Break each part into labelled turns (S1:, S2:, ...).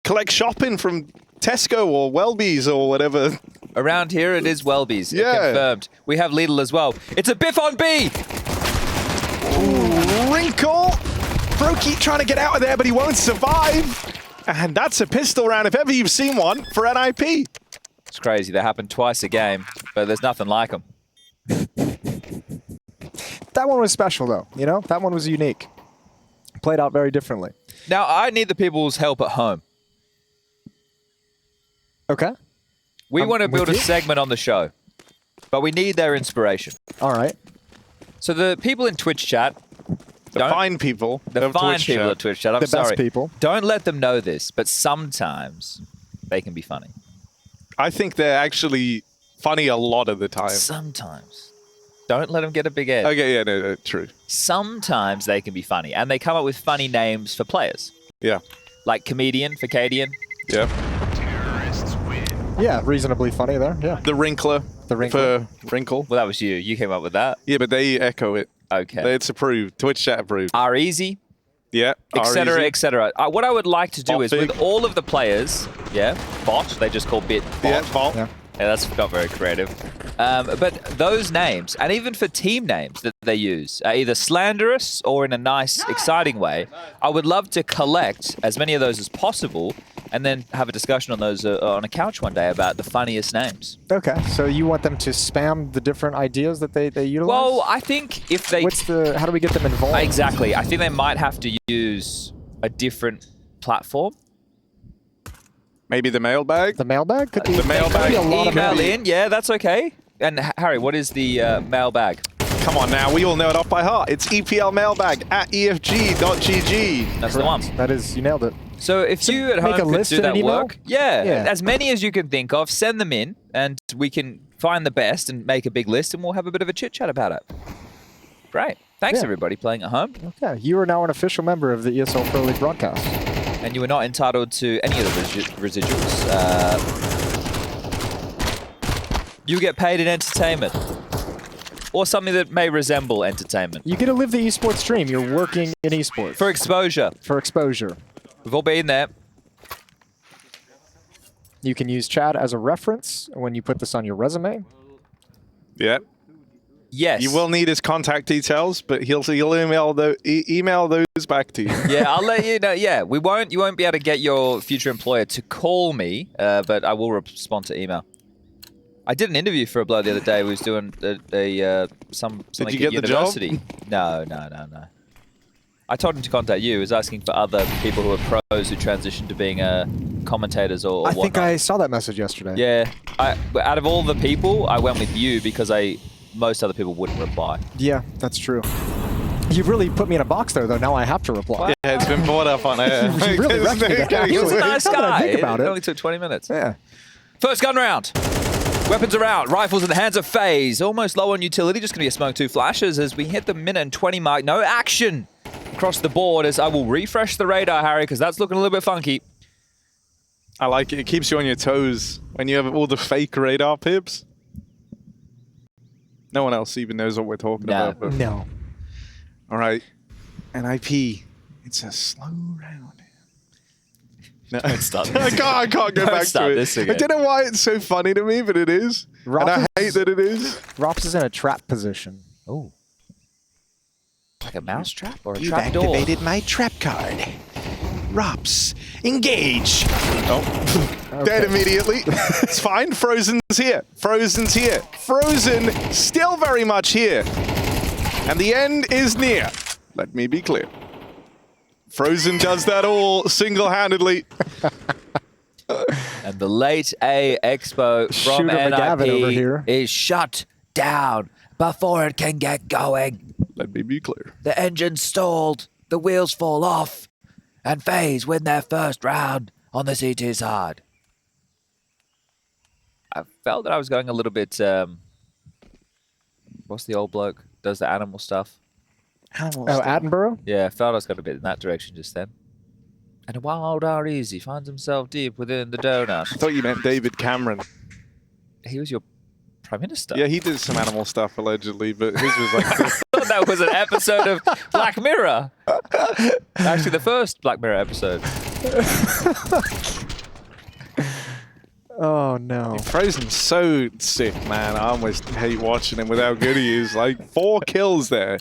S1: collect shopping from Tesco or Welby's or whatever.
S2: Around here, it is Welby's.
S1: Yeah.
S2: Confirmed. We have Lidl as well. It's a biff on B!
S1: Ooh, Wrinkle! Brokey trying to get out of there, but he won't survive. And that's a pistol round, if ever you've seen one, for NiP.
S2: It's crazy. They happen twice a game, but there's nothing like them.
S3: That one was special, though. You know, that one was unique. Played out very differently.
S2: Now, I need the people's help at home.
S3: Okay.
S2: We want to build a
S3: you.
S2: segment on the show, but we need their inspiration.
S3: All right.
S2: So the people in Twitch chat,
S1: The fine people.
S2: the
S1: of
S2: fine
S1: Twitch
S2: people
S1: chat.
S2: at Twitch chat, I'm
S3: The
S2: sorry.
S3: best people.
S2: Don't let them know this, but sometimes they can be funny.
S1: I think they're actually funny a lot of the time.
S2: Sometimes. Don't let them get a big head.
S1: Okay, yeah, no, true.
S2: Sometimes they can be funny, and they come up with funny names for players.
S1: Yeah.
S2: Like Comedian for Cadian.
S1: Yeah.
S3: Yeah, reasonably funny there. Yeah.
S1: The Wrinkler.
S3: The Wrinkler.
S1: For Wrinkle.
S2: Well, that was you. You came up with that.
S1: Yeah, but they echo it.
S2: Okay.
S1: It's approved. Twitch chat approved.
S2: R-Easy,
S1: Yeah.
S2: etc.,
S1: R-Easy.
S2: etc. What I would like to do is
S1: Bot
S2: with
S1: Fig.
S2: all of the players, bot, they just call bit bot.
S1: Yeah, fault.
S3: Yeah.
S2: Yeah, that's not very creative. But those names, and even for team names that they use, either slanderous or in a nice, exciting way, I would love to collect as many of those as possible and then have a discussion on those on a couch one day about the funniest names.
S3: Okay. So you want them to spam the different ideas that they utilize?
S2: Well, I think if they...
S3: How do we get them involved?
S2: Exactly. I think they might have to use a different platform.
S1: Maybe the mailbag?
S3: The mailbag? Could be,
S1: The mailbag.
S3: Could be a lot
S2: Email
S3: of
S2: in, yeah, that's okay. And Harry, what is the mailbag?
S1: Come on now, we all know it off by heart. It's EPL mailbag at efg.gg.
S2: That's the one.
S3: That is, you nailed it.
S2: So if you at
S3: make
S2: home
S3: a
S2: could
S3: list
S2: do
S3: in an
S2: that
S3: email?
S2: work, yeah,
S3: Yeah.
S2: as many as you can think of, send them in, and we can find the best and make a big list, and we'll have a bit of a chit-chat about it. Great. Thanks,
S3: Yeah.
S2: everybody, playing at home.
S3: Okay. You are now an official member of the ESL Pro League broadcast.
S2: And you are not entitled to any of the residuals. You get paid in entertainment. Or something that may resemble entertainment.
S3: You get to live the esports dream. You're working in esports.
S2: For exposure.
S3: For exposure.
S2: We've all been there.
S3: You can use chat as a reference when you put this on your resume.
S1: Yeah.
S2: Yes.
S1: You will need his contact details, but he'll email those back to you.
S2: Yeah, I'll let you know. Yeah, you won't be able to get your future employer to call me, but I will respond to email. I did an interview for a bloke the other day. We was doing something
S1: Did you
S2: at
S1: get the job?
S2: university. No. I told him to contact you. He was asking for other people who are pros who transitioned to being commentators or
S3: I think
S2: whatnot.
S3: I saw that message yesterday.
S2: Yeah. Out of all the people, I went with you because most other people wouldn't reply.
S3: Yeah, that's true. You've really put me in a box there, though. Now I have to reply.
S1: Yeah, it's been brought up on air.
S3: You really wrecked me there.
S2: He was a
S3: Actually,
S2: nice
S3: now that I
S2: guy.
S3: think about
S2: It
S3: it.
S2: only took 20 minutes.
S3: Yeah.
S2: First gun round. Weapons are out. Rifles in the hands of FaZe. Almost low on utility. Just going to be a smoke 2 flashes as we hit the minute and 20 mark. No action across the board as I will refresh the radar, Harry, because that's looking a little bit funky.
S1: I like it. It keeps you on your toes when you have all the fake radar pips. No one else even knows what we're talking about. But.
S3: No.
S1: All right. NiP. It's a slow round. No.
S2: Don't start
S1: I
S2: this.
S1: can't go
S2: Don't
S1: back
S2: start
S1: to it.
S2: this
S1: I
S2: again.
S1: don't know why it's so funny to me, but it is. And I hate that it is.
S3: Rops is in a trap position.
S2: Oh. Like a mouse trap or a
S1: You've
S2: trap door?
S1: activated my trap card. Rops, engage. Oh, dead immediately. It's fine. Frozen's here. Frozen's here. Frozen still very much here. And the end is near. Let me be clear. Frozen does that all single-handedly.
S2: And the late A Expo from
S3: Shooter McGavin over here.
S2: NiP is shut down before it can get going.
S1: Let me be clear.
S2: The engine's stalled, the wheels fall off, and FaZe win their first round on the CT side. I felt that I was going a little bit, what's the old bloke? Does the animal stuff?
S3: Oh, Attenborough?
S2: Yeah, I felt I was going a bit in that direction just then. And a wild R-Easy finds himself deep within the donut.
S1: I thought you meant David Cameron.
S2: He was your Prime Minister.
S1: Yeah, he did some animal stuff allegedly, but his was like...
S2: I thought that was an episode of Black Mirror. Actually, the first Black Mirror episode.
S3: Oh, no.
S1: Frozen's so sick, man. I almost hate watching him with how good he is. Like, 4 kills there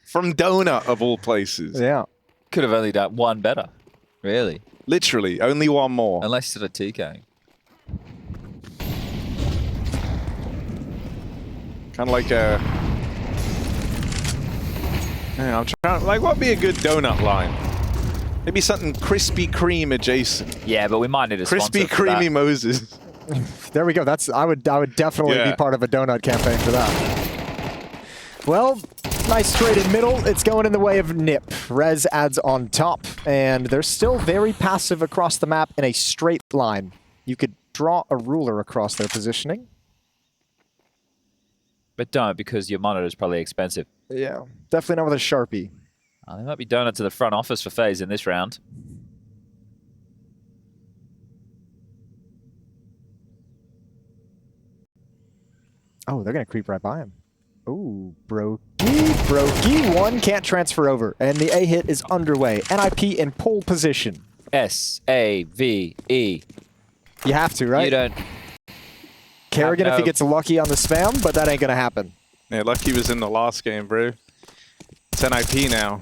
S1: from Donut, of all places.
S3: Yeah.
S2: Could have only done one better, really.
S1: Literally, only one more.
S2: Unless you did a TK.
S1: Kind of like a... Yeah, I'm trying... Like, what would be a good Donut line? Maybe something Krispy Kreme adjacent.
S2: Yeah, but we might need a sponsor
S1: Krispy
S2: for that.
S1: Kreme Moses.
S3: There we go. I would definitely be part of a donut campaign for that. Well, nice trade in middle. It's going in the way of NiP. Rez adds on top, and they're still very passive across the map in a straight line. You could draw a ruler across their positioning.
S2: But don't, because your monitor is probably expensive.
S3: Yeah, definitely not with a Sharpie.
S2: There might be donut to the front office for FaZe in this round.
S3: Oh, they're going to creep right by him. Ooh, Brokey. One can't transfer over, and the A hit is underway. NiP in pole position.
S2: S-A-V-E.
S3: You have to, right?
S2: You don't...
S3: Kerrigan if he gets lucky on the spam, but that ain't going to happen.
S1: Yeah, lucky was in the last game, bro. It's NiP now.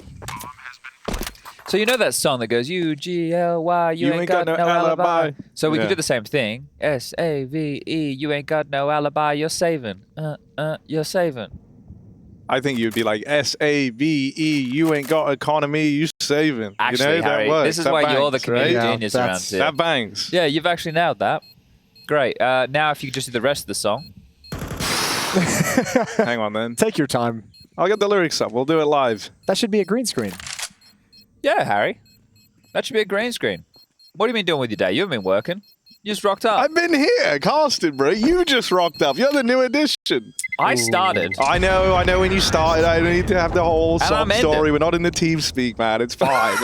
S2: So you know that song that goes, U-G-L-Y, you ain't got no alibi. So we can do the same thing. S-A-V-E, you ain't got no alibi, you're saving. You're saving.
S1: I think you'd be like, S-A-V-E, you ain't got economy, you saving.
S2: Actually,
S1: you know,
S2: Harry,
S1: that works.
S2: this is
S1: that
S2: why
S1: bangs,
S2: you're the community
S1: right?
S2: genius around here.
S1: That bangs.
S2: Yeah, you've actually nailed that. Great. Now if you could just do the rest of the song.
S1: Hang on then.
S3: Take your time.
S1: I'll get the lyrics up. We'll do it live.
S3: That should be a green screen.
S2: Yeah, Harry. That should be a green screen. What have you been doing with your day? You haven't been working. You just rocked up.
S1: I've been here, casting, bro. You just rocked up. You're the new addition.
S2: I started.
S1: I know when you started. I don't need to have the whole sob story. We're not in the team speak, man. It's fine.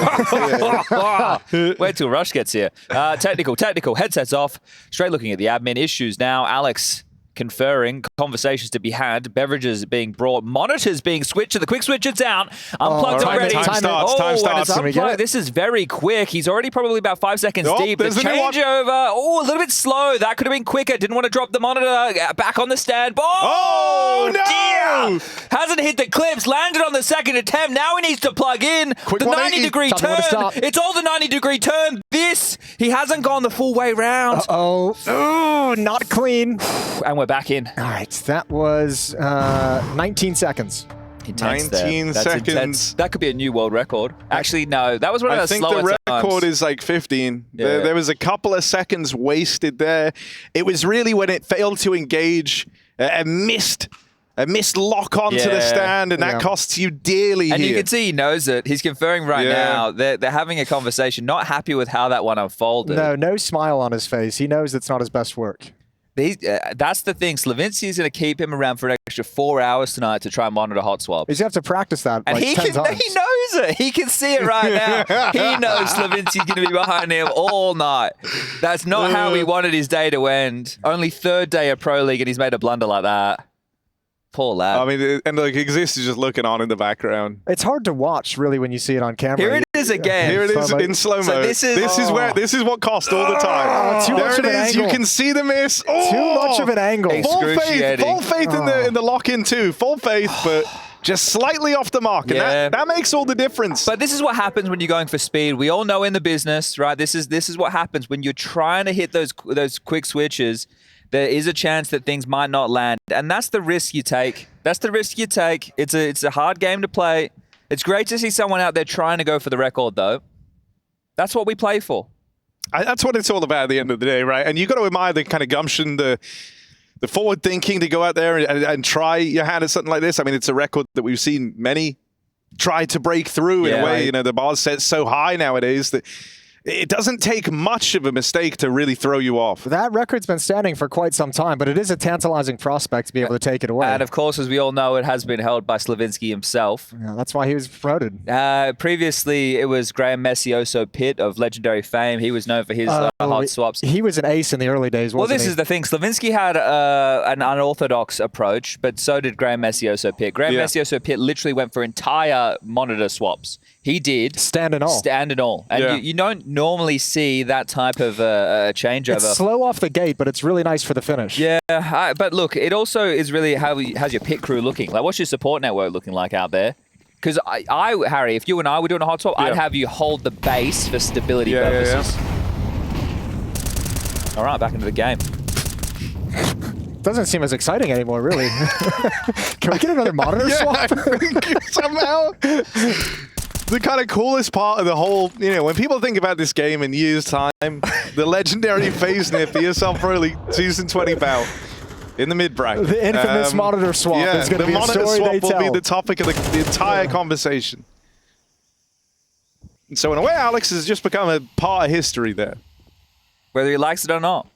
S2: Wait till Rush gets here. Technical. Headsets off. Straight looking at the admin issues now. Alex conferring, conversations to be had, beverages being brought, monitors being switched to the quick switcher down. Unplugged already.
S1: Time starts.
S2: And it's unplugged. This is very quick. He's already probably about 5 seconds deep. The changeover. Oh, a little bit slow. That could have been quicker. Didn't want to drop the monitor. Back on the stand.
S1: Oh, no!
S2: Dear. Hasn't hit the clips. Landed on the second attempt. Now he needs to plug in. The 90-degree turn. It's all the 90-degree turn. He hasn't gone the full way round.
S3: Oh, not clean.
S2: And we're back in.
S3: All right, that was 19 seconds.
S2: Intense
S1: 19 seconds.
S2: Intense. That could be a new world record. Actually, no. That was one of the slower times.
S1: I think the record is like 15.
S2: Yeah.
S1: There was a couple of seconds wasted there. It was really when it failed to engage a missed lock onto the stand, and that costs you dearly.
S2: And you can see he knows it. He's conferring right now. They're having a conversation, not happy with how that one unfolded.
S3: No smile on his face. He knows it's not his best work.
S2: That's the thing. Slavinsky is going to keep him around for an extra 4 hours tonight to try and monitor hot swaps.
S3: He's going to have to practice that
S2: and
S3: like 10 times.
S2: He knows it. He can see it right now. He knows Slavinsky's going to be behind him all night. That's not how he wanted his day to end. Only 3rd day of Pro League and he's made a blunder like that. Poor lad.
S1: I mean, and like Exist is just looking on in the background.
S3: It's hard to watch, really, when you see it on camera.
S2: Here it is again.
S1: Here it is in slow-mo.
S2: So this
S1: is what cost all the time.
S3: Too much of an angle.
S1: You can see the miss.
S3: Too much of an angle.
S1: Full faith in the lock-in too. Full faith, but just slightly off the mark, and that makes all the difference.
S2: But this is what happens when you're going for speed. We all know in the business, right? This is what happens when you're trying to hit those quick switches. There is a chance that things might not land, and that's the risk you take. It's a hard game to play. It's great to see someone out there trying to go for the record, though. That's what we play for.
S1: That's what it's all about at the end of the day, right? And you got to admire the kind of gumption, the forward thinking to go out there and try your hand at something like this. I mean, it's a record that we've seen many try to break through in a way. Right. You know, the bar's set so high nowadays that it doesn't take much of a mistake to really throw you off.
S3: That record's been standing for quite some time, but it is a tantalizing prospect to be able to take it away.
S2: And of course, as we all know, it has been held by Slavinsky himself.
S3: Yeah, that's why he was promoted.
S2: Previously, it was Graham Messioso Pitt of legendary fame. He was known for his hot swaps.
S3: He was an ace in the early days, wasn't he?
S2: Well, this is the thing. Slavinsky had an unorthodox approach, but so did Graham Messioso Pitt. Graham Messioso Pitt literally went for entire monitor swaps. He did.
S3: Stand and all.
S2: Stand and all. And you don't normally see that type of changeover.
S3: It's slow off the gate, but it's really nice for the finish.
S2: Yeah, but look, it also is really how's your pit crew looking? Like, what's your support network looking like out there? Because Harry, if you and I were doing a hot swap, I'd have you hold the base for stability purposes. All right, back into the game.
S3: Doesn't seem as exciting anymore, really. Can we get another monitor swap?
S1: I think somehow. The kind of coolest part of the whole, when people think about this game in years' time, the legendary FaZe NiP ESL Pro League Season 20 bout in the mid-bracket.
S3: The infamous monitor swap is going to be a story they tell.
S1: The monitor swap will be the topic of the entire conversation. And so in a way, Alex has just become a part of history there.
S2: Whether he likes it or not.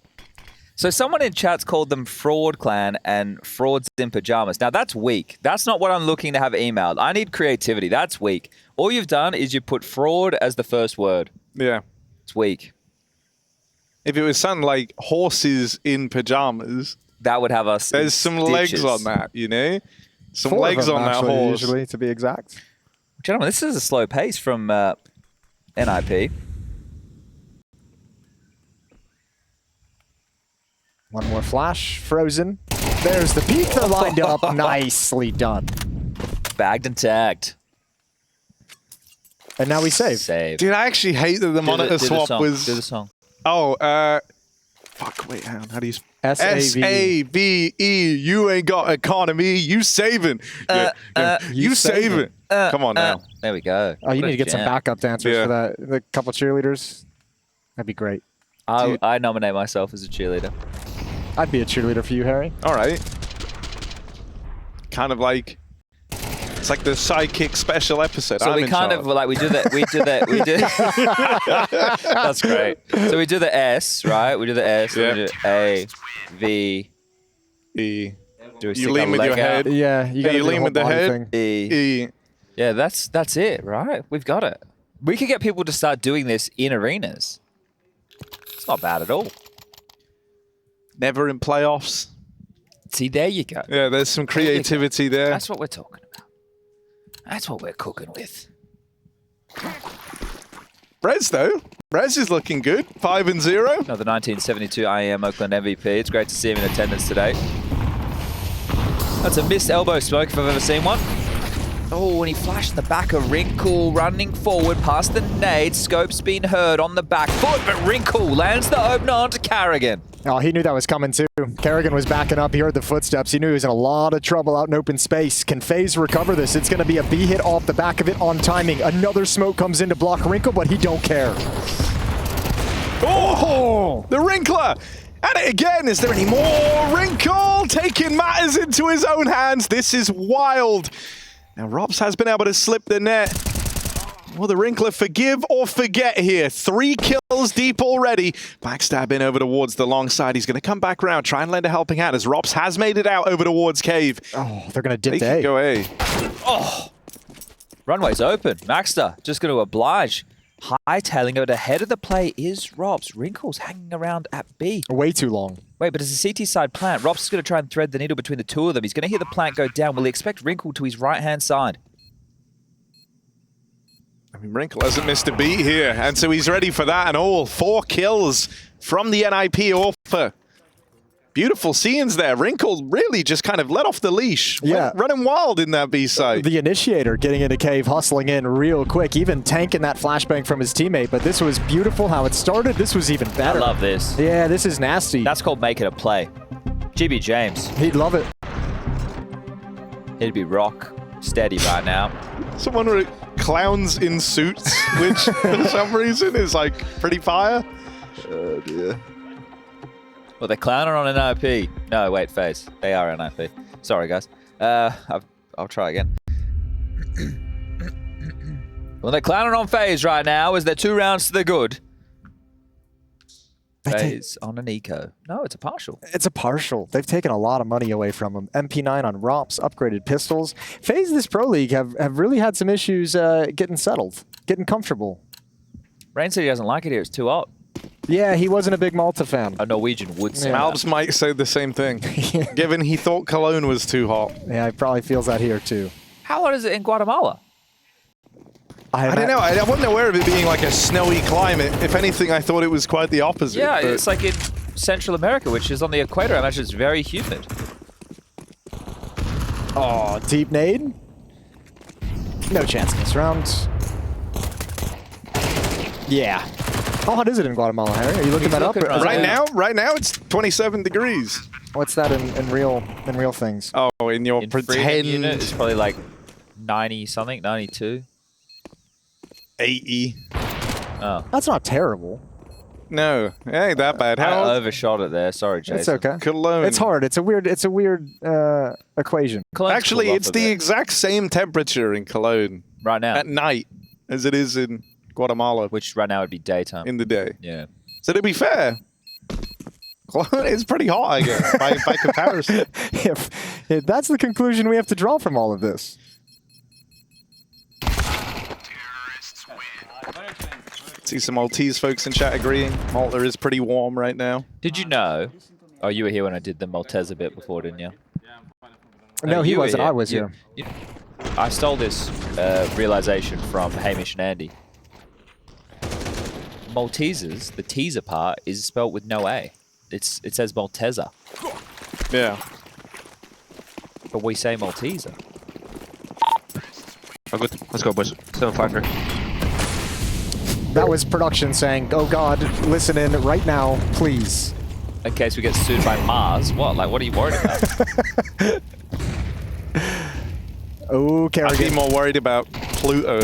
S2: So someone in chat's called them Fraud Clan and Frauds in Pajamas. Now that's weak. That's not what I'm looking to have emailed. I need creativity. That's weak. All you've done is you put fraud as the first word.
S1: Yeah.
S2: It's weak.
S1: If it was something like horses in pajamas,
S2: that would have us.
S1: There's some legs on that, Some
S3: 4
S1: legs
S3: of them,
S1: on that
S3: actually,
S1: horse.
S3: usually, to be exact.
S2: Gentlemen, this is a slow pace from NiP.
S3: One more flash. Frozen. There's the peak. They're lined up. Nicely done.
S2: Bagged and tagged.
S3: And now we save.
S1: Dude, I actually hate that the monitor swap was...
S2: Do the song.
S1: Oh, fuck, wait, hang on. How do you... S-A-V-E. You ain't got economy. You saving. You saving. Come on now.
S2: There we go.
S3: Oh, you need to get some backup dancers for that. The couple cheerleaders. That'd be great.
S2: I nominate myself as a cheerleader.
S3: I'd be a cheerleader for you, Harry.
S1: All right. Kind of like... It's like the sidekick special episode.
S2: So we kind of like we do that. We do. That's great. So we do the S, right? We do the S.
S1: Yeah.
S2: We do A, V,
S1: E.
S2: Do
S1: you lean with your head.
S3: Yeah, you got to
S1: lean with the head.
S2: E. Yeah, that's it, right? We've got it. We could get people to start doing this in arenas. It's not bad at all.
S1: Never in playoffs.
S2: See, there you go.
S1: Yeah, there's some creativity there.
S2: That's what we're talking about. That's what we're cooking with.
S1: Rez, though. Rez is looking good. 5-0.
S2: Another 1972 IEM Oakland MVP. It's great to see him in attendance today. That's a missed elbow smoke if I've ever seen one. Oh, and he flashed in the back of Wrinkle, running forward past the nade. Scope's been heard on the back foot, but Wrinkle lands the opener onto Carrigan.
S3: Oh, he knew that was coming too. Carrigan was backing up. He heard the footsteps. He knew he was in a lot of trouble out in open space. Can FaZe recover this? It's going to be a B hit off the back of it on timing. Another smoke comes in to block Wrinkle, but he don't care.
S1: Oh, the Wrinkler. And it again. Is there any more? Wrinkle taking matters into his own hands. This is wild. Now, Robs has been able to slip the net. Will the Wrinkler forgive or forget here? 3 kills deep already. Backstab in over towards the long side. He's going to come back around, try and lend a helping hand as Robs has made it out over towards Cave.
S3: Oh, they're going to dip
S1: they
S3: to
S1: can
S3: A.
S1: go A.
S2: Oh, runway's open. Maxter just going to oblige. Hightailing over the head of the play is Robs. Wrinkle's hanging around at B.
S3: Way too long.
S2: Wait, but it's a CT side plant. Robs is going to try and thread the needle between the two of them. He's going to hear the plant go down. Will he expect Wrinkle to his right-hand side?
S1: I mean, Wrinkle hasn't missed a beat here, and so he's ready for that and all. 4 kills from the NiP offer. Beautiful scenes there. Wrinkle really just kind of let off the leash.
S3: Yeah.
S1: Running wild in that B side.
S3: The initiator getting into Cave, hustling in real quick, even tanking that flashbang from his teammate. But this was beautiful how it started. This was even better.
S2: I love this.
S3: Yeah, this is nasty.
S2: That's called making a play. GB James.
S3: He'd love it.
S2: He'd be rock steady right now.
S1: Someone with clowns in suits, which for some reason is like pretty fire. Oh dear.
S2: Well, they're clowning on an NiP. No, wait, FaZe. They are an NiP. Sorry, guys. I'll try again. Well, they're clowning on FaZe right now as they're 2 rounds to the good. FaZe on an eco. No, it's a partial.
S3: It's a partial. They've taken a lot of money away from him. MP9 on ROPS, upgraded pistols. FaZe this Pro League have really had some issues getting settled, getting comfortable.
S2: Rain said he doesn't like it here. It's too hot.
S3: Yeah, he wasn't a big Malta fan.
S2: A Norwegian would say
S1: Malbs
S2: that.
S1: might say the same thing, given he thought Cologne was too hot.
S3: Yeah, he probably feels that here too.
S2: How hot is it in Guatemala?
S1: I don't know. I wasn't aware of it being like a snowy climate. If anything, I thought it was quite the opposite.
S2: Yeah,
S1: but...
S2: it's like in Central America, which is on the equator. I imagine it's very humid.
S3: Oh, deep nade. No chance in this round. Yeah. How hot is it in Guatemala, Harry? Are you looking that up?
S1: Right now it's 27 degrees.
S3: What's that in real things?
S1: Oh, in your pretend
S2: unit, it's probably like 90 something, 92.
S1: 80.
S2: Oh.
S3: That's not terrible.
S1: No, it ain't that bad.
S2: I
S1: How
S2: overshot it there. Sorry, Jason.
S3: It's okay.
S1: Cologne.
S3: It's hard. It's a weird equation.
S2: Cologne's
S1: Actually,
S2: cooled
S1: it's
S2: off a
S1: the
S2: bit.
S1: exact same temperature in Cologne
S2: right now,
S1: at night as it is in Guatemala
S2: which right now would be daytime.
S1: in the day.
S2: Yeah.
S1: So to be fair, Cologne is pretty hot, I guess, by comparison.
S3: if that's the conclusion we have to draw from all of this.
S1: See some Maltese folks in chat agreeing. Malta is pretty warm right now.
S2: Did you know? Oh, you were here when I did the Maltese a bit before, didn't you?
S3: No, he
S2: you were
S3: wasn't.
S2: here.
S3: I was here.
S2: I stole this realization from Hamish and Andy. Maltesers, the teaser part, is spelled with no A. It says Malteser,
S1: Yeah.
S2: but we say Malteser.
S4: Oh, good. Let's go, boys. 7-5 here.
S3: That was production saying, "Oh God, listen in right now, please."
S2: In case we get sued by Mars. What? Like, what are you worried about?
S3: Oh,
S1: I'd be
S3: Kerrigan.
S1: more worried about Pluto.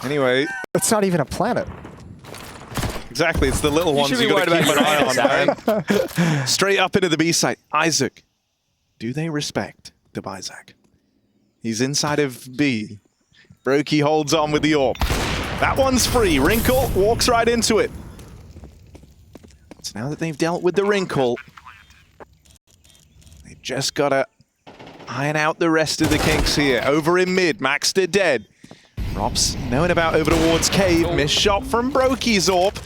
S1: Anyway,
S3: It's not even a planet.
S1: exactly. It's the little
S2: You
S1: ones
S2: should
S1: you
S2: be
S1: got to
S2: worried
S1: keep an eye on,
S2: about
S1: man. Straight up into the B site. Isaac, do they respect the Isaac? He's inside of B. Brokey holds on with the AWP. That one's free. Wrinkle walks right into it. So now that they've dealt with the Wrinkle, they've just got to iron out the rest of the kinks here. Over in mid, Maxter dead. Rob's knowing about over towards Cave. Missed shot from Brokey's AWP.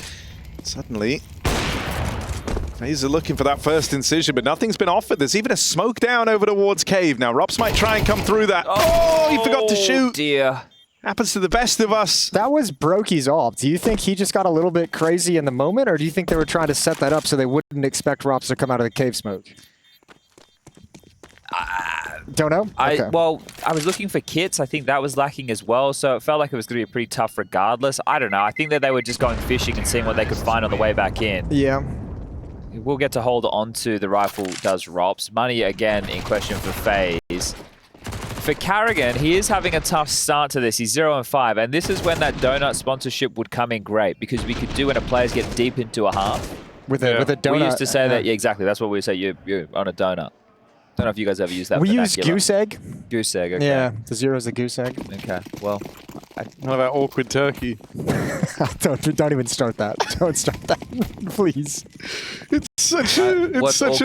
S1: Suddenly, FaZe are looking for that first incision, but nothing's been offered. There's even a smoke down over towards Cave. Now, Robs might try and come through that. Oh, he forgot to shoot.
S2: Dear.
S1: Happens to the best of us.
S3: That was Brokey's off. Do you think he just got a little bit crazy in the moment, or do you think they were trying to set that up so they wouldn't expect Rops to come out of the cave smoke? Don't know? Okay.
S2: Well, I was looking for kits. I think that was lacking as well, so it felt like it was going to be pretty tough regardless. I don't know. I think that they were just going fishing and seeing what they could find on the way back in.
S3: Yeah.
S2: We'll get to hold on to the rifle does Rops. Money again in question for FaZe. For Carrigan, he is having a tough start to this. He's 0-5, and this is when that donut sponsorship would come in great, because we could do when a player's get deep into a half.
S3: With a donut.
S2: We used to say that, yeah, exactly. That's what we would say. You're on a donut. Don't know if you guys ever use that.
S3: We use
S2: vernacular.
S3: goose egg.
S2: Goose egg. Okay.
S3: Yeah, the zero's a goose egg.
S2: Okay. Well,
S1: What about awkward turkey?
S3: don't even start that. Don't start that, please.
S1: It's such a
S2: what's
S1: Darth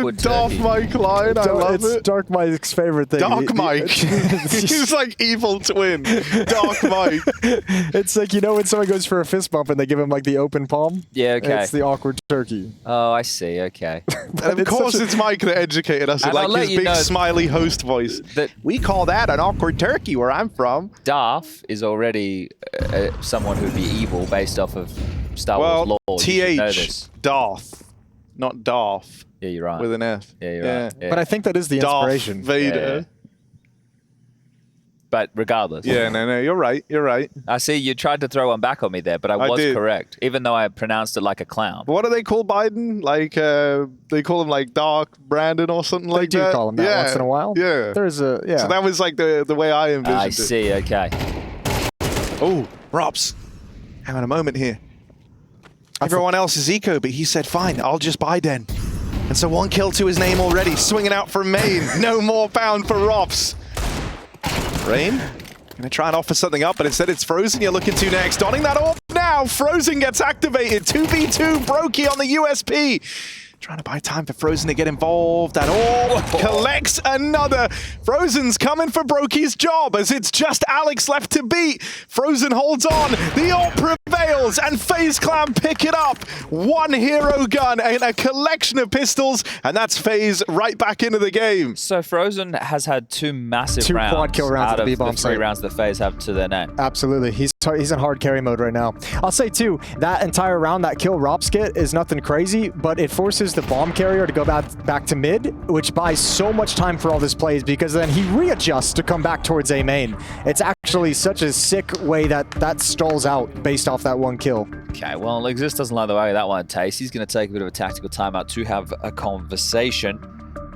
S2: awkward
S1: Mike line. I love
S3: it's
S1: it.
S3: Dark Mike's favorite thing.
S1: Dark Mike. He's like evil twin. Dark Mike.
S3: It's like, you know when someone goes for a fist bump and they give him like the open palm?
S2: yeah. Okay.
S3: It's the awkward turkey.
S2: Oh, I see. Okay.
S1: And of course, it's Mike that educated us.
S2: And
S1: Like
S2: I'll let
S1: his
S2: you
S1: big
S2: know
S1: smiley host voice.
S2: that
S1: We call that an awkward turkey where I'm from.
S2: Darth is already someone who'd be evil based off of Star
S1: Well,
S2: Wars lore. You should know
S1: TH,
S2: this.
S1: Darth, not Darth,
S2: Yeah, you're right.
S1: with an F.
S2: Yeah, you're right. Yeah.
S3: But I think that is the
S1: Darth
S3: inspiration.
S1: Vader.
S2: Yeah. But regardless.
S1: Yeah, no, you're right. You're right.
S2: I see you tried to throw one back on me there, but I was
S1: did.
S2: correct, even though I pronounced it like a clown.
S1: What do they call Biden? Like, they call him like Dark Brandon or something
S3: They
S1: like
S3: do
S1: that.
S3: call him that
S1: yeah.
S3: once in a while.
S1: Yeah.
S3: There's a, yeah.
S1: So that was like the way I envisioned
S2: I
S1: it.
S2: see, okay.
S1: Oh, Robs, having a moment here. Everyone else is eco, but he said, fine, I'll just Biden. And so 1 kill to his name already, swinging out from main. No more pound for Robs. Rain, gonna try and offer something up, but instead it's Frozen you're looking to next. Donning that off now, Frozen gets activated. 2v2, Brokey on the USP. Trying to buy time for Frozen to get involved at all. Collects another. Frozen's coming for Brokey's job as it's just Alex left to beat. Frozen holds on. The ult prevails and FaZe Clan pick it up. One hero gun and a collection of pistols, and that's FaZe right back into the game.
S2: So Frozen has had two massive
S3: Two
S2: rounds
S3: quad kill rounds
S2: out
S3: at
S2: of
S3: the
S2: the
S3: B-bomb
S2: three
S3: site.
S2: rounds that FaZe have to their name.
S3: Absolutely. He's in hard carry mode right now. I'll say, too, that entire round, that kill Rops get is nothing crazy, but it forces the bomb carrier to go back to mid, which buys so much time for all this plays because then he readjusts to come back towards A main. It's actually such a sick way that stalls out based off that one kill.
S2: Okay, well, Exist doesn't like the way that one tastes. He's going to take a bit of a tactical timeout to have a conversation.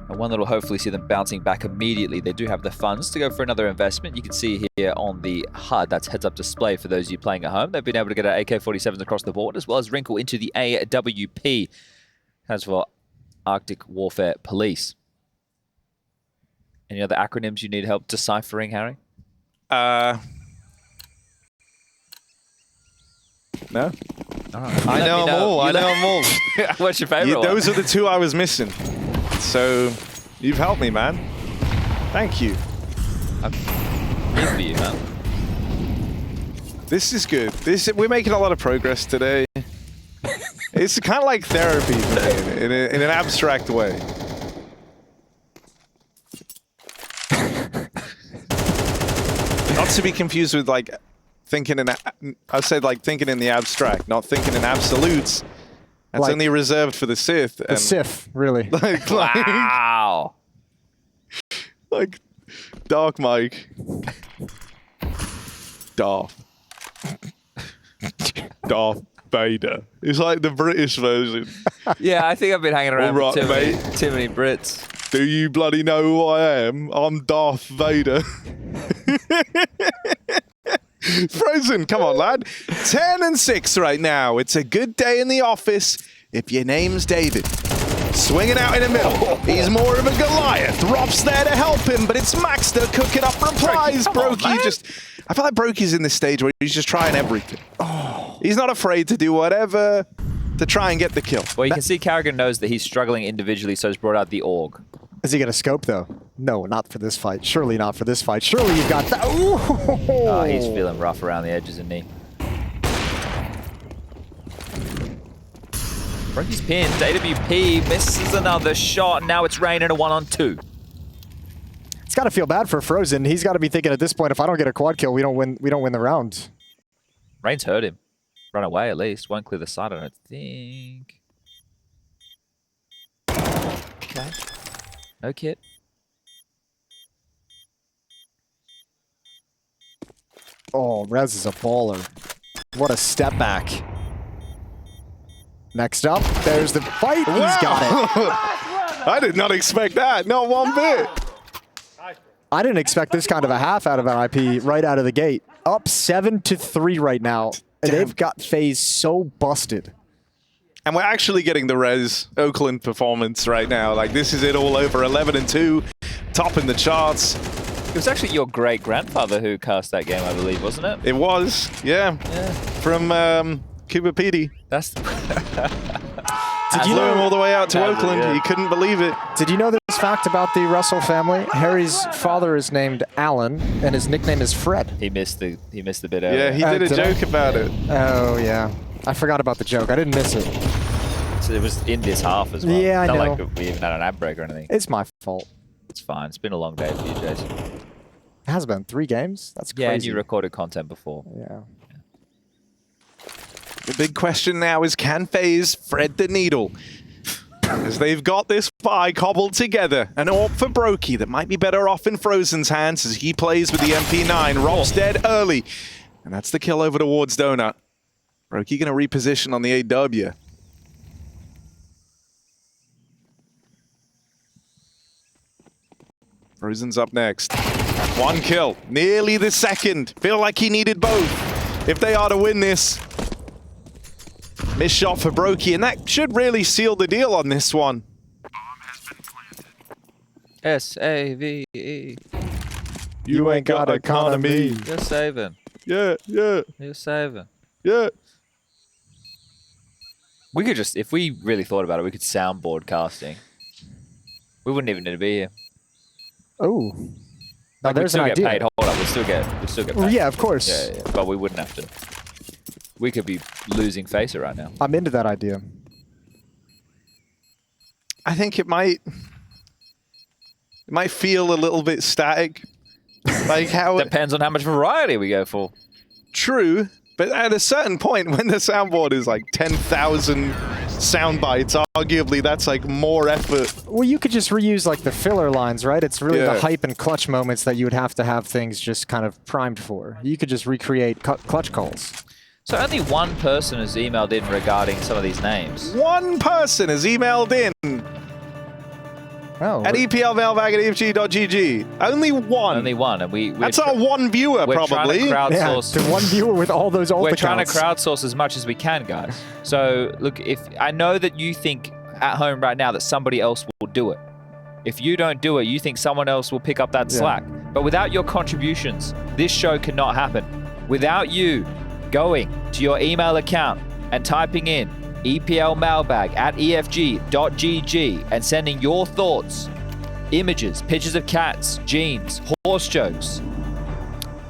S2: And one that will hopefully see them bouncing back immediately. They do have the funds to go for another investment. You can see here on the HUD, that's heads-up display for those of you playing at home. They've been able to get AK-47s across the board, as well as wrinkle into the AWP. As for Arctic Warfare Police. Any other acronyms you need help deciphering, Harry?
S1: No.
S2: Right.
S1: I know them all. I know them all.
S2: What's your favorite one?
S1: Those are the two I was missing. So, you've helped me, man. Thank you.
S2: I'm here for you, man.
S1: This is good. We're making a lot of progress today. It's kind of like therapy in an abstract way. Not to be confused with like thinking in. I said like thinking in the abstract, not thinking in absolutes. That's
S3: Like,
S1: only reserved for the Sith.
S3: The Sith, really.
S2: Wow.
S1: Like Dark Mike. Darth Vader. It's like the British version.
S2: Yeah, I think I've been hanging around
S1: All right,
S2: with too many Brits.
S1: Do you bloody know who I am? I'm Darth Vader. Frozen, come on, lad. 10-6 right now. It's a good day in the office if your name's David. Swinging out in the middle. He's more of a Goliath. Rob's there to help him, but it's Maxter cooking up replies. Brokey just... I feel like Brokey's in this stage where he's just trying everything. Oh. He's not afraid to do whatever to try and get the kill.
S2: Well, you can see Carrigan knows that he's struggling individually, so he's brought out the AUG.
S3: Is he going to scope, though? No, not for this fight. Surely not for this fight. Surely you've got that.
S2: Oh, he's feeling rough around the edges, isn't he? Brokey's pinned. AWP misses another shot. Now it's Rain in a 1-on-2.
S3: It's got to feel bad for Frozen. He's got to be thinking at this point, if I don't get a quad kill, we don't win the round.
S2: Rain's hurt him. Run away at least. Won't clear the side, I don't think. Okay. No kit.
S3: Oh, Rez is a baller. What a step back. Next up, there's the fight. He's got it.
S1: I did not expect that. Not one bit.
S3: I didn't expect this kind of a half out of an IP right out of the gate. Up 7-3 right now. And they've got FaZe so busted.
S1: And we're actually getting the Rez Oakland performance right now. Like, this is it all over. 11-2, top in the charts.
S2: It was actually your great-grandfather who cast that game, I believe, wasn't it?
S1: It was, yeah. From Cuba Petey.
S2: That's...
S3: Did you
S1: Flew him
S3: know
S1: all the way out to
S2: That's it,
S1: Oakland.
S2: yeah.
S1: He couldn't believe it.
S3: Did you know this fact about the Russell family? Harry's father is named Alan, and his nickname is Fred.
S2: He missed the bit earlier.
S1: Yeah, he did a
S3: did I?
S1: joke about it.
S3: Oh, yeah. I forgot about the joke. I didn't miss it.
S2: So it was in this half as well.
S3: Yeah, I
S2: Not
S3: know.
S2: like we even had an ad break or anything.
S3: It's my fault.
S2: It's fine. It's been a long day for you, Jason.
S3: It has been 3 games? That's crazy.
S2: Yeah, and you recorded content before.
S3: Yeah.
S1: The big question now is, can FaZe thread the needle? As they've got this buy cobbled together. An AWP for Brokey that might be better off in Frozen's hands as he plays with the MP9. Rob's dead early. And that's the kill over towards Donut. Brokey going to reposition on the AW. Frozen's up next. 1 kill. Nearly the second. Feel like he needed both if they are to win this. Missed shot for Brokey, and that should really seal the deal on this one.
S2: S-A-V-E.
S1: You ain't got economy.
S2: You're saving.
S1: Yeah, yeah,
S2: You're saving.
S1: yeah.
S2: We could just, if we really thought about it, we could soundboard casting. We wouldn't even need to be here.
S3: Oh. Now
S2: Like,
S3: there's
S2: we'd
S3: an
S2: still get
S3: idea.
S2: paid. Hold up, we'd still get paid.
S3: Yeah, of course.
S2: Yeah, but we wouldn't have to. We could be losing FaZe right now.
S3: I'm into that idea.
S1: I think it might feel a little bit static. Like how
S2: Depends on how much variety we go for.
S1: true, but at a certain point when the soundboard is like 10,000 sound bites, arguably that's like more effort.
S3: Well, you could just reuse like the filler lines, right? It's really
S1: Yeah.
S3: the hype and clutch moments that you would have to have things just kind of primed for. You could just recreate clutch calls.
S2: So only one person has emailed in regarding some of these names.
S1: One person has emailed in
S3: Oh,
S1: at eplmailbag@efg.gg. Only one.
S2: Only one, and
S1: That's our one viewer,
S2: we're
S1: probably.
S2: trying to
S3: yeah,
S2: crowdsource.
S3: to one viewer with all those alt
S2: We're
S3: accounts.
S2: trying to crowdsource as much as we can, guys. So look, if I know that you think at home right now that somebody else will do it. If you don't do it, you think someone else will pick up that slack. But without your contributions, this show cannot happen. Without you going to your email account and typing in eplmailbag@efg.gg and sending your thoughts, images, pictures of cats, jeans, horse jokes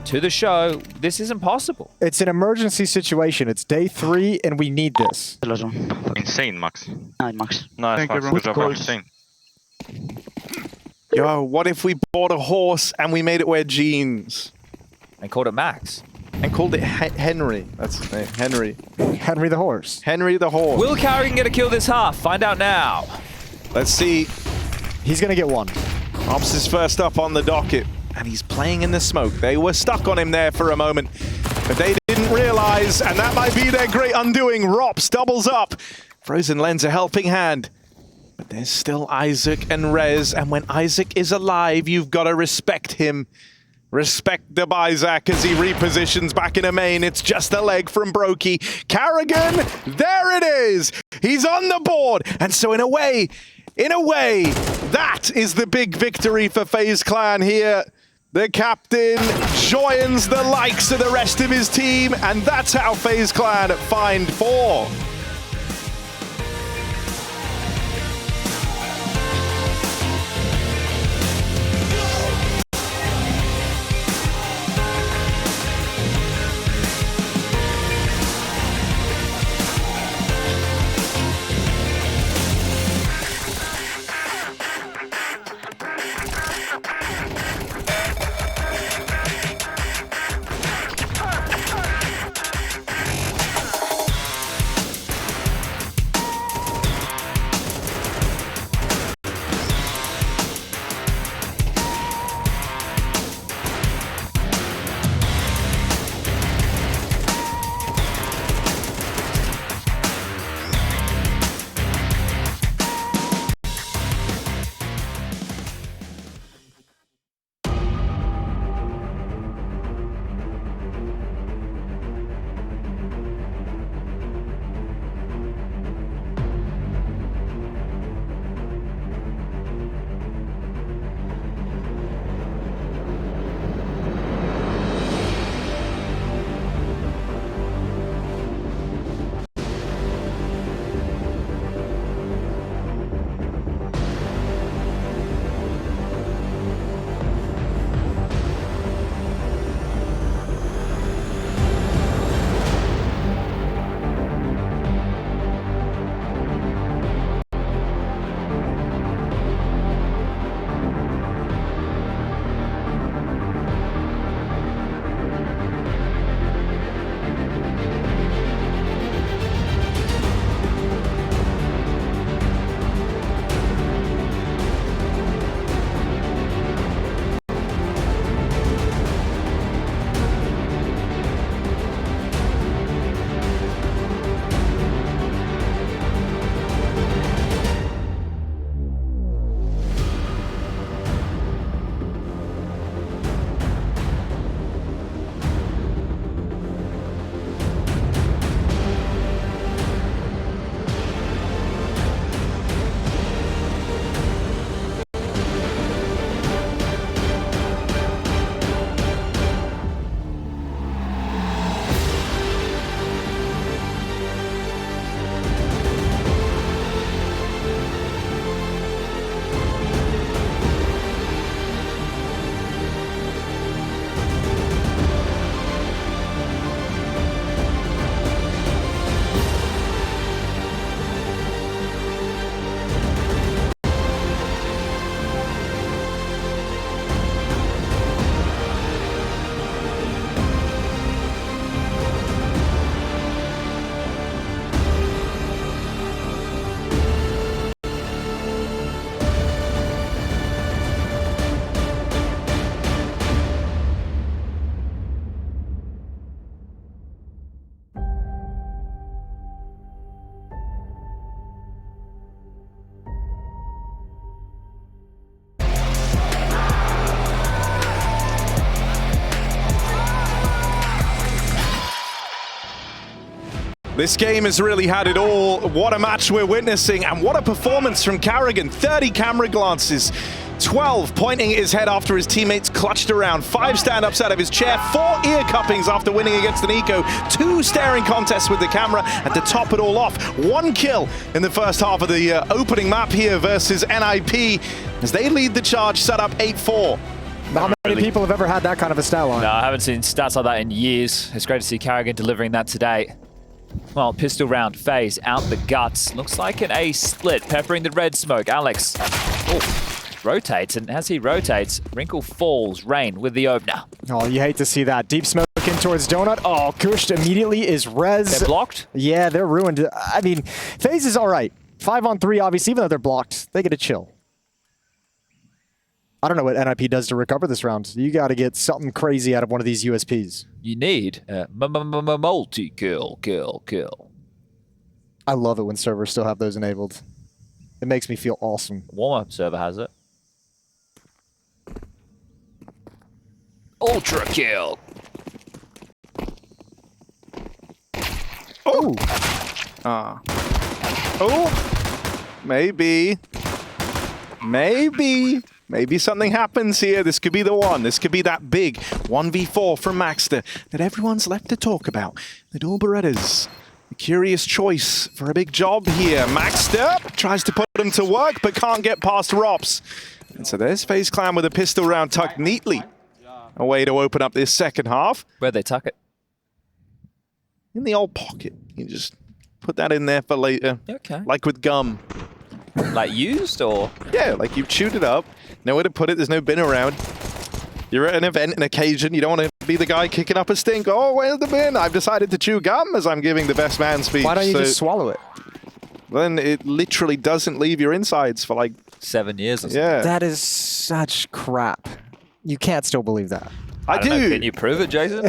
S2: to the show, this isn't possible.
S3: It's an emergency situation. It's day 3, and we need this.
S5: Insane, Max.
S6: Hi, Max.
S5: Nice,
S6: Thank you,
S5: Max.
S6: everyone.
S5: Good job,
S6: Good
S5: Max. Insane.
S1: Yo, what if we bought a horse and we made it wear jeans?
S2: And called it Max.
S1: And called it Henry. That's his name. Henry.
S3: Henry the horse.
S1: Henry the horse.
S2: Will Carrigan get a kill this half? Find out now.
S1: Let's see.
S3: He's going to get one.
S1: Ops is first up on the docket, and he's playing in the smoke. They were stuck on him there for a moment, but they didn't realize, and that might be their great undoing. Rops doubles up. Frozen lends a helping hand, but there's still Isaac and Rez, and when Isaac is alive, you've got to respect him. Respect the Isaac as he repositions back in a main. It's just a leg from Brokey. Carrigan, there it is. He's on the board, and so in a way, that is the big victory for FaZe Clan here. The captain joins the likes of the rest of his team, and that's how FaZe Clan find 4. This game has really had it all. What a match we're witnessing, and what a performance from Carrigan. 30 camera glances, 12 pointing at his head after his teammates clutched around, 5 stand-ups out of his chair, 4 ear cuppings after winning against the Nico, 2 staring contests with the camera, and to top it all off, 1 kill in the first half of the opening map here versus NiP as they lead the charge, set up 8-4.
S3: Not many people have ever had that kind of a stat line.
S2: No, I haven't seen stats like that in years. It's great to see Carrigan delivering that today. Well, pistol round, FaZe out the guts. Looks like an A split, peppering the red smoke. Alex rotates, and as he rotates, Wrinkle falls. Rain with the opener.
S3: Oh, you hate to see that. Deep smoke in towards Donut. Oh, Kushed immediately is res.
S2: They're blocked?
S3: Yeah, they're ruined. I mean, FaZe is all right. 5-on-3, obviously, even though they're blocked, they get to chill. I don't know what NiP does to recover this round. You got to get something crazy out of one of these USPs.
S2: You need multi-kill, kill.
S3: I love it when servers still have those enabled. It makes me feel awesome.
S2: Warm-up server has it. Ultra kill.
S1: Oh! Oh! Maybe. Maybe something happens here. This could be the one. This could be that big 1v4 from Maxter that everyone's left to talk about. The Dual Berettas, a curious choice for a big job here. Maxter tries to put him to work, but can't get past Rops. And so there's FaZe Clan with a pistol round tucked neatly away to open up this second half.
S2: Where'd they tuck it?
S1: In the old pocket. You just put that in there for later.
S2: Okay.
S1: Like with gum.
S2: Like used or?
S1: Yeah, like you've chewed it up. Nowhere to put it. There's no bin around. You're at an event, an occasion. You don't want to be the guy kicking up a stink. Oh, where's the bin? I've decided to chew gum as I'm giving the best man speech.
S3: Why don't you just swallow it?
S1: Then it literally doesn't leave your insides for like
S2: 7 years or something.
S1: Yeah.
S3: That is such crap. You can't still believe that.
S1: I
S2: don't know.
S1: do.
S2: Can you prove it, Jason?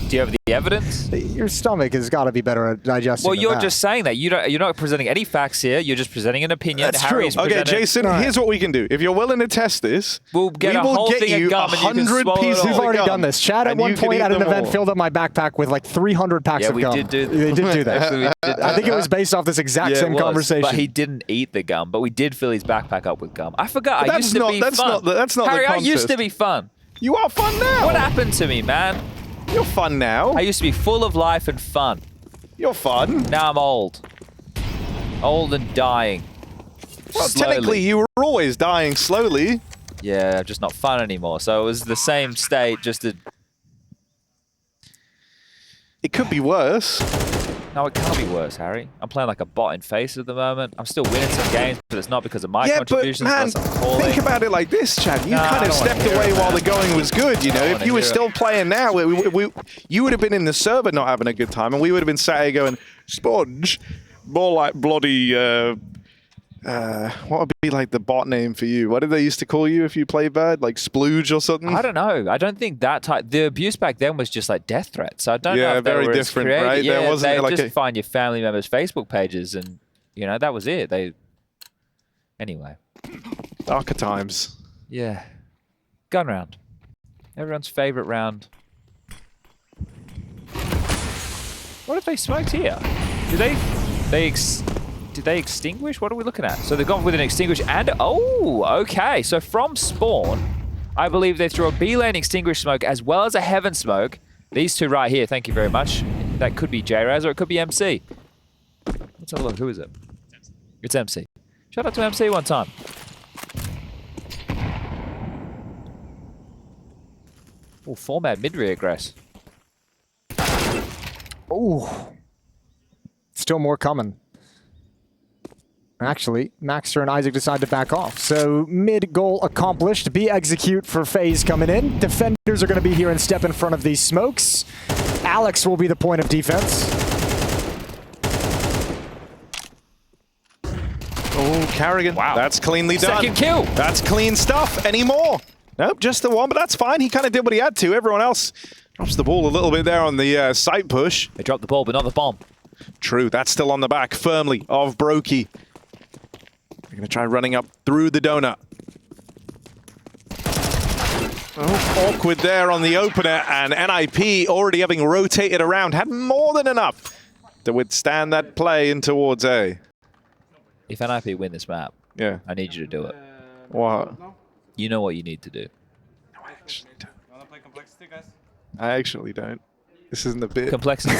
S2: Do you have the evidence?
S3: Your stomach has got to be better at digesting.
S2: Well, you're
S3: than
S2: just saying that. You're not presenting any facts here. You're just presenting an opinion.
S3: That's
S2: Harry's
S3: true.
S1: Okay,
S2: presented-
S1: Jason, here's what we can do. If you're willing to test this,
S2: We'll get
S1: we
S2: a
S1: will
S2: whole
S1: get
S2: thing of
S1: you
S2: gum and you can
S1: 100
S2: swallow it
S1: pieces
S2: all.
S3: We've
S1: of
S3: already
S1: gum,
S3: done this. Chad at
S1: and
S3: one
S1: you can
S3: point
S1: eat
S3: at an
S1: them
S3: event
S1: all.
S3: filled up my backpack with like 300 packs
S2: Yeah,
S3: of
S2: we
S3: gum.
S2: did do that.
S3: They did do that.
S2: Actually, we did.
S3: I think it was based off this exact
S2: Yeah, it
S3: same
S2: was,
S3: conversation.
S2: But he didn't eat the gum. But we did fill his backpack up with gum. I forgot.
S1: But
S2: I used to be
S1: that's
S2: fun.
S1: not the
S2: Harry, I used
S1: contest.
S2: to be fun.
S1: You are fun now.
S2: What happened to me, man?
S1: You're fun now.
S2: I used to be full of life and fun.
S1: You're fun.
S2: Now I'm old. Old and dying.
S1: Well,
S2: Slowly.
S1: technically, you were always dying slowly.
S2: Yeah, I'm just not fun anymore. So it was the same state, just a...
S1: It could be worse.
S2: No, it can't be worse, Harry. I'm playing like a bot in FaZe at the moment. I'm still winning some games, but it's not because of my
S1: Yeah, but
S2: contributions.
S1: man,
S2: unless I'm falling.
S1: think about it like this, Chad. You
S2: Nah,
S1: kind
S2: I
S1: of
S2: don't wanna
S1: stepped
S2: hear
S1: away
S2: it,
S1: while
S2: man.
S1: the going was good, you know?
S2: don't
S1: If
S2: wanna
S1: you were
S2: hear it.
S1: still playing now, you would have been in the server not having a good time, and we would have been sat here going, Sponge, more like bloody, what would be like the bot name for you? What did they used to call you if you play bad? Like Splooge or something?
S2: I don't know. I don't think that type... The abuse back then was just like death threats. So I don't know
S1: Yeah,
S2: if they
S1: very
S2: were as
S1: different,
S2: creative.
S1: right? There
S2: Yeah,
S1: wasn't
S2: they
S1: like
S2: just
S1: a-
S2: find your family members' Facebook pages and, you know, that was it. Anyway.
S1: Darker times.
S2: Yeah. Gun round. Everyone's favorite round. What if they smoked here? Did they extinguish? What are we looking at? So they've gone with an extinguish and... Oh, okay. So from spawn, I believe they threw a B lane extinguish smoke as well as a heaven smoke. These two right here, thank you very much. That could be J-Raz or it could be MC. Let's have a look. Who is it? It's MC. Shout out to MC one time. Oh, format mid regress.
S3: Ooh. Still more coming. Actually, Maxter and Isaac decide to back off. So mid goal accomplished. B execute for FaZe coming in. Defenders are going to be here and step in front of these smokes. Alex will be the point of defense.
S1: Oh, Carrigan.
S2: Wow.
S1: That's cleanly done.
S2: Second kill.
S1: That's clean stuff. Any more? Nope, just the one, but that's fine. He kind of did what he had to. Everyone else drops the ball a little bit there on the site push.
S2: They dropped the ball, but not the bomb.
S1: True, that's still on the back firmly of Brokey. They're going to try running up through the donut. Oh, awkward there on the opener, and NiP already having rotated around, had more than enough to withstand that play in towards A.
S2: If NiP win this map,
S1: Yeah.
S2: I need you to do it.
S1: What?
S2: You know what you need to do.
S1: No, I actually don't. I actually don't. This isn't a bit.
S2: Complexity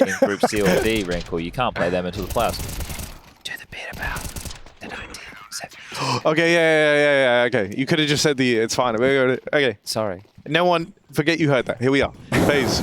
S2: in Group C or D, Wrinkle. You can't play them until the playoffs. Do the bit about the 1970s.
S1: Okay, yeah. Okay, you could have just said the. It's fine. Okay.
S2: Sorry.
S1: No one, forget you heard that. Here we are. FaZe.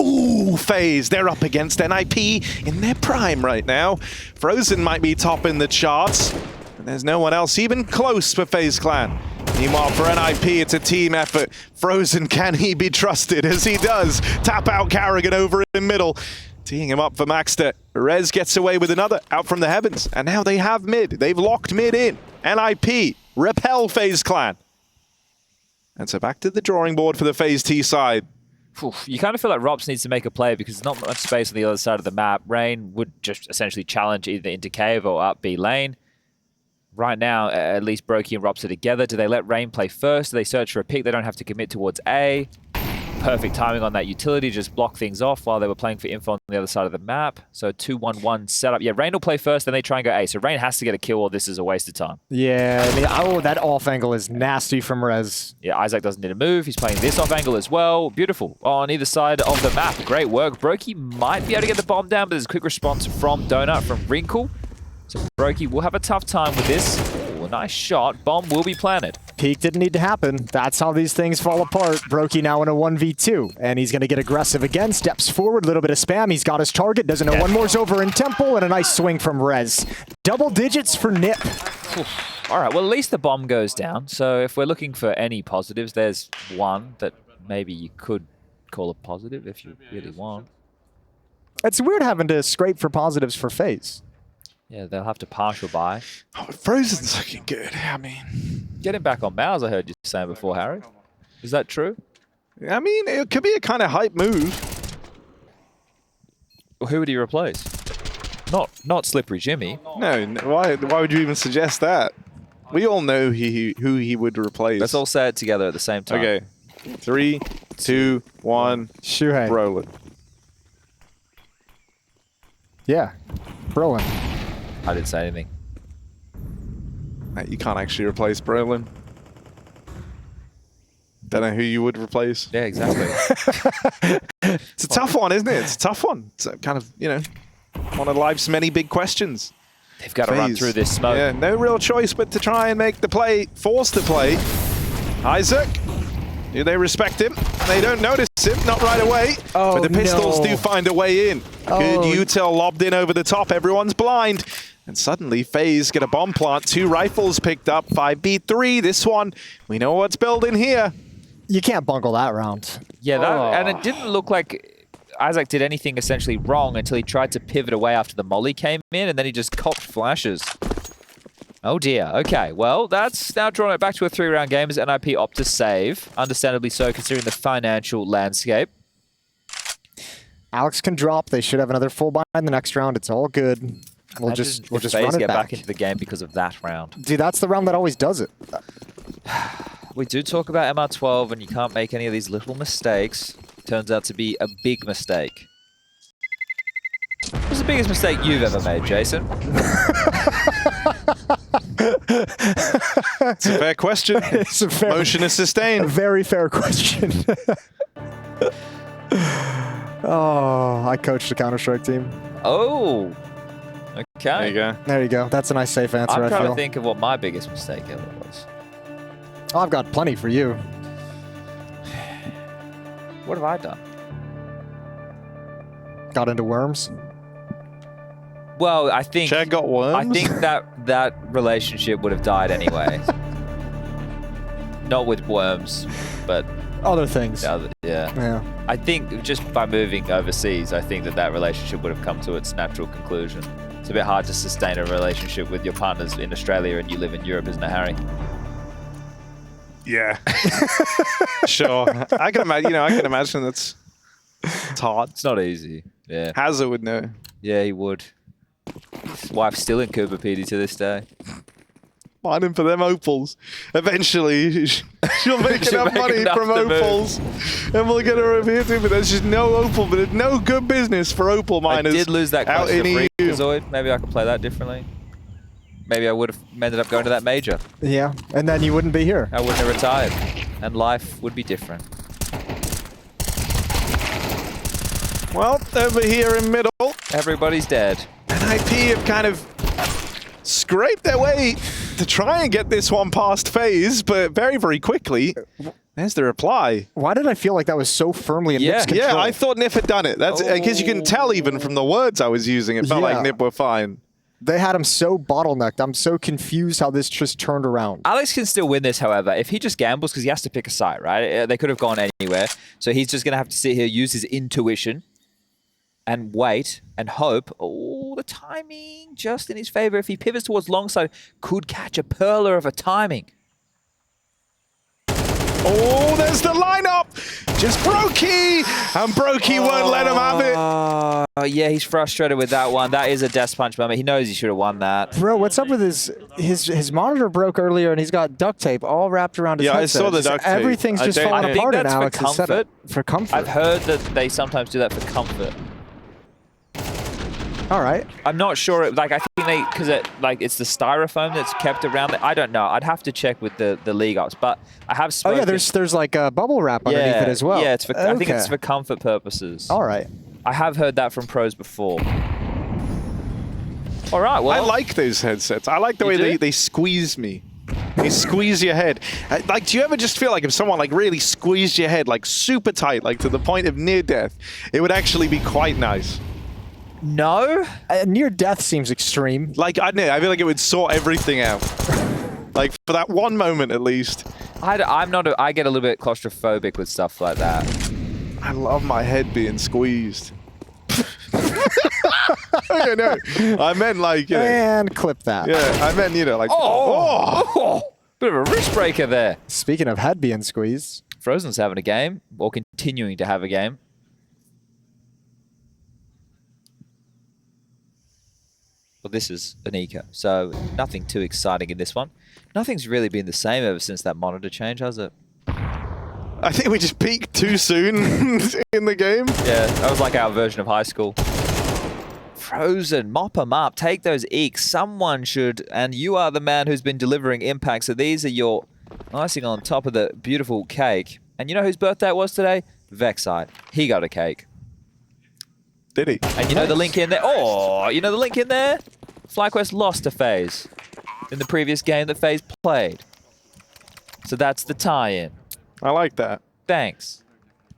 S1: Ooh, FaZe. They're up against NiP in their prime right now. Frozen might be topping the charts. And there's no one else even close for FaZe Clan. Meanwhile, for NiP, it's a team effort. Frozen, can he be trusted? As he does. Tap out Carrigan over in middle. Teeing him up for Maxter. Rez gets away with another out from the heavens. And now they have mid. They've locked mid in. NiP repel FaZe Clan. And so back to the drawing board for the FaZe T side.
S2: You kind of feel like Rops needs to make a play because there's not much space on the other side of the map. Rain would just essentially challenge either into cave or up B lane. Right now, at least Brokey and Rops are together. Do they let Rain play first? Do they search for a pick? They don't have to commit towards A. Perfect timing on that utility, just block things off while they were playing for info on the other side of the map. So 2-1-1 setup. Yeah, Rain will play first, then they try and go A. So Rain has to get a kill or this is a waste of time.
S3: Yeah, I mean, oh, that off angle is nasty from Rez.
S2: Yeah, Isaac doesn't need to move. He's playing this off angle as well. Beautiful. On either side of the map. Great work. Brokey might be able to get the bomb down, but there's a quick response from Donut from Wrinkle. So Brokey will have a tough time with this. Ooh, a nice shot. Bomb will be planted.
S3: Peak didn't need to happen. That's how these things fall apart. Brokey now in a 1v2, and he's going to get aggressive again. Steps forward, a little bit of spam. He's got his target. Doesn't know one more's over in Temple, and a nice swing from Rez. Double digits for NiP.
S2: All right, well, at least the bomb goes down. So if we're looking for any positives, there's one that maybe you could call a positive if you really want.
S3: It's weird having to scrape for positives for FaZe.
S2: Yeah, they'll have to partial buy.
S1: Oh, Frozen's looking good. I mean,
S2: Get him back on Mouse, I heard you saying before, Harry. Is that true?
S1: it could be a kind of hype move.
S2: Well, who would he replace? Not Slippery Jimmy.
S1: No, why would you even suggest that? We all know who he would replace.
S2: Let's all say it together at the same time.
S1: Okay. 3, 2, 1.
S3: Shuhei.
S1: Brolin.
S3: Yeah. Brolin.
S2: I didn't say anything.
S1: You can't actually replace Brolin. Don't know who you would replace.
S2: Yeah, exactly.
S1: It's a tough one, isn't it? It's a tough one. It's a kind of, one of life's many big questions.
S2: They've got to run through this smoke.
S1: Yeah, no real choice but to try and make the play, forced to play. Isaac, do they respect him? They don't notice him, not right away.
S3: Oh,
S1: but the pistols
S3: no.
S1: do find a way in. Good
S3: Oh.
S1: util lobbed in over the top. Everyone's blind. And suddenly, FaZe get a bomb plant. 2 rifles picked up. 5v3. This one, we know what's building here.
S3: You can't bungle that round.
S2: Yeah, and it didn't look like Isaac did anything essentially wrong until he tried to pivot away after the molly came in, and then he just copped flashes. Oh dear. Okay, well, that's now drawn it back to a 3-round game as NiP opt to save. Understandably so, considering the financial landscape.
S3: Alex can drop. They should have another full buy in the next round. It's all good. We'll just
S2: FaZe
S3: run it
S2: get
S3: back.
S2: back into the game because of that round.
S3: Dude, that's the round that always does it.
S2: We do talk about MR12 and you can't make any of these little mistakes. Turns out to be a big mistake. What's the biggest mistake you've ever made, Jason?
S1: It's a fair question.
S3: It's a fair,
S1: Motion is sustained.
S3: a very fair question. Oh, I coached a Counter-Strike team.
S2: Oh, okay.
S1: There you go.
S3: There you go. That's a nice safe answer,
S2: I'm
S3: I
S2: trying
S3: feel.
S2: to think of what my biggest mistake ever was.
S3: Oh, I've got plenty for you.
S2: What have I done?
S3: Got into worms.
S2: Well, I think
S1: Chad got worms?
S2: I think that relationship would have died anyway. Not with worms, but
S3: Other things.
S2: the other, yeah.
S3: Yeah.
S2: I think just by moving overseas, I think that relationship would have come to its natural conclusion. It's a bit hard to sustain a relationship with your partners in Australia and you live in Europe, isn't it, Harry?
S1: Yeah. Sure. I can imagine. I can imagine it's hard.
S2: It's not easy. Yeah.
S1: Hazard would know.
S2: Yeah, he would. His wife's still in Cooper PD to this day.
S1: Mining for them opals. Eventually, she'll make enough money from opals. And we'll get her over here too, but there's just no opal, but it's no good business for opal miners.
S2: I did lose that
S1: out in EU.
S2: Zoid. Maybe I could play that differently. Maybe I would have ended up going to that major.
S3: Yeah, and then you wouldn't be here.
S2: I wouldn't have retired. And life would be different.
S1: Well, over here in middle.
S2: Everybody's dead.
S1: And NiP have kind of scraped their way to try and get this one past FaZe, but very, very quickly. There's the reply.
S3: Why did I feel like that was so firmly in NiP's control?
S1: Yeah, I thought NiP had done it. That's because you can tell even from the words I was using. It felt like NiP were fine.
S3: They had him so bottlenecked. I'm so confused how this just turned around.
S2: Alex can still win this, however, if he just gambles, because he has to pick a site, right? They could have gone anywhere. So he's just going to have to sit here, use his intuition, and wait and hope. Oh, the timing just in his favor. If he pivots towards long side, could catch a perler of a timing.
S1: Oh, there's the lineup. Just Brokey. And Brokey won't let him have it.
S2: Oh, yeah, he's frustrated with that one. That is a death punch moment. He knows he should have won that.
S3: Bro, what's up with his monitor broke earlier and he's got duct tape all wrapped around his headset.
S1: I saw the duct tape.
S3: Everything's just falling apart in Alex's setup.
S2: For
S3: comfort.
S2: I've heard that they sometimes do that for comfort.
S3: All right.
S2: I'm not sure. Like, I think they, because it's the styrofoam that's kept around it. I don't know. I'd have to check with the league ops, but I have spoken.
S3: Oh yeah, there's like a bubble wrap underneath it as well.
S2: Yeah, it's for. I think it's for comfort purposes.
S3: All right.
S2: I have heard that from pros before. All right. Well,
S1: I like those headsets. I like the way they squeeze me. They squeeze your head. Like, do you ever just feel like if someone like really squeezed your head like super tight, like to the point of near death, it would actually be quite nice?
S2: No.
S3: Near death seems extreme.
S1: Like, I feel like it would sort everything out. Like, for that one moment at least.
S2: I'm not. I get a little bit claustrophobic with stuff like that.
S1: I love my head being squeezed. Okay, no. I meant like, you know.
S3: And clip that.
S1: Yeah, I meant, you know, like.
S2: Bit of a wrist breaker there.
S3: Speaking of head being squeezed.
S2: Frozen's having a game, or continuing to have a game. Well, this is an eco, so nothing too exciting in this one. Nothing's really been the same ever since that monitor change, has it?
S1: I think we just peaked too soon in the game.
S2: Yeah, that was like our version of high school. Frozen, mop them up, take those eeks. Someone should, and you are the man who's been delivering impact, so these are your icing on top of the beautiful cake. And you know whose birthday it was today? Vexite. He got a cake.
S1: Did he?
S2: And you know the link in there? Oh, you know the link in there? FlyQuest lost to FaZe in the previous game that FaZe played. So that's the tie-in.
S1: I like that.
S2: Thanks.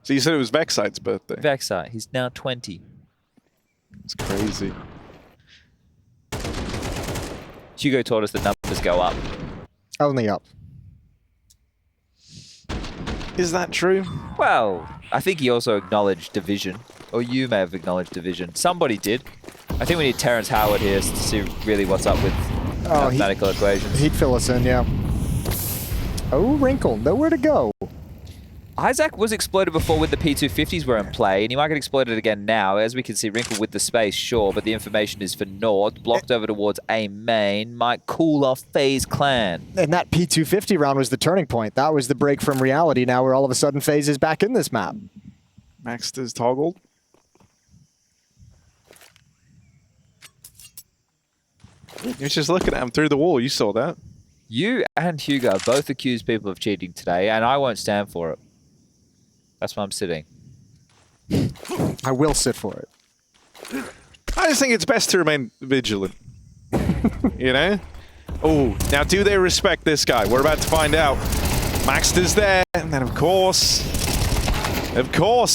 S1: So you said it was Vexite's birthday.
S2: Vexite, he's now 20.
S1: It's crazy.
S2: Hugo told us the numbers go up.
S3: Only up.
S1: Is that true?
S2: Well, I think he also acknowledged division. Or you may have acknowledged division. Somebody did. I think we need Terrence Howard here to see really what's up with mathematical equations.
S3: He'd fill us in, yeah. Oh, Wrinkle, nowhere to go.
S2: Isaac was exploited before with the P250s were in play, and he might get exploited again now. As we can see, Wrinkle with the space, sure, but the information is for North. Blocked over towards A main. Might cool off FaZe clan.
S3: And that P250 round was the turning point. That was the break from reality now where all of a sudden FaZe is back in this map.
S1: Max is toggled. You're just looking at him through the wall. You saw that.
S2: You and Hugo both accused people of cheating today, and I won't stand for it. That's why I'm sitting.
S3: I will sit for it.
S1: I just think it's best to remain vigilant. You know? Oh, now do they respect this guy? We're about to find out. Maxter's there, and then of course,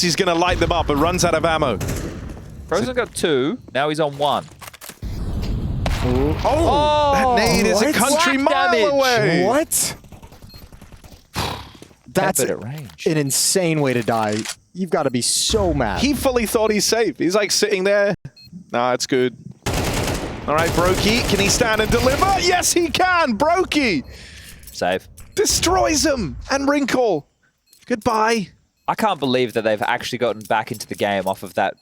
S1: he's going to light them up, but runs out of ammo.
S2: Frozen got 2, now he's on 1.
S1: Oh, that nade is a country mile away.
S3: What? That's
S2: at range.
S3: An insane way to die. You've got to be so mad.
S1: He fully thought he's safe. He's like sitting there. Nah, it's good. All right, Brokey, can he stand and deliver? Yes, he can. Brokey
S2: Save.
S1: destroys him. And Wrinkle, goodbye.
S2: I can't believe that they've actually gotten back into the game off of that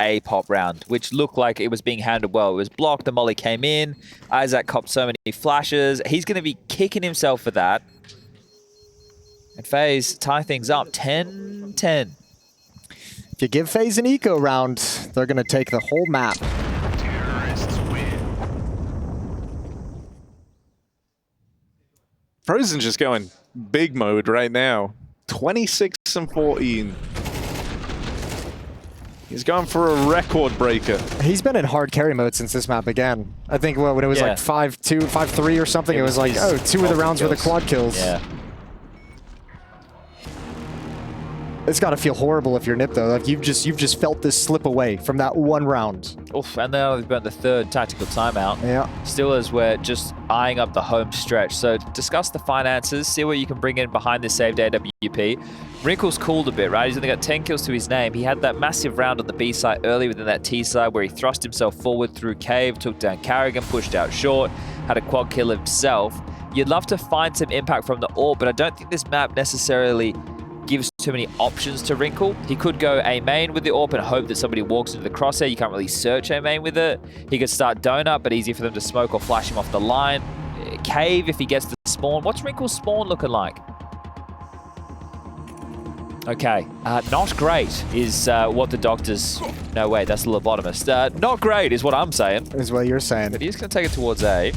S2: A pop round, which looked like it was being handled well. It was blocked, the molly came in, Isaac copped so many flashes. He's going to be kicking himself for that. And FaZe tie things up, 10-10.
S3: If you give FaZe an eco round, they're going to take the whole map.
S1: Frozen's just going big mode right now. 26 and 14. He's going for a record breaker.
S3: He's been in hard carry mode since this map began. I think when it was like 5-2, 5-3 or something, it was like, oh, 2 of the rounds were the quad kills.
S2: Yeah.
S3: It's got to feel horrible if you're NiP though. Like you've just felt this slip away from that one round.
S2: Oof, and now we've got the 3rd tactical timeout.
S3: Yeah.
S2: Still as we're just eyeing up the home stretch. So discuss the finances, see what you can bring in behind this saved AWP. Wrinkle's cooled a bit, right? He's only got 10 kills to his name. He had that massive round on the B side early within that T side where he thrust himself forward through cave, took down Carrigan, pushed out short, had a quad kill himself. You'd love to find some impact from the AWP, but I don't think this map necessarily gives too many options to Wrinkle. He could go A main with the AWP and hope that somebody walks into the crosshair. You can't really search A main with it. He could start donut, but easy for them to smoke or flash him off the line. Cave if he gets the spawn. What's Wrinkle's spawn looking like? Okay, not great is what the doctors... No, wait, that's the lobotomist. Not great is what I'm saying.
S3: Is what you're saying.
S2: But he's going to take it towards A.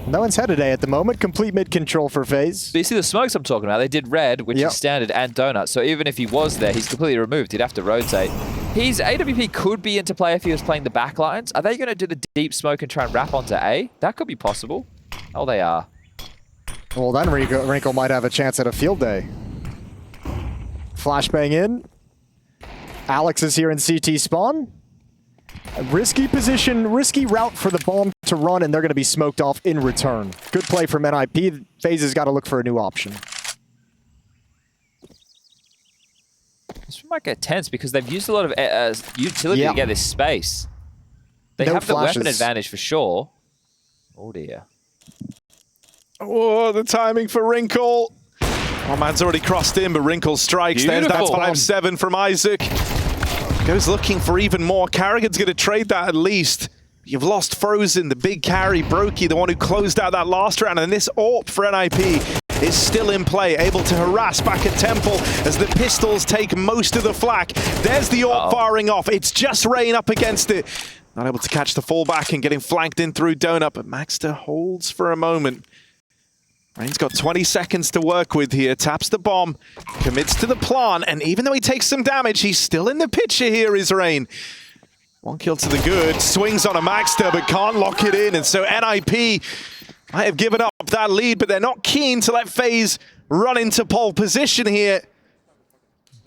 S3: No one's headed A at the moment. Complete mid control for FaZe.
S2: But you see the smokes I'm talking about? They did red, which is standard, and donut. So even if he was there, he's completely removed. He'd have to rotate. His AWP could be into play if he was playing the back lines. Are they going to do the deep smoke and try and wrap onto A? That could be possible. Oh, they are.
S3: Well, then Wrinkle might have a chance at a field day. Flashbang in. Alex is here in CT spawn. A risky position, risky route for the bomb to run, and they're going to be smoked off in return. Good play from NiP. FaZe has got to look for a new option.
S2: This might get tense because they've used a lot of utility to get this space. They have the weapon advantage for sure. Oh dear.
S1: Oh, the timing for Wrinkle. Oh, man's already crossed in, but Wrinkle strikes. There's that 5-7 from Isaac. Goes looking for even more. Carrigan's going to trade that at least. You've lost Frozen, the big carry, Brokey, the one who closed out that last round. And this AWP for NiP is still in play, able to harass back at Temple as the pistols take most of the flak. There's the AWP firing off. It's just Rain up against it. Not able to catch the fallback and getting flanked in through Donut, but Maxter holds for a moment. Rain's got 20 seconds to work with here, taps the bomb, commits to the plant, and even though he takes some damage, he's still in the picture here, is Rain. 1 kill to the good, swings on a Maxter, but can't lock it in, and so NiP might have given up that lead, but they're not keen to let FaZe run into pole position here.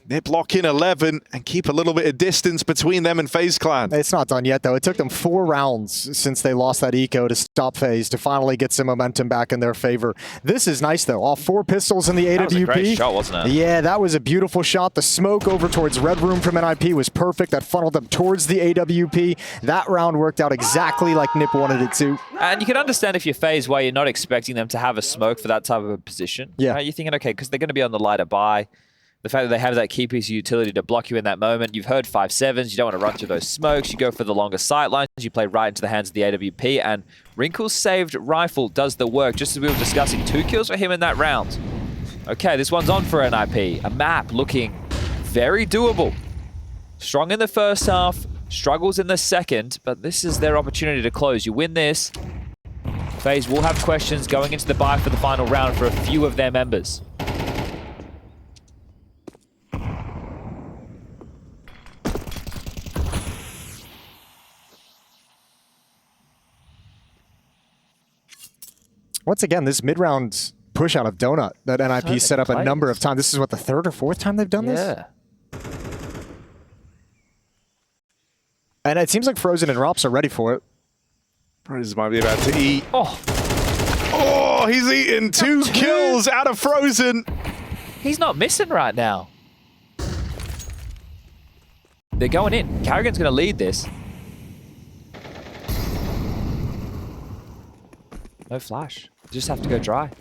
S1: NiP lock in 11 and keep a little bit of distance between them and FaZe Clan.
S3: It's not done yet, though. It took them 4 rounds since they lost that eco to stop FaZe to finally get some momentum back in their favor. This is nice, though. All 4 pistols in the AWP.
S2: That was a great shot, wasn't it?
S3: Yeah, that was a beautiful shot. The smoke over towards Red Room from NiP was perfect. That funneled them towards the AWP. That round worked out exactly like NiP wanted it to.
S2: And you can understand if you're FaZe why you're not expecting them to have a smoke for that type of a position.
S3: Yeah.
S2: Right? You're thinking, okay, because they're going to be on the lighter buy. The fact that they have that key piece of utility to block you in that moment. You've heard 5-7s. You don't want to run through those smokes. You go for the longer sight lines. You play right into the hands of the AWP. And Wrinkle's saved rifle does the work, just as we were discussing. 2 kills for him in that round. Okay, this one's on for NiP. A map looking very doable. Strong in the first half, struggles in the second, but this is their opportunity to close. You win this, FaZe will have questions going into the bye for the final round for a few of their members.
S3: Once again, this mid-round push out of Donut that NiP set up a number of times. This is what, the 3rd or 4th time they've done this?
S2: Yeah.
S3: And it seems like Frozen and Rops are ready for it.
S1: Frozen might be about to eat.
S2: Oh,
S1: he's eaten 2 kills out of Frozen.
S2: He's not missing right now. They're going in. Carrigan's going to lead this. No flash. You just have to go dry.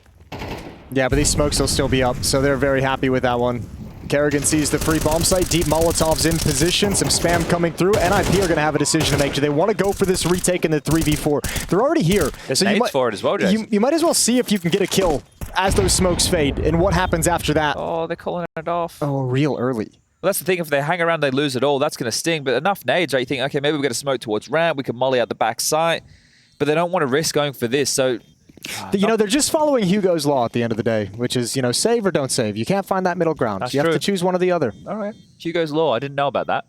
S3: Yeah, but these smokes will still be up, so they're very happy with that one. Kerrigan sees the free bomb site. Deep Molotovs in position. Some spam coming through. NiP are going to have a decision to make. Do they want to go for this retake in the 3v4? They're already here.
S2: There's nades for it as well, Jason.
S3: You might as well see if you can get a kill as those smokes fade and what happens after that.
S2: Oh, they're calling it off.
S3: Oh, real early.
S2: Well, that's the thing. If they hang around, they lose it all. That's going to sting. But enough nades, right? You think, okay, maybe we've got to smoke towards ramp. We can molly out the back side. But they don't want to risk going for this. So,
S3: you know, they're just following Hugo's law at the end of the day, which is, you know, save or don't save. You can't find that middle ground.
S2: That's
S3: you
S2: true.
S3: have to choose one or the other.
S2: All right. Hugo's law. I didn't know about that.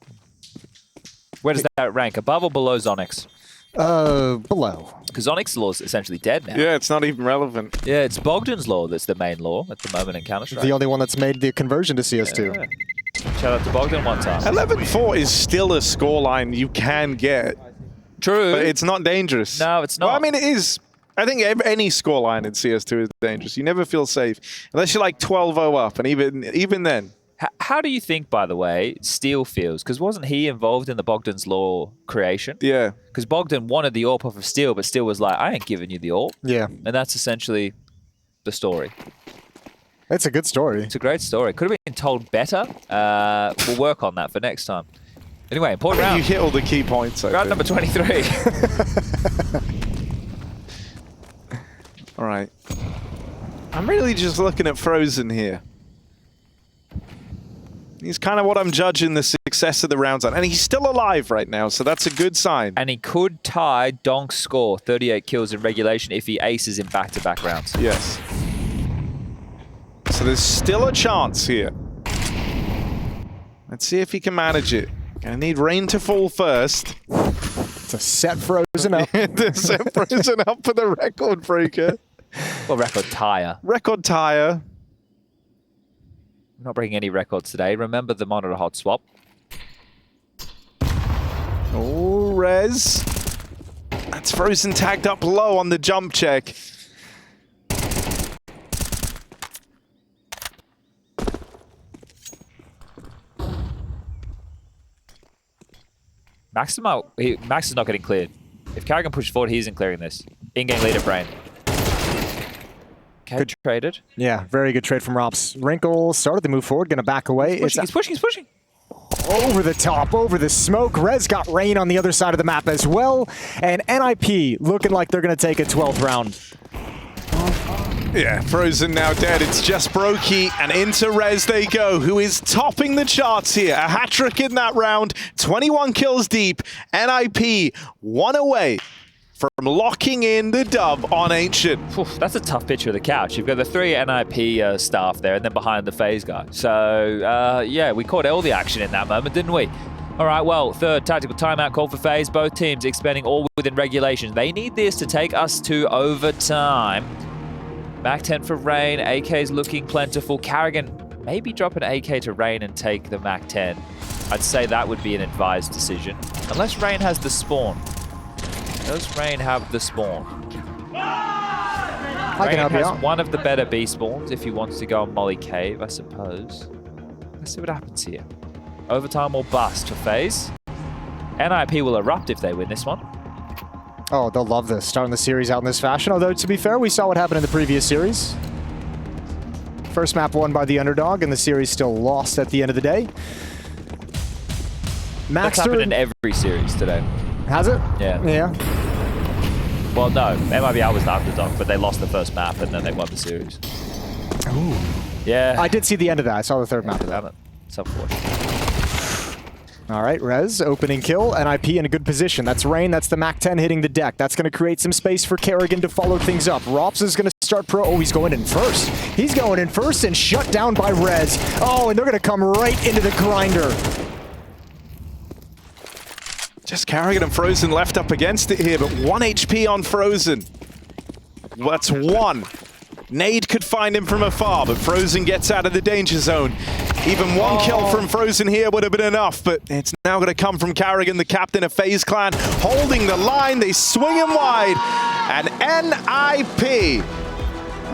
S2: Where does that rank? Above or below Zonix?
S3: Below.
S2: Because Zonix's law is essentially dead now.
S1: Yeah, it's not even relevant.
S2: Yeah, it's Bogdan's law that's the main law at the moment in Counter-Strike.
S3: The only one that's made the conversion to CS2.
S2: Yeah. Shout out to Bogdan one time.
S1: 11-4 is still a scoreline you can get,
S2: True.
S1: but it's not dangerous.
S2: No, it's not.
S1: Well, I mean, it is. I think any scoreline in CS2 is dangerous. You never feel safe unless you're like 12-0 up, and even then.
S2: How do you think, by the way, Steel feels? Because wasn't he involved in the Bogdan's Law creation?
S1: Yeah.
S2: Because Bogdan wanted the AWP off of Steel, but Steel was like, I ain't giving you the AWP.
S3: Yeah.
S2: And that's essentially the story.
S3: It's a good story.
S2: It's a great story. Could have been told better. We'll work on that for next time. Anyway, important round.
S1: You hit all the key points.
S2: Round number 23.
S1: All right. I'm really just looking at Frozen here. He's kind of what I'm judging the success of the rounds on. And he's still alive right now, so that's a good sign.
S2: And he could tie Donk's score, 38 kills in regulation, if he aces in back-to-back rounds.
S1: Yes. So there's still a chance here. Let's see if he can manage it. Gonna need rain to fall first.
S3: To set Frozen up.
S1: To set Frozen up for the record breaker.
S2: Well, record tire.
S1: Record tire.
S2: We're not breaking any records today. Remember the monitor hot swap.
S1: Oh, Rez. That's Frozen tagged up low on the jump check.
S2: Max is not getting cleared. If Kerrigan pushes forward, he isn't clearing this. In-game leader, Brain. Okay,
S3: Good.
S2: traded.
S3: Yeah, very good trade from Rops. Wrinkle started to move forward, going to back away.
S2: He's pushing.
S3: Over the top, over the smoke. Rez got rain on the other side of the map as well. And NiP looking like they're going to take a 12th round.
S1: Yeah, Frozen now dead. It's just Brokey, and into Rez they go, who is topping the charts here. A hat-trick in that round, 21 kills deep. NiP one away from locking in the dub on Ancient.
S2: Oof, that's a tough picture of the couch. You've got the 3 NiP staff there, and then behind the FaZe guy. So, yeah, we caught all the action in that moment, didn't we? All right, well, third tactical timeout call for FaZe. Both teams expending all within regulation. They need this to take us to overtime. Mac 10 for Rain. AK's looking plentiful. Kerrigan maybe drop an AK to Rain and take the Mac 10. I'd say that would be an advised decision. Unless Rain has the spawn. Does Rain have the spawn? Rain has one of the better B spawns if he wants to go on Molly Cave, I suppose. Let's see what happens here. Overtime or bust for FaZe. NiP will erupt if they win this one.
S3: Oh, they'll love this, starting the series out in this fashion. Although, to be fair, we saw what happened in the previous series. First map won by the underdog, and the series still lost at the end of the day.
S2: That's happened in every series today.
S3: Has it?
S2: Yeah.
S3: Yeah.
S2: Well, no, MIBR was the underdog, but they lost the first map, and then they won the series.
S3: Ooh.
S2: Yeah.
S3: I did see the end of that. I saw the third map of that.
S2: Damn it. It's unfortunate.
S3: All right, Rez, opening kill. NiP in a good position. That's Rain. That's the Mac 10 hitting the deck. That's going to create some space for Kerrigan to follow things up. Rops is going to start pro. Oh, he's going in first. He's going in first and shut down by Rez. Oh, and they're going to come right into the grinder.
S1: Just Kerrigan and Frozen left up against it here, but 1 HP on Frozen. That's 1. Nade could find him from afar, but Frozen gets out of the danger zone. Even 1 kill from Frozen here would have been enough, but it's now going to come from Kerrigan, the captain of FaZe Clan, holding the line. They swing him wide, and NiP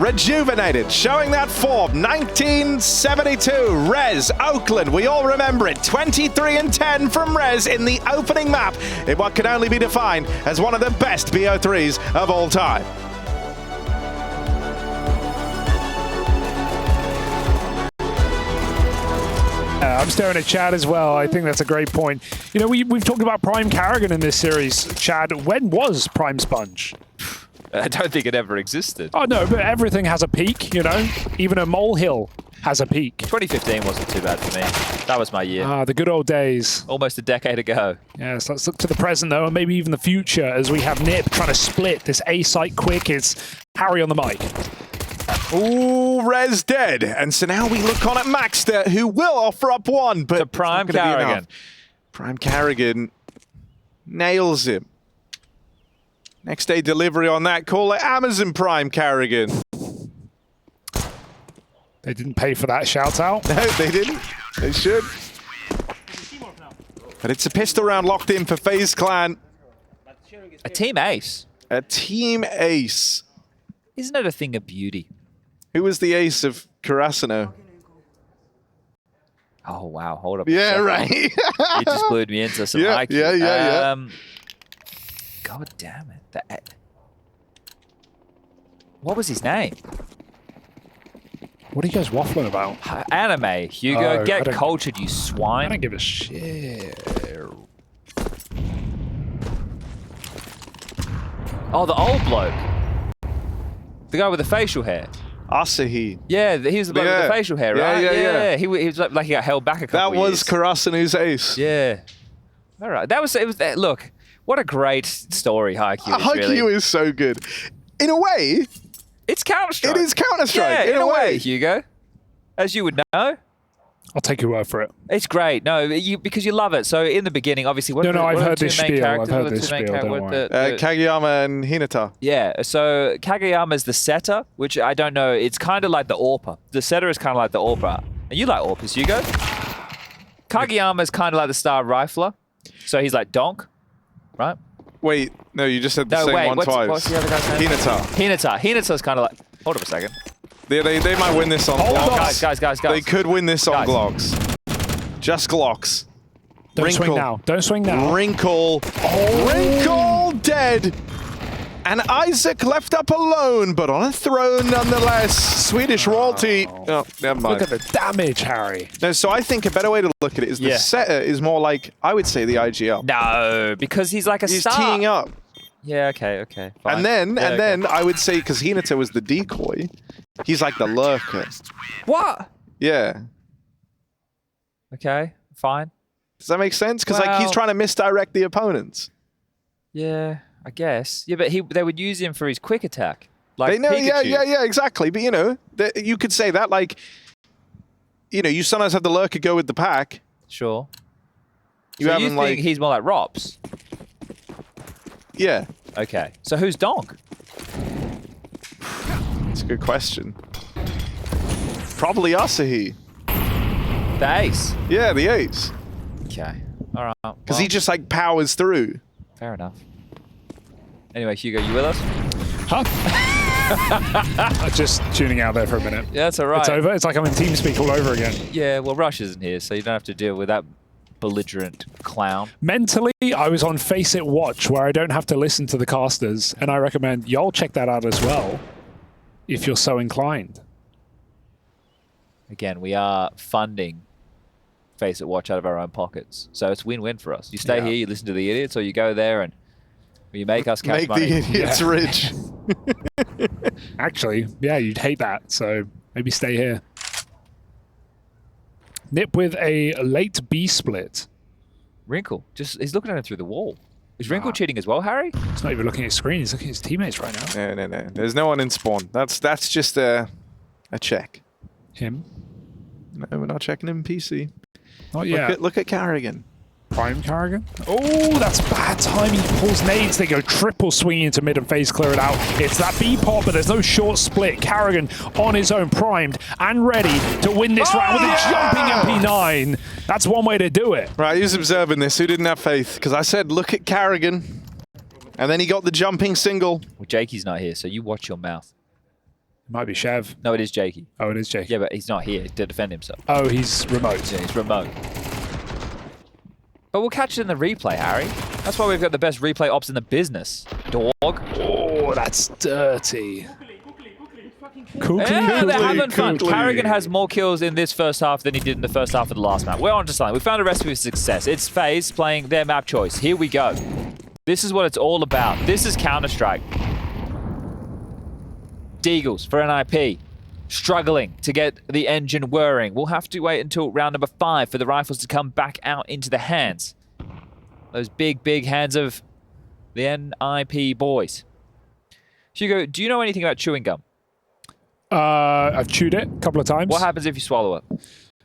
S1: rejuvenated, showing that form. 1972, Rez, Oakland, we all remember it. 23 and 10 from Rez in the opening map in what can only be defined as one of the best BO3s of all time.
S5: I'm staring at Chad as well. I think that's a great point. You know, we've talked about Prime Carrigan in this series. Chad, when was Prime Sponge?
S2: I don't think it ever existed.
S5: Oh, no, but everything has a peak, you know? Even a molehill has a peak.
S2: 2015 wasn't too bad for me. That was my year.
S5: Ah, the good old days.
S2: Almost a decade ago.
S5: Yes, let's look to the present, though, and maybe even the future as we have NiP trying to split this A site quick. It's Harry on the mic.
S1: Ooh, Rez dead. And so now we look on at Maxter, who will offer up one, but
S2: To Prime
S1: it's not gonna be
S2: Carrigan.
S1: enough. Prime Carrigan nails him. Next day delivery on that call at Amazon Prime Carrigan.
S5: They didn't pay for that shout out.
S1: No, they didn't. They should. But it's a pistol round locked in for FaZe Clan.
S2: A team ace.
S1: A team ace.
S2: Isn't it a thing of beauty?
S1: Who was the ace of Karasino?
S2: Oh, wow. Hold up. a
S1: Yeah,
S2: second.
S1: right.
S2: You just glued me into some
S1: Yeah,
S2: IQ.
S1: yeah.
S2: God damn it. What was his name?
S5: What are you guys waffling about?
S2: Anime. Hugo,
S5: Oh, I
S2: get
S5: don't-
S2: cultured, you
S5: I
S2: swine.
S5: don't give a shit.
S2: Oh, the old bloke. The guy with the facial hair.
S1: Asahi.
S2: Yeah, he was the bloke with
S1: Yeah.
S2: the facial hair,
S1: Yeah,
S2: right?
S1: yeah.
S2: He was like he got held back a
S1: That
S2: couple
S1: was
S2: years.
S1: Karasino's ace.
S2: Yeah. All right. Look, what a great story Haikyuu is,
S1: Haikyuu
S2: really.
S1: is so good. In a way,
S2: It's Counter-Strike.
S1: it is Counter-Strike.
S2: Yeah,
S1: in a way.
S2: Hugo. As you would know.
S5: I'll take your word for it.
S2: It's great. No, because you love it. So in the beginning, obviously, what
S5: No,
S2: are
S5: no,
S2: the,
S5: I've
S2: what are
S5: heard
S2: the
S5: this
S2: two main
S5: spiel. I've
S2: characters?
S5: heard
S2: What are the
S5: this
S2: two main
S5: spiel,
S2: char-
S5: don't
S2: what
S5: worry.
S2: the-
S1: Kageyama and Hinata.
S2: Yeah, so Kageyama's the setter, which I don't know. It's kind of like the AWPer. The setter is kind of like the AWPer. And you like AWPers, Hugo? Kageyama's kind of like the star rifler. So he's like Donk, right?
S1: Wait, no, you just said the
S2: No,
S1: same
S2: wait,
S1: one
S2: what's
S1: twice.
S2: the other guy's name?
S1: Hinata.
S2: Hinata's kind of like... Hold up a second.
S1: They might win this on Glocks.
S2: Guys.
S1: They could win this on
S2: Guys.
S1: Glocks. Just Glocks.
S5: Don't
S1: Wrinkle.
S5: swing now. Don't swing now.
S1: Wrinkle. Wrinkle dead. And Isaac left up alone, but on a throne nonetheless. Swedish royalty. Oh, never mind.
S5: Look at the damage, Harry.
S1: No, so I think a better way to look at it is the
S2: Yeah.
S1: setter is more like, I would say, the IGL.
S2: No, because he's like a
S1: He's
S2: star.
S1: teeing up.
S2: Yeah, okay. Fine.
S1: And then,
S2: Yeah, okay.
S1: I would say, because Hinata was the decoy, he's like the lurker.
S2: What?
S1: Yeah.
S2: Okay, fine.
S1: Does that make sense? Because like he's
S2: Well-
S1: trying to misdirect the opponents.
S2: Yeah, I guess. Yeah, but they would use him for his quick attack. Like
S1: They know,
S2: Pikachu.
S1: yeah, exactly. But you know, you could say that like, you know, you sometimes have the lurker go with the pack.
S2: Sure.
S1: You
S2: So
S1: have
S2: you
S1: him
S2: think
S1: like,
S2: he's more like Rops?
S1: yeah.
S2: Okay. So who's Donk?
S1: It's a good question. Probably Asahi.
S2: The ace.
S1: Yeah, the ace.
S2: Okay. All right.
S1: Because he just like powers through.
S2: Fair enough. Anyway, Hugo, you with us?
S5: Huh? I'm just tuning out there for a minute.
S2: Yeah, that's all right.
S5: It's over. It's like I'm in TeamSpeak all over again.
S2: Yeah, well, Rush isn't here, so you don't have to deal with that belligerent clown.
S5: Mentally, I was on Face It Watch, where I don't have to listen to the casters, and I recommend y'all check that out as well, if you're so inclined.
S2: Again, we are funding Face It Watch out of our own pockets, so it's win-win for us. You stay
S5: Yeah.
S2: here, you listen to the idiots, or you go there and you make us cash
S1: Make
S2: money.
S1: the idiots
S5: Yeah.
S1: rich.
S5: Actually, yeah, you'd hate that, so maybe stay here. NiP with a late B split.
S2: Wrinkle, he's looking at him through the wall. Is Wrinkle cheating as well, Harry?
S5: He's not even looking at his screen. He's looking at his teammates right now.
S1: No. There's no one in spawn. That's just a check.
S5: Him?
S1: No, we're not checking him PC.
S5: Not yet.
S1: Look at Carrigan.
S5: Prime Carrigan. Oh, that's bad timing. He pulls nades. They go triple swinging into mid and FaZe clear it out. It's that B pop, but there's no short split. Carrigan on his own, primed and ready to win this round with a jumping MP9. That's one way to do it.
S1: Right, who's observing this? Who didn't have faith? Because I said, look at Carrigan. And then he got the jumping single.
S2: Well, Jakey's not here, so you watch your mouth.
S5: Might be Chev.
S2: No, it is Jakey.
S5: Oh, it is Jake.
S2: Yeah, but he's not here to defend himself.
S5: Oh, he's remote.
S2: Yeah, he's remote. But we'll catch it in the replay, Harry. That's why we've got the best replay ops in the business. Dog.
S5: Oh, that's dirty. Cool.
S2: Yeah, they're having fun.
S1: Cookly.
S2: Karrigan has more kills in this first half than he did in the first half of the last map. We're on to something. We found a recipe for success. It's FaZe playing their map choice. Here we go. This is what it's all about. This is Counter-Strike. Deagles for NiP. Struggling to get the engine whirring. We'll have to wait until round number 5 for the rifles to come back out into the hands. Those big, big hands of the NiP boys. Hugo, do you know anything about chewing gum?
S5: I've chewed it a couple of times.
S2: What happens if you swallow it?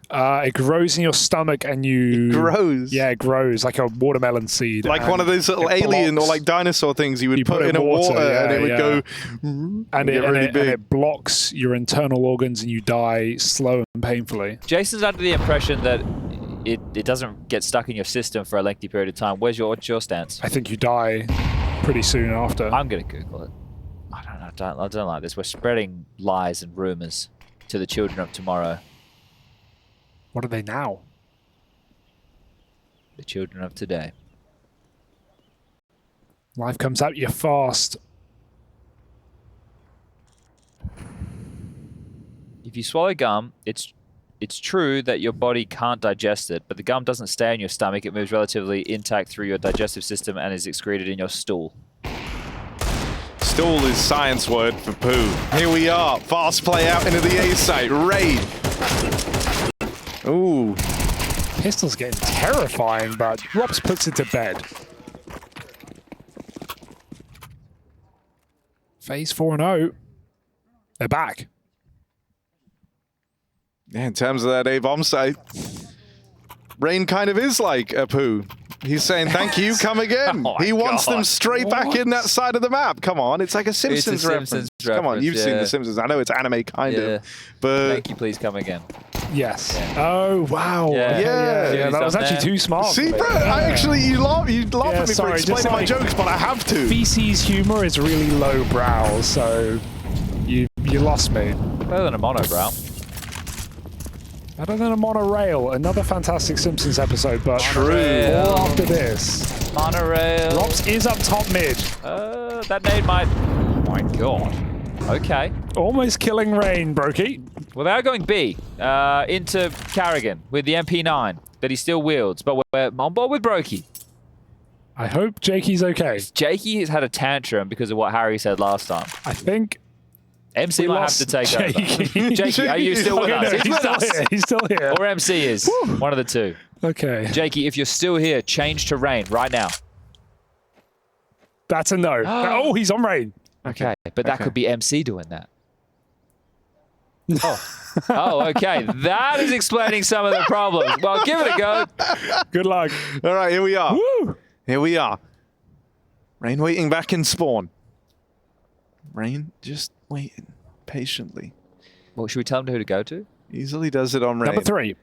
S5: It grows in your stomach and you...
S1: It grows?
S5: Yeah, it grows like a watermelon seed.
S1: Like one of those little alien
S5: blocks.
S1: or like dinosaur things you would put in
S5: it
S1: a water
S5: yeah,
S1: and it would go...
S5: And
S1: get really
S5: and
S1: big.
S5: it blocks your internal organs and you die slow and painfully.
S2: Jason's under the impression that it doesn't get stuck in your system for a lengthy period of time. What's your stance?
S5: I think you die pretty soon after.
S2: I'm going to Google it. I don't like this. We're spreading lies and rumors to the children of tomorrow.
S5: What are they now?
S2: The children of today.
S5: Life comes at you fast.
S2: If you swallow gum, it's true that your body can't digest it, but the gum doesn't stay in your stomach. It moves relatively intact through your digestive system and is excreted in your stool.
S1: Stool is science word for poo. Here we are. Fast play out into the A site. Raid. Ooh.
S5: Pistol's getting terrifying, but Robs puts it to bed. FaZe 4-0. They're back.
S1: Yeah, in terms of that A-bomb site, Rain kind of is like a poo. He's saying, thank you, come again.
S2: Oh
S1: He wants
S2: God.
S1: them straight back in that side of the map. Come on, it's like a Simpsons reference.
S2: Simpsons
S1: Come on, you've
S2: reference,
S1: seen
S2: yeah.
S1: The Simpsons. I know it's anime kind
S2: Yeah.
S1: of, but
S2: Thank you, please come again.
S5: Yes. Oh, wow.
S2: Yeah.
S5: Okay,
S1: Yeah.
S5: that was
S2: Something
S5: actually
S2: there.
S5: too smart.
S1: see, bro, I actually, you laugh
S5: Yeah,
S1: at me
S5: sorry,
S1: for explaining
S5: just
S1: my
S5: like-
S1: jokes, but I have to.
S5: Feces humor is really low brow, so you lost me.
S2: Better than a monobrow.
S5: Better than a monorail. Another fantastic Simpsons episode, but
S2: Monorail.
S5: all after this.
S2: Monorail.
S5: Robs is up top mid.
S2: That nade might... Oh my God. Okay.
S5: Almost killing Rain, Brokey.
S2: Well, they are going B into Karrigan with the MP9 that he still wields, but we're on board with Brokey.
S5: I hope Jakey's okay.
S2: Jakey has had a tantrum because of what Harry said last time.
S5: I think
S2: MC
S5: we
S2: might have
S5: lost
S2: to take
S5: Jakey.
S2: over. Jakey, are you still with
S5: Okay,
S2: us?
S5: no,
S2: He's
S5: he's
S2: with
S5: still
S2: us.
S5: here. He's still here.
S2: Or MC is. One of the two.
S5: Okay.
S2: Jakey, if you're still here, change to Rain right now.
S5: That's a no. Oh, he's on Rain.
S2: Okay, but that
S1: Okay.
S2: could be MC doing that. Oh, okay. That is explaining some of the problems. Well, give it a go.
S5: Good luck.
S1: All right, here we are.
S5: Woo!
S1: Here we are. Rain waiting back in spawn. Rain just waiting patiently.
S2: Well, should we tell him who to go to?
S1: Easily does it on Rain.
S5: Number 3.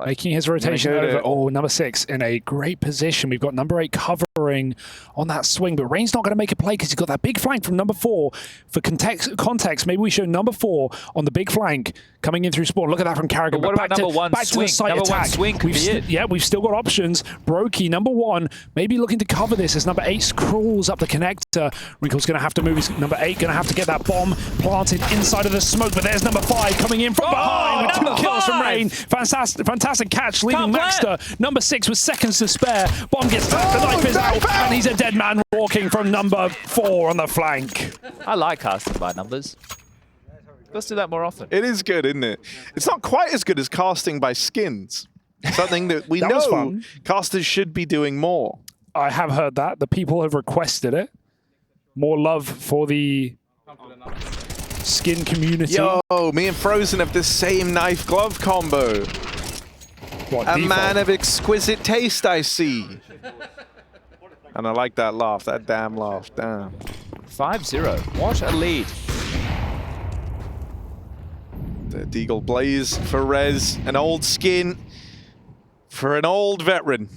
S5: Making his rotation
S1: go to-
S5: over. Oh, number 6 in a great position. We've got number 8 covering on that swing, but Rain's not going to make a play because he's got that big flank from number 4. For context, maybe we show number 4 on the big flank coming in through spawn. Look at that from Karrigan.
S2: But what about number 1
S5: back
S2: swing?
S5: to the site
S2: Number 1
S5: attack.
S2: swing could be it.
S5: Yeah, we've still got options. Brokey, number 1, maybe looking to cover this as number 8 crawls up the connector. Wrinkle's going to have to move. His number 8 going to have to get that bomb planted inside of the smoke, but there's number 5 coming in from behind with 2
S2: number
S5: kills from
S2: 5.
S5: Rain. Fantastic catch, leaving
S2: Can't play
S5: Maxter. Number 6 with seconds to spare. Bomb gets tapped, the knife is out, and he's a dead man walking from number 4 on the flank.
S2: I like casting by numbers. Let's do that more often.
S1: It is good, isn't it? It's not quite as good as casting by skins. Something that we
S5: That was
S1: know
S5: fun.
S1: casters should be doing more.
S5: I have heard that. The people have requested it. More love for the skin community.
S1: Yo, me and Frozen have the same knife glove combo.
S5: What,
S1: A
S5: default?
S1: man of exquisite taste, I see. And I like that laugh, that damn laugh, damn.
S2: 5-0. What a lead.
S1: The Deagle Blaze for Rez, an old skin for an old veteran.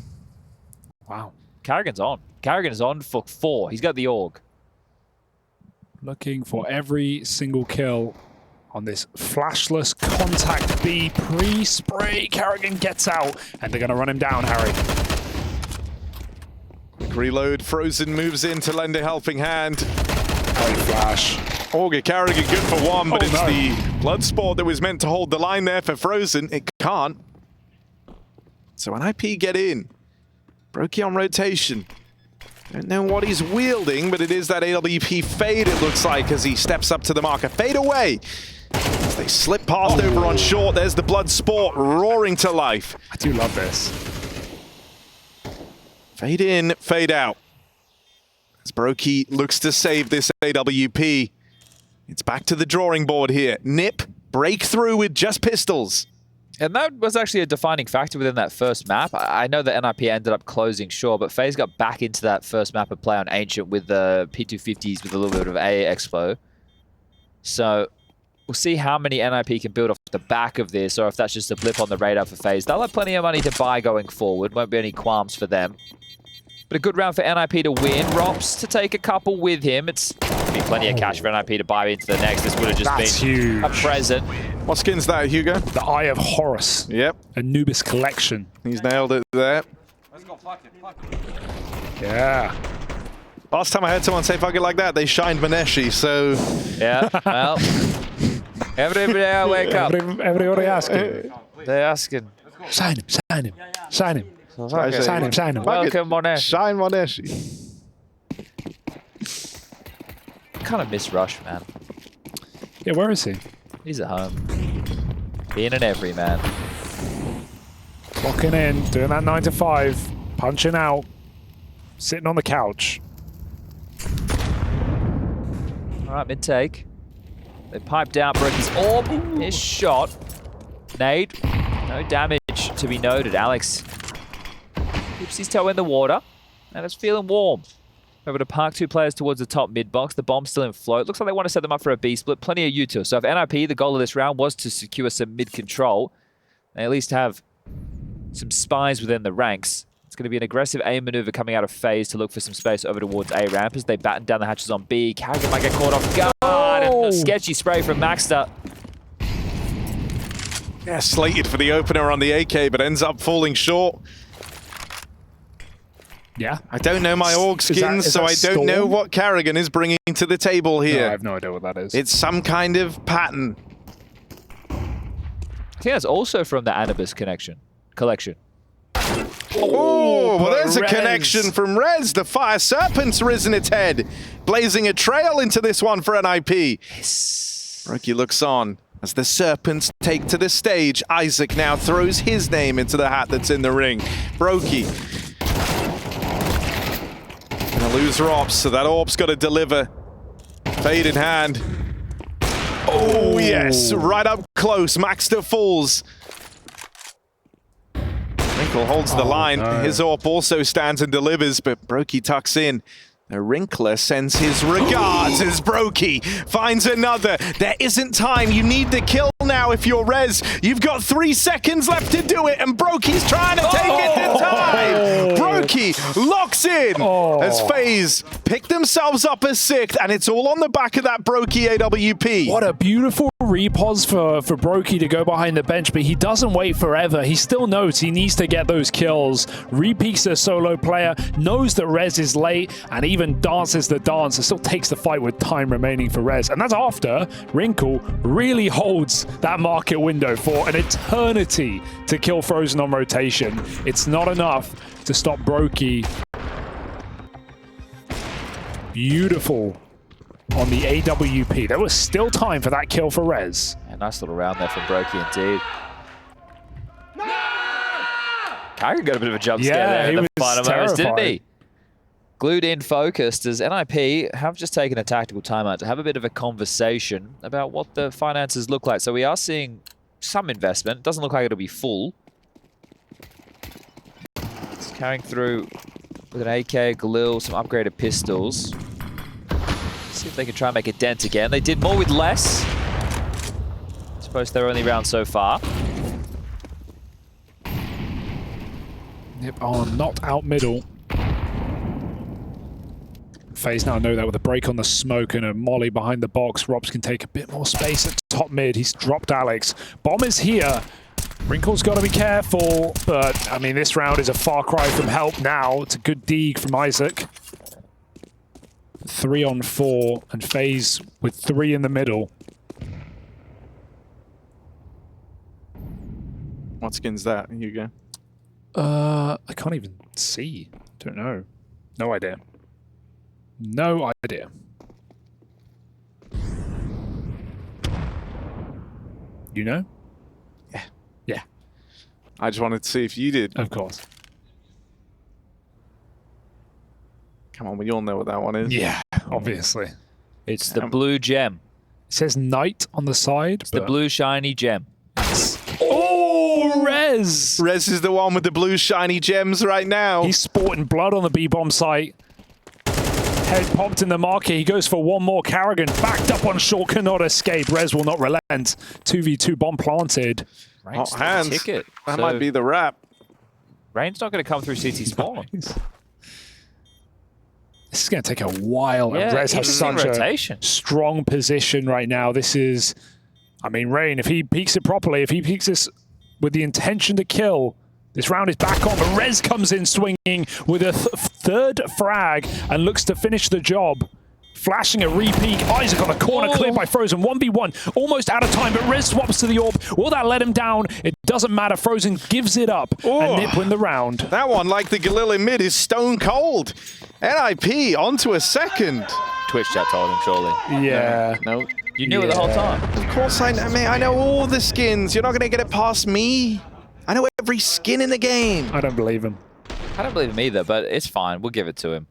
S5: Wow.
S2: Karrigan's on. Karrigan is on for 4. He's got the org.
S5: Looking for every single kill on this flashless contact B pre-spray. Karrigan gets out, and they're going to run him down, Harry.
S1: Reload, Frozen moves in to lend a helping hand.
S5: Great flash.
S1: Auger Carrigan good for one, but
S5: Oh,
S1: it's
S5: no.
S1: the blood sport that was meant to hold the line there for Frozen. It can't. So NiP get in. Brokey on rotation. Don't know what he's wielding, but it is that AWP fade, it looks like, as he steps up to the marker. Fade away. As they slip past over on short, there's the blood sport roaring to life.
S5: I do love this.
S1: Fade in, fade out. As Brokey looks to save this AWP. It's back to the drawing board here. NiP breakthrough with just pistols.
S2: And that was actually a defining factor within that first map. I know that NiP ended up closing short, but FaZe got back into that first map of play on Ancient with the P250s with a little bit of A expo. So we'll see how many NiP can build off the back of this, or if that's just a blip on the radar for FaZe. They'll have plenty of money to buy going forward. Won't be any qualms for them. But a good round for NiP to win. Rops to take a couple with him. It's be plenty of cash for NiP to buy into the next. This would have just
S5: That's
S2: been
S5: huge.
S2: a present.
S1: What skin's that, Hugo?
S5: The Eye of Horus.
S1: Yep,
S5: Anubis collection.
S1: he's nailed it there.
S5: Yeah.
S1: Last time I heard someone say fuck it like that, they shined Maneshi, so...
S2: Yeah, well, everybody wake up.
S5: Everybody asking.
S2: They're asking.
S5: Sign him, sign him, sign him.
S1: Okay.
S5: Sign him, sign him.
S2: Welcome, Monesh.
S1: Shine Maneshi.
S2: Kind of miss Rush, man.
S5: Yeah, where is he?
S2: He's at home. Being an everyman.
S5: Walking in, doing that 9 to 5, punching out, sitting on the couch.
S2: All right, mid-take. They piped out Brokey's orb. His shot. Nade. No damage to be noted. Alex keeps his toe in the water, and it's feeling warm. Over to park two players towards the top mid box. The bomb's still in float. Looks like they want to set them up for a B split. Plenty of util. So if NiP, the goal of this round was to secure some mid control, they at least have some spies within the ranks. It's going to be an aggressive A maneuver coming out of FaZe to look for some space over towards A ramp as they batten down the hatches on B. Carrigan might get caught off guard. And a sketchy spray from Maxter.
S1: Yeah, slated for the opener on the AK, but ends up falling short.
S5: Yeah.
S1: I don't know my org skins,
S5: is
S1: so
S5: that
S1: I don't know
S5: Storm?
S1: what Carrigan is bringing to the table
S5: No, I
S1: here.
S5: have no idea what that is.
S1: It's some kind of pattern.
S2: I think that's also from the Anubis collection.
S1: Oh, well, there's a
S5: Rez.
S1: connection from Rez. The Fire Serpent's risen its head, blazing a trail into this one for NiP.
S2: Yes.
S1: Brokey looks on as the Serpents take to the stage. Isaac now throws his name into the hat that's in the ring. Brokey gonna lose Rops, so that orb's got to deliver. Fade in hand. Oh, yes, right up close. Maxter falls. Wrinkle holds the line.
S5: no.
S1: His AWP also stands and delivers, but Brokey tucks in. The Wrinkler sends his regards as Brokey finds another. There isn't time. You need the kill now if you're Rez. You've got 3 seconds left to do it, and Brokey's trying to take it to time. Brokey locks in as FaZe pick themselves up as 6th, and it's all on the back of that Brokey AWP.
S5: What a beautiful repos for Brokey to go behind the bench, but he doesn't wait forever. He still knows he needs to get those kills. Repeats the solo player, knows that Rez is late, and even dances the dance. It still takes the fight with time remaining for Rez. And that's after Wrinkle really holds that market window for an eternity to kill Frozen on rotation. It's not enough to stop Brokey. Beautiful on the AWP. There was still time for that kill for Rez.
S2: Yeah, nice little round there from Brokey indeed. Carrigan got a bit of a jump scare there
S5: he
S2: in the
S5: was
S2: final moments, didn't
S5: terrified.
S2: he? Glued in, focused, as NiP have just taken a tactical timeout to have a bit of a conversation about what the finances look like. So we are seeing some investment. Doesn't look like it'll be full. It's carrying through with an AK, Galil, some upgraded pistols. See if they can try and make a dent again. They did more with less. I suppose they're only round so far.
S5: NiP are not out middle. FaZe now know that with a break on the smoke and a molly behind the box, Robs can take a bit more space at top mid. He's dropped Alex. Bomb is here. Wrinkle's got to be careful, but I mean, this round is a far cry from help now. It's a good dig from Isaac. 3-on-4, and FaZe with 3 in the middle.
S1: What skin's that? Here you go.
S5: I can't even see. Don't know. No idea. No idea. You know?
S1: Yeah.
S5: Yeah,
S1: I just wanted to see if you did.
S5: of course.
S1: Come on, we all know what that one is.
S5: Yeah, obviously.
S2: It's the blue gem.
S5: It says Knight on the side.
S2: It's the blue shiny gem.
S5: Oh, Rez!
S1: Rez is the one with the blue shiny gems right now.
S5: He's sporting blood on the B-bomb site. Head popped in the market. He goes for one more. Carrigan backed up on short, cannot escape. Rez will not relent. 2v2 bomb planted.
S2: Rain's
S1: Hot hands.
S2: ticket.
S1: That
S2: So
S1: might be the wrap.
S2: Rain's not going to come through CT spawn.
S5: This is going to take a while.
S2: Yeah,
S5: and Rez has
S2: interesting
S5: such
S2: rotation.
S5: a strong position right now. This is, I mean, Rain, if he peeks it properly, if he peeks this with the intention to kill, this round is back on, but Rez comes in swinging with a third frag and looks to finish the job. Flashing a re-peek. Isaac on a corner, cleared by Frozen. 1v1, almost out of time, but Rez swaps to the orb. Will that let him down? It doesn't matter. Frozen gives it up, and NiP win the round.
S1: That one, like the Galil mid, is stone cold. NiP onto a second.
S2: Twitch chat told him, surely.
S5: Yeah.
S1: No.
S2: You knew it the whole time.
S1: Of course I know, man. I know all the skins. You're not going to get it past me. I know every skin in the game.
S5: I don't believe him.
S2: I don't believe him either, but it's fine. We'll give it to him.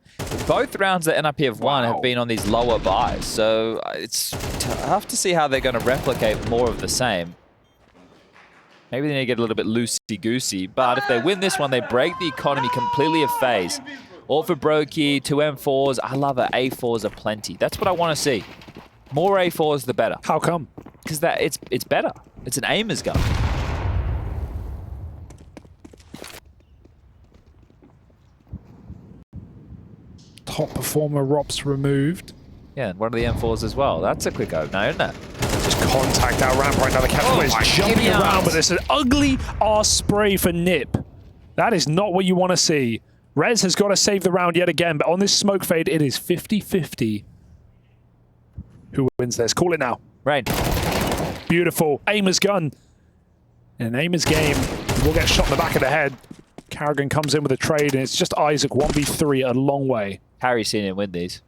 S2: Both rounds that NiP have won have been on these lower buys, so it's tough to see how they're going to replicate more of the same. Maybe they need to get a little bit loosey-goosey, but if they win this one, they break the economy completely of FaZe. All for Brokey, 2 M4s. I love it. A4s are plenty. That's what I want to see. More A4s, the better.
S5: How come?
S2: Because it's better. It's an aimer's gun.
S5: Top performer Rops removed.
S2: Yeah, and one of the M4s as well. That's a quick opener, isn't it?
S5: Just contact our ramp right now. The captain is jumping around, but there's an ugly arse spray for NiP. That is not what you want to see. Rez has got to save the round yet again, but on this smoke fade, it is 50-50. Who wins this? Call it now.
S2: Rain.
S5: Beautiful. Aimer's gun. In an Aimer's game, will get shot in the back of the head. Carrigan comes in with a trade, and it's just Isaac 1v3 a long way.
S2: Harry's seen him win these.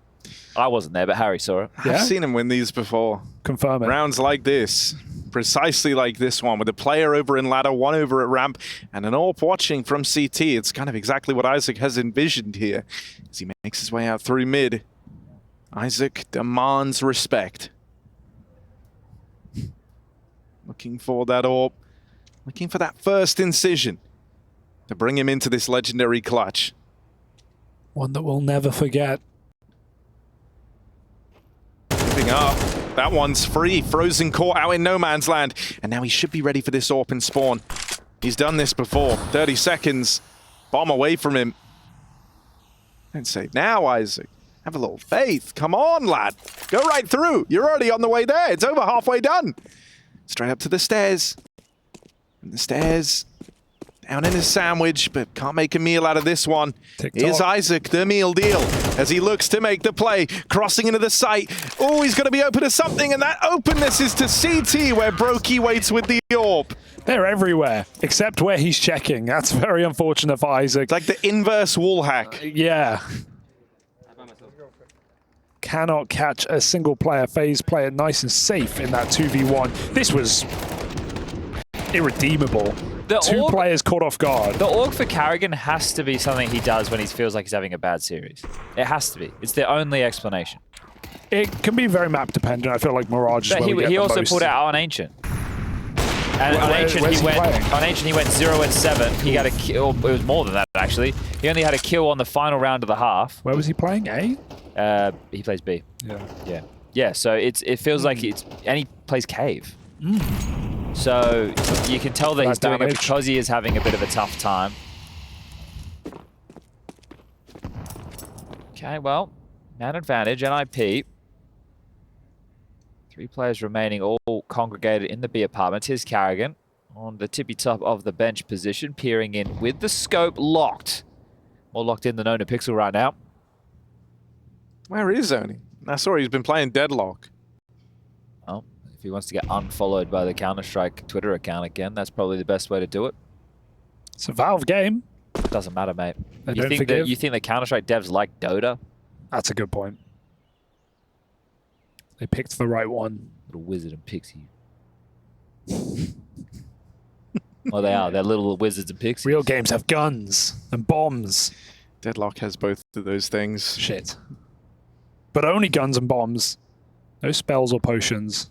S2: I wasn't there, but Harry saw it.
S5: Yeah?
S1: I've seen him win these before.
S5: Confirm it.
S1: Rounds like this. Precisely like this one, with a player over in ladder, one over at ramp, and an AWP watching from CT. It's kind of exactly what Isaac has envisioned here as he makes his way out through mid. Isaac demands respect. Looking for that AWP. Looking for that first incision to bring him into this legendary clutch.
S5: One that we'll never forget.
S1: Moving up. That one's free. Frozen caught out in no man's land. And now he should be ready for this AWP and spawn. He's done this before. 30 seconds. Bomb away from him. Don't say now, Isaac. Have a little faith. Come on, lad. Go right through. You're already on the way there. It's over halfway done. Straight up to the stairs. And the stairs. Down in his sandwich, but can't make a meal out of this one. Here's Isaac, the meal deal, as he looks to make the play. Crossing into the site. Oh, he's going to be open to something, and that openness is to CT, where Brokey waits with the AWP.
S5: They're everywhere, except where he's checking. That's very unfortunate for Isaac.
S1: It's like the inverse wall hack.
S5: Yeah. Cannot catch a single player. FaZe player nice and safe in that 2v1. This was irredeemable. Two players caught off guard.
S2: The AWP for Carrigan has to be something he does when he feels like he's having a bad series. It has to be. It's the only explanation.
S5: It can be very map dependent. I feel like Mirage is where we get
S2: he
S5: the
S2: also
S5: most.
S2: pulled out on Ancient. And on Ancient he went 0 and 7. He got a kill. It was more than that actually. He only had a kill on the final round of the half.
S5: Where was he playing? A?
S2: He plays B.
S5: Yeah.
S2: Yeah. So it feels like and he plays Cave. So you can tell that he's doing it because he is having a bit of a tough time. Okay, well, man advantage, NiP. 3 players remaining, all congregated in the B apartment. Here's Carrigan on the tippy top of the bench position, peering in with the scope locked. More locked in than NoPixel right now.
S1: Where is Oni? I saw he's been playing Deadlock.
S2: Well, if he wants to get unfollowed by the Counter-Strike Twitter account again, that's probably the best way to do it.
S5: It's a Valve game.
S2: Doesn't matter, mate.
S5: They
S2: You
S5: don't
S2: think
S5: forgive.
S2: that the Counter-Strike devs like Dota?
S5: That's a good point. They picked the right one.
S2: Little wizard and pixie. Well, they are. They're little wizards and pixies.
S5: Real games have guns and bombs.
S1: Deadlock has both of those things.
S5: Shit. But only guns and bombs. No spells or potions.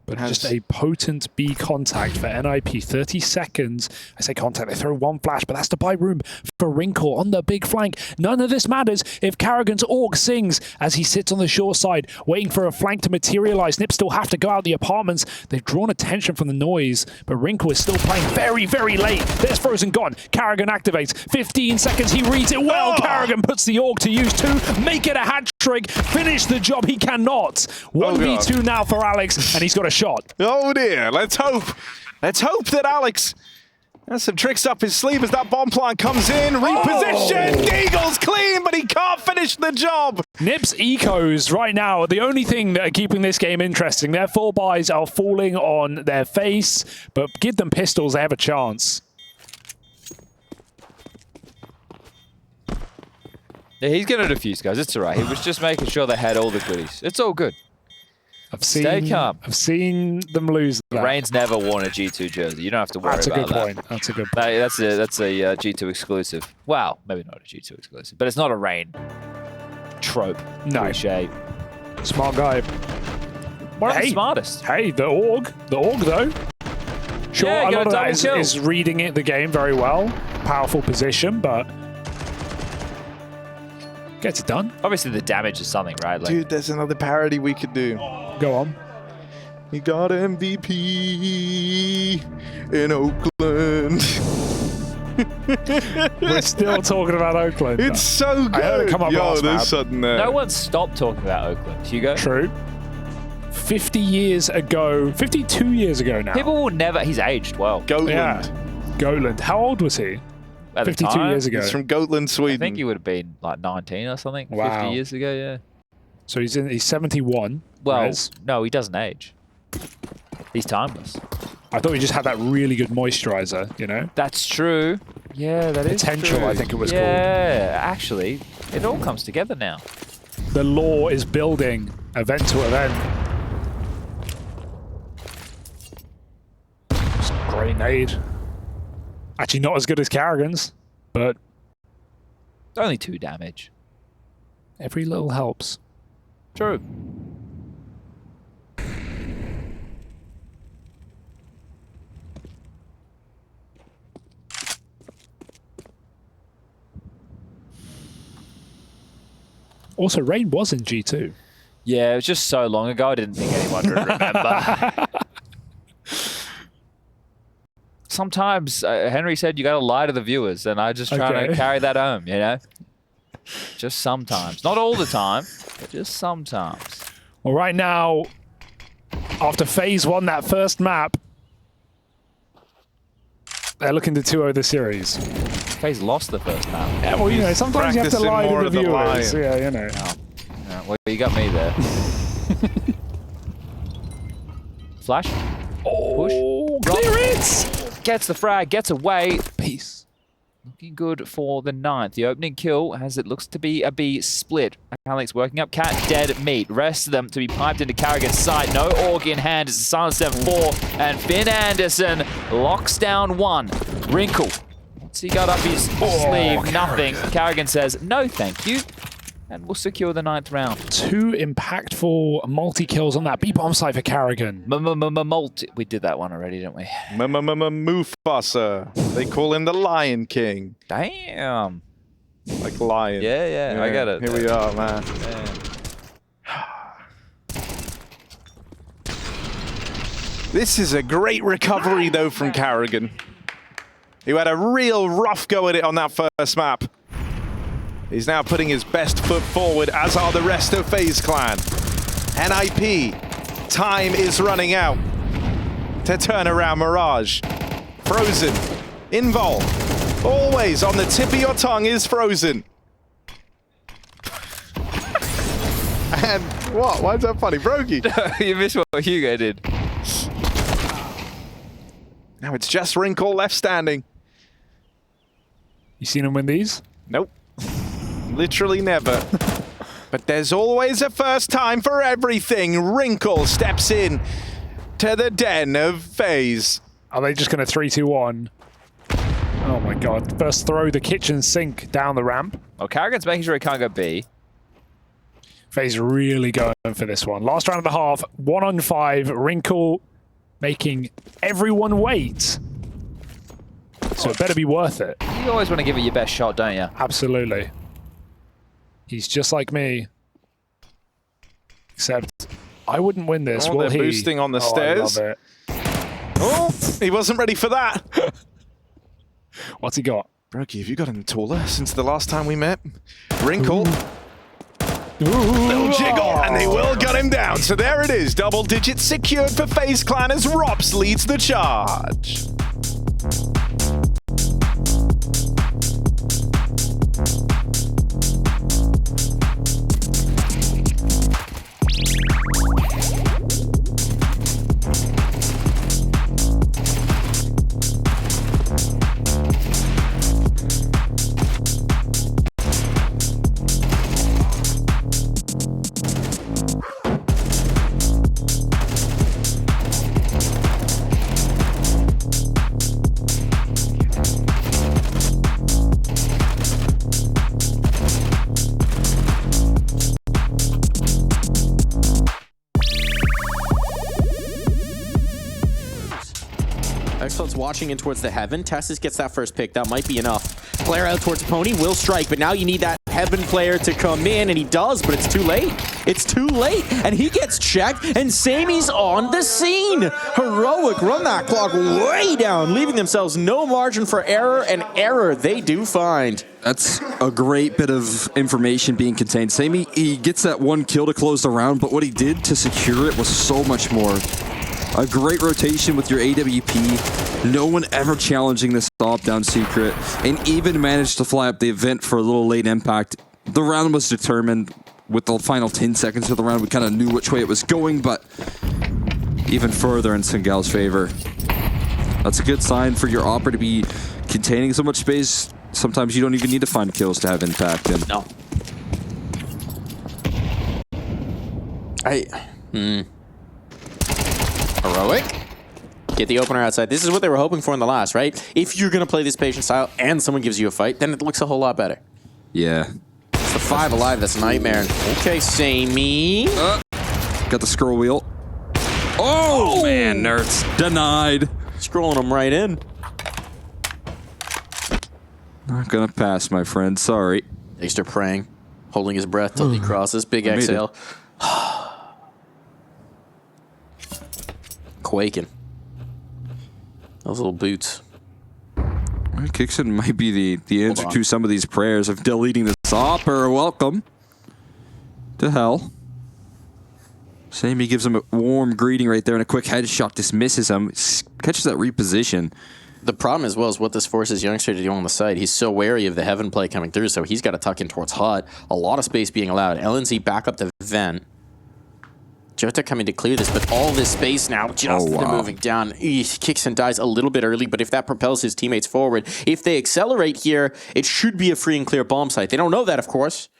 S5: But
S1: Has-
S5: just a potent B contact for NiP. 30 seconds. I say contact, they throw one flash, but that's to buy room for Wrinkle on the big flank. None of this matters if Karrigan's Orc sings as he sits on the short side, waiting for a flank to materialize. NiP still have to go out the apartments. They've drawn attention from the noise, but Wrinkle is still playing very, very late. There's Frozen gone. Karrigan activates. 15 seconds, he reads it well.
S1: Oh!
S5: Karrigan puts the Orc to use to make it a hat trick. Finish the job, he cannot. 1v2 now for Alex, and he's got a shot.
S1: Oh dear, let's hope that Alex has some tricks up his sleeve as that bomb plant comes in. Repositioned, Deagle's clean, but he can't finish the job.
S5: NiP's ecos right now are the only thing that are keeping this game interesting. Their full buys are falling on their face, but give them pistols, they have a chance.
S2: Yeah, he's going to defuse, guys. It's all right. He was just making sure they had all the goodies. It's all good. Stay calm.
S5: I've seen them lose that.
S2: Rain's never worn a G2 jersey. You don't have to worry
S5: That's a
S2: about
S5: good
S2: that.
S5: point. That's a good point.
S2: That's a G2 exclusive. Wow, maybe not a G2 exclusive, but it's not a Rain trope.
S5: No.
S2: Cliche.
S5: Smart guy.
S2: One of the
S5: Hey.
S2: smartest.
S5: Hey, the Org though. Sure,
S2: Yeah,
S5: a
S2: got
S5: lot
S2: a
S5: of that
S2: double kill.
S5: is reading the game very well. Powerful position, but gets it done.
S2: Obviously, the damage is something, right? Like,
S1: Dude, there's another parody we could do.
S5: Go on.
S1: He got MVP in Oakland.
S5: We're still talking about Oakland.
S1: It's so good.
S5: I heard it come up
S1: Yo,
S5: last
S1: there's
S5: map.
S1: something there.
S2: no one stopped talking about Oakland. Hugo?
S5: True. 50 years ago, 52 years ago now.
S2: People will never. He's aged well.
S1: Goatland.
S5: Yeah. Goatland. How old was he?
S2: At the
S5: 52
S2: time,
S5: years ago.
S1: He's from Goatland, Sweden.
S2: I think he would have been like 19 or something.
S5: Wow.
S2: 50 years ago, yeah.
S5: So he's 71.
S2: Well,
S5: Rez.
S2: no, he doesn't age. He's timeless.
S5: I thought he just had that really good moisturizer, you know?
S2: That's true. Yeah, that is
S5: Potential,
S2: true.
S5: I think it was called.
S2: Yeah, actually, it all comes together now.
S5: The lore is building event to event. Just great nade. Actually, not as good as Karrigan's, but
S2: Only 2 damage.
S5: every little helps.
S2: True.
S5: Also, Rain was in G2.
S2: Yeah, it was just so long ago, I didn't think anyone would remember. Sometimes, Henry said you got to lie to the viewers, and I just try to carry that home, you know? Just sometimes. Not all the time, but just sometimes.
S5: Well, right now, after FaZe won that first map, they're looking to 2-0 the series.
S2: FaZe lost the first map.
S5: Yeah, well, you know, sometimes you have to
S1: practicing
S5: lie
S1: more
S5: to
S1: of
S5: the
S1: the
S5: viewers.
S1: lying.
S5: Yeah, you know.
S2: Yeah, well, you got me there. Flash.
S5: Oh, clear it!
S2: Gets the frag, gets away.
S5: Peace.
S2: Looking good for the 9th. The opening kill, as it looks to be a B split. Alex working up. Cat dead meat. Rest of them to be piped into Karrigan's side. No Org in hand. It's a silent 7-4. And Finn Anderson locks down 1. Wrinkle. What's he got up his sleeve? Nothing. Karrigan says, no thank you. And we'll secure the 9th round.
S5: 2 impactful multi-kills on that B-bomb site for Karrigan.
S2: Multi. We did that one already, didn't we?
S1: Mufasa. They call him the Lion King.
S2: Damn.
S1: Like lion.
S2: Yeah, I get it.
S1: Here we are, man. This is a great recovery, though, from Karrigan, who had a real rough go at it on that first map. He's now putting his best foot forward, as are the rest of FaZe Clan. NiP, time is running out to turn around Mirage. Frozen, involved, always on the tip of your tongue is Frozen. And what? Why is that funny? Brogy.
S2: You missed what Hugo did.
S1: Now it's just Wrinkle left standing.
S5: You seen him win these?
S1: Nope. Literally never. But there's always a first time for everything. Wrinkle steps in to the den of FaZe.
S5: Are they just going to 3-2-1? Oh my god. First throw the kitchen sink down the ramp.
S2: Well, Karrigan's making sure he can't go B.
S5: FaZe really going for this one. Last round of the half, 1-on-5. Wrinkle making everyone wait. So it better be worth it.
S2: You always want to give it your best shot, don't you?
S5: Absolutely. He's just like me. Except I wouldn't win this, will
S1: they're
S5: he?
S1: boosting on the stairs.
S5: I love it.
S1: Oh, he wasn't ready for that.
S5: What's he got?
S1: Brogy, have you gotten taller since the last time we met? Wrinkle.
S5: Ooh.
S1: Little jiggle, and they will gut him down. So there it is, double digits secured for FaZe Clan as Rops leads the charge.
S6: Excellence watching in towards the Heaven. Tessus gets that first pick. That might be enough. Flare out towards Pony will strike, but now you need that Heaven player to come in, and he does, but it's too late. It's too late, and he gets checked, and Samy's on the scene. Heroic run that clock way down, leaving themselves no margin for error, and error they do find.
S7: That's a great bit of information being contained. Sammy, he gets that one kill to close the round, but what he did to secure it was so much more. A great rotation with your AWP, no one ever challenging this stop down secret, and even managed to fly up the event for a little late impact. The round was determined with the final 10 seconds of the round. We kind of knew which way it was going, but even further in Singal's favor. That's a good sign for your opera to be containing so much space. Sometimes you don't even need to find kills to have impact. And
S6: No. Heroic. Get the opener outside. This is what they were hoping for in the last, right? If you're going to play this patient style and someone gives you a fight, then it looks a whole lot better.
S7: yeah.
S6: It's the 5 alive. That's a nightmare. Okay, Sammy.
S7: Got the scroll wheel. Oh, man, nerds. Denied.
S6: Scrolling him right in.
S7: Not gonna pass, my friend. Sorry.
S6: Dexter praying, holding his breath till he crosses. Big
S7: I made
S6: exhale. Quaking. Those little boots.
S7: Kixon might be the answer
S6: on.
S7: to some of these prayers of deleting this opera. Welcome to hell. Sammy gives him a warm greeting right there, and a quick headshot dismisses him. Catches that reposition.
S6: The problem as well is what this forces Youngster to do on the side. He's so wary of the Heaven play coming through, so he's got to tuck in towards Hot. A lot of space being allowed. LNZ back up the vent. Jota coming to clear this, but all this space now, just they're moving down. Kicks and dies a little bit early, but if that propels his teammates forward, if they accelerate here, it should be a free and clear bomb site. They don't know that, of course.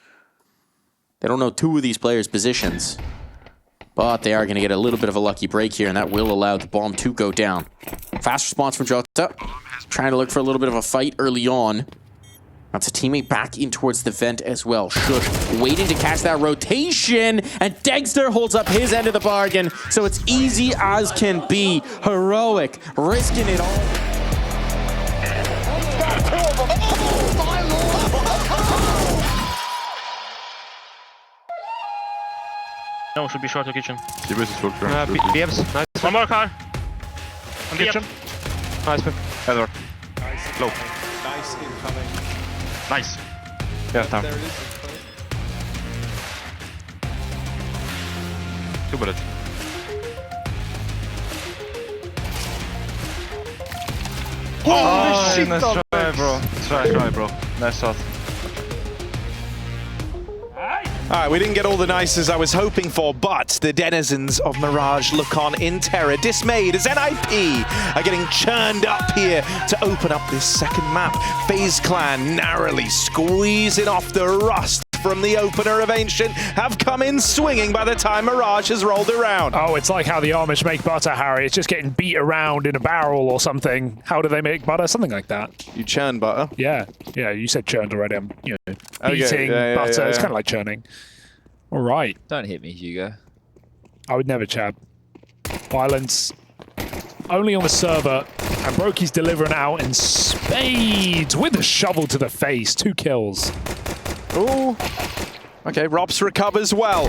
S6: They don't know two of these players' positions. But they are going to get a little bit of a lucky break here, and that will allow the bomb to go down. Fast response from Jota. Trying to look for a little bit of a fight early on. That's a teammate back in towards the vent as well. Shush waiting to catch that rotation, and Dexter holds up his end of the bargain, so it's easy as can be. Heroic, risking it all.
S4: No, should be short to kitchen.
S8: BMs, nice.
S4: One more car.
S8: On kitchen. Nice, man.
S4: Edward. Low.
S1: Nice incoming.
S4: Nice. Yeah, time.
S1: There it is.
S4: 2 bullets.
S8: Oh,
S4: Nice try, bro. Try, bro. Nice shot.
S1: All right, we didn't get all the nices I was hoping for, but the denizens of Mirage look on in terror, dismayed as NiP are getting churned up here to open up this second map. FaZe Clan narrowly squeezing off the rust from the opener of Ancient have come in swinging by the time Mirage has rolled around.
S5: Oh, it's like how the Amish make butter, Harry. It's just getting beat around in a barrel or something. How do they make butter? Something like that.
S1: You churn butter?
S5: Yeah, you said churned already. I'm, beating
S1: yeah,
S5: butter.
S1: yeah.
S5: It's kind of like churning. All right.
S2: Don't hit me, Hugo.
S5: I would never chab. Violence only on the server, and Brokey's delivering out in spades with a shovel to the face. 2 kills.
S1: Ooh. Okay, Robs recovers well.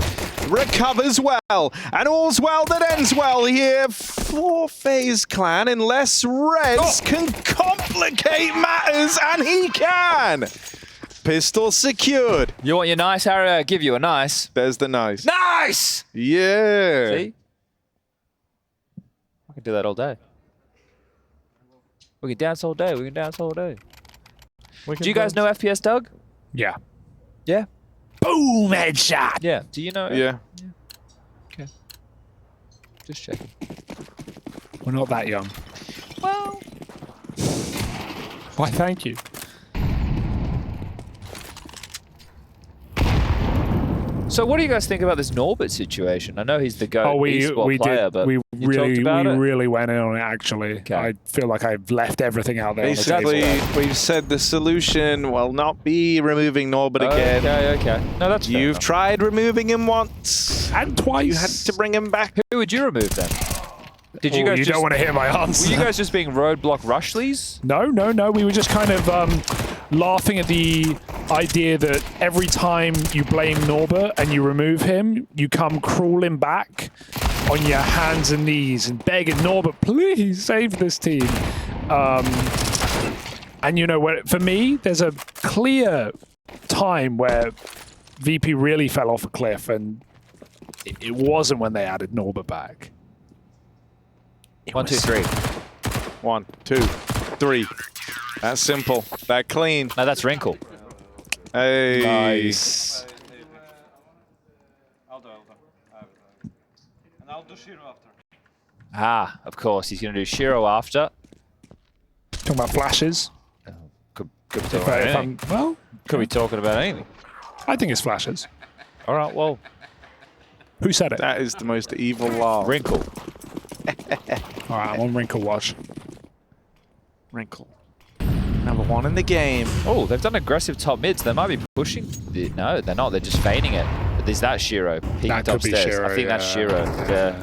S1: And all's well that ends well here for FaZe Clan, unless Reds can complicate matters, and he can. Pistol secured.
S2: You want your nice, Harry? I'll give you a nice.
S1: There's the nice.
S2: Nice!
S1: Yeah.
S2: See? I can do that all day. We can dance all day. Do you guys know FPS Doug?
S5: Yeah.
S2: Yeah?
S5: Boom! Headshot!
S2: Yeah. Do you know?
S1: Yeah.
S2: Okay. Just checking.
S5: We're not that young.
S2: Well.
S5: Why, thank you.
S2: So what do you guys think about this Norbert situation? I know he's the GOAT esports player, but
S5: we
S2: you talked about it?
S5: really went in on it, actually.
S2: Okay.
S5: I feel like I've left everything out there on the
S1: Basically,
S5: table.
S1: we've said the solution will not be removing Norbert again.
S2: Okay. No, that's fair
S1: You've
S2: enough.
S1: tried removing him once.
S5: And twice.
S1: You had to bring him back.
S2: Who would you remove then? Did you
S5: Oh,
S2: guys
S5: you
S2: just,
S5: don't want to hear my answer.
S2: Were you guys just being roadblock Rushleys?
S5: No. We were just kind of laughing at the idea that every time you blame Norbert and you remove him, you come crawling back on your hands and knees and begging Norbert, please save this team. And you know, for me, there's a clear time where VP really fell off a cliff, and it wasn't when they added Norbert back.
S2: 1, 2, 3.
S1: 1, 2, 3. That's simple. That clean.
S2: No, that's Wrinkle.
S1: Hey.
S2: Nice. Ah, of course. He's going to do Shiro after.
S5: Talking about flashes.
S2: Could be talking about anything. Could be talking about anything.
S5: I think it's flashes.
S2: All right, well.
S5: Who said it?
S1: That is the most evil laugh.
S2: Wrinkle.
S5: All right, I'm on Wrinkle watch.
S1: Wrinkle. Number 1 in the game.
S2: Oh, they've done aggressive top mids. They might be pushing. No, they're not. They're just feigning it. But is that Shiro peeking
S5: That could be
S2: upstairs?
S5: Shiro,
S2: I think that's
S5: yeah.
S2: Shiro. Yeah.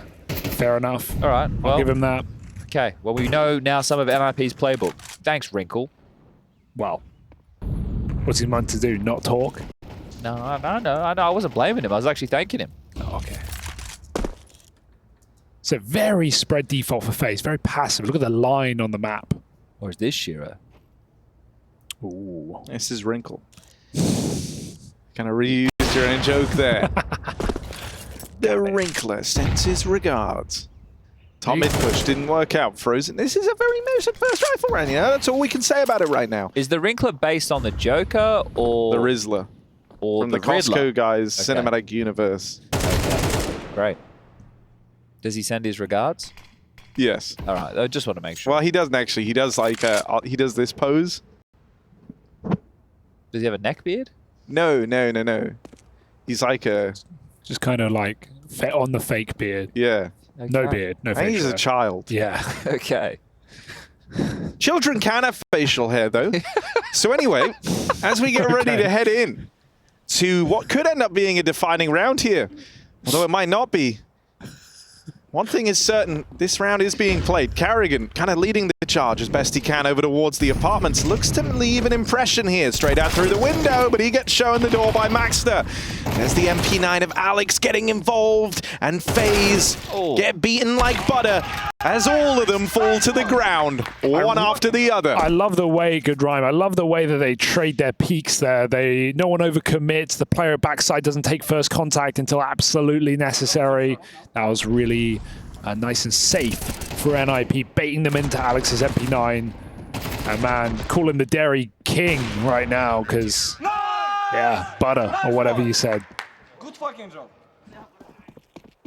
S5: Fair enough.
S2: All right. Well,
S5: I'll give him that.
S2: okay. Well, we know now some of NiP's playbook. Thanks, Wrinkle.
S5: Well, what's he meant to do? Not talk?
S2: No, I know. I wasn't blaming him. I was actually thanking him.
S5: Oh, okay. It's a very spread default for FaZe. Very passive. Look at the line on the map.
S2: Or is this Shiro?
S5: Ooh.
S1: This is Wrinkle. Kind of reused your own joke there. The Wrinkler sends his regards. Top mid push didn't work out. Frozen. This is a very mooted first rifle round, you know? That's all we can say about it right now.
S2: Is the Wrinkler based on the Joker or
S1: The Rizzler.
S2: or
S1: From the
S2: Riddler?
S1: Costco guys'
S2: Okay.
S1: cinematic universe.
S2: Great. Does he send his regards?
S1: Yes.
S2: All right. I just want to make sure.
S1: Well, he doesn't actually. He does like he does this pose.
S2: Does he have a neck beard?
S1: No. He's like a
S5: Just kind of like on the fake beard.
S1: yeah.
S5: No
S2: Okay.
S5: beard. No
S1: I think
S5: fake
S1: he's a
S5: hair.
S1: child.
S5: Yeah.
S2: Okay.
S1: Children can have facial hair though. So anyway, as we get ready to head in to what could end up being a defining round here, although it might not be. One thing is certain, this round is being played. Carrigan kind of leading the charge as best he can over towards the apartments. Looks to leave an impression here, straight out through the window, but he gets shown the door by Maxter. There's the MP9 of Alex getting involved, and FaZe get beaten like butter as all of them fall to the ground, one after the other.
S5: I love the way, good rhyme, I love the way that they trade their peaks there. No one overcommits. The player at backside doesn't take first contact until absolutely necessary. That was really nice and safe for NiP, baiting them into Alex's MP9. And man, call him the Dairy King right now, because, yeah, butter, or whatever you said.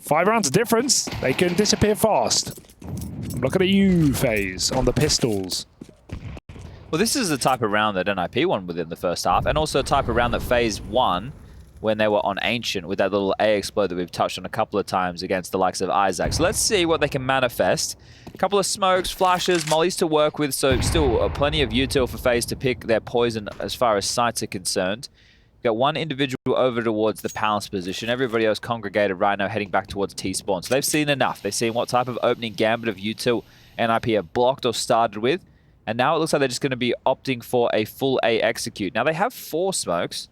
S5: 5 rounds difference. They can disappear fast. I'm looking at you, FaZe, on the pistols.
S2: Well, this is the type of round that NiP won within the first half, and also a type of round that FaZe won when they were on Ancient with that little A explode that we've touched on a couple of times against the likes of Isaac. So let's see what they can manifest. A couple of smokes, flashes, mollies to work with, so still plenty of util for FaZe to pick their poison as far as sights are concerned. Got one individual over towards the Palace position. Everybody else congregated right now heading back towards T-spawn. So they've seen enough. They've seen what type of opening gambit of util NiP have blocked or started with. And now it looks like they're just going to be opting for a full A execute. Now they have 4 smokes.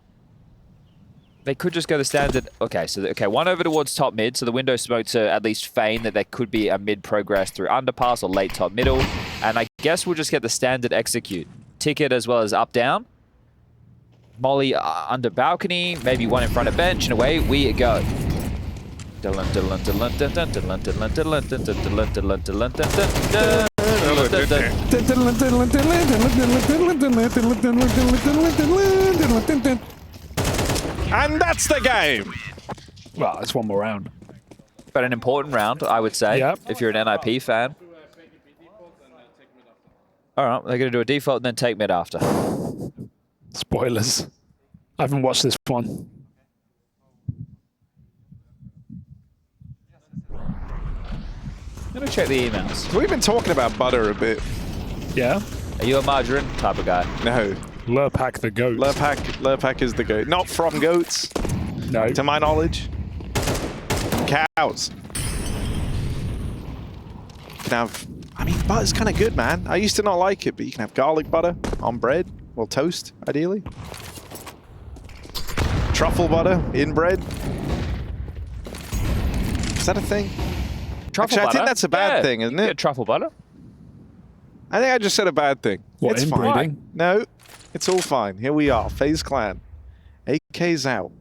S2: They could just go the standard. Okay, so one over towards top mid. So the window smoke to at least feign that there could be a mid progress through underpass or late top middle. And I guess we'll just get the standard execute. Ticket as well as up down. Molly under balcony, maybe one in front of bench, and away we go.
S1: And that's the game.
S5: Well, it's one more round.
S2: But an important round, I would say,
S5: Yep.
S2: if you're an NiP fan. All right, they're going to do a default and then take mid after.
S5: Spoilers. I haven't watched this one.
S2: I'm going to check the emails.
S1: We've been talking about butter a bit.
S5: Yeah?
S2: Are you a margarine type of guy?
S1: No.
S5: Lurpak the goat.
S1: Lurpak is the goat. Not from goats,
S5: No.
S1: to my knowledge. Cows. You can have... I mean, butter's kind of good, man. I used to not like it, but you can have garlic butter on bread. Well, toast, ideally. Truffle butter in bread. Is that a thing?
S2: Truffle
S1: Actually,
S2: butter?
S1: I think that's a bad thing, isn't it?
S2: Truffle butter?
S1: I think I just said a bad thing.
S5: What,
S1: It's fine.
S5: inbreeding?
S1: No, it's all fine. Here we are, FaZe Clan. AK's out.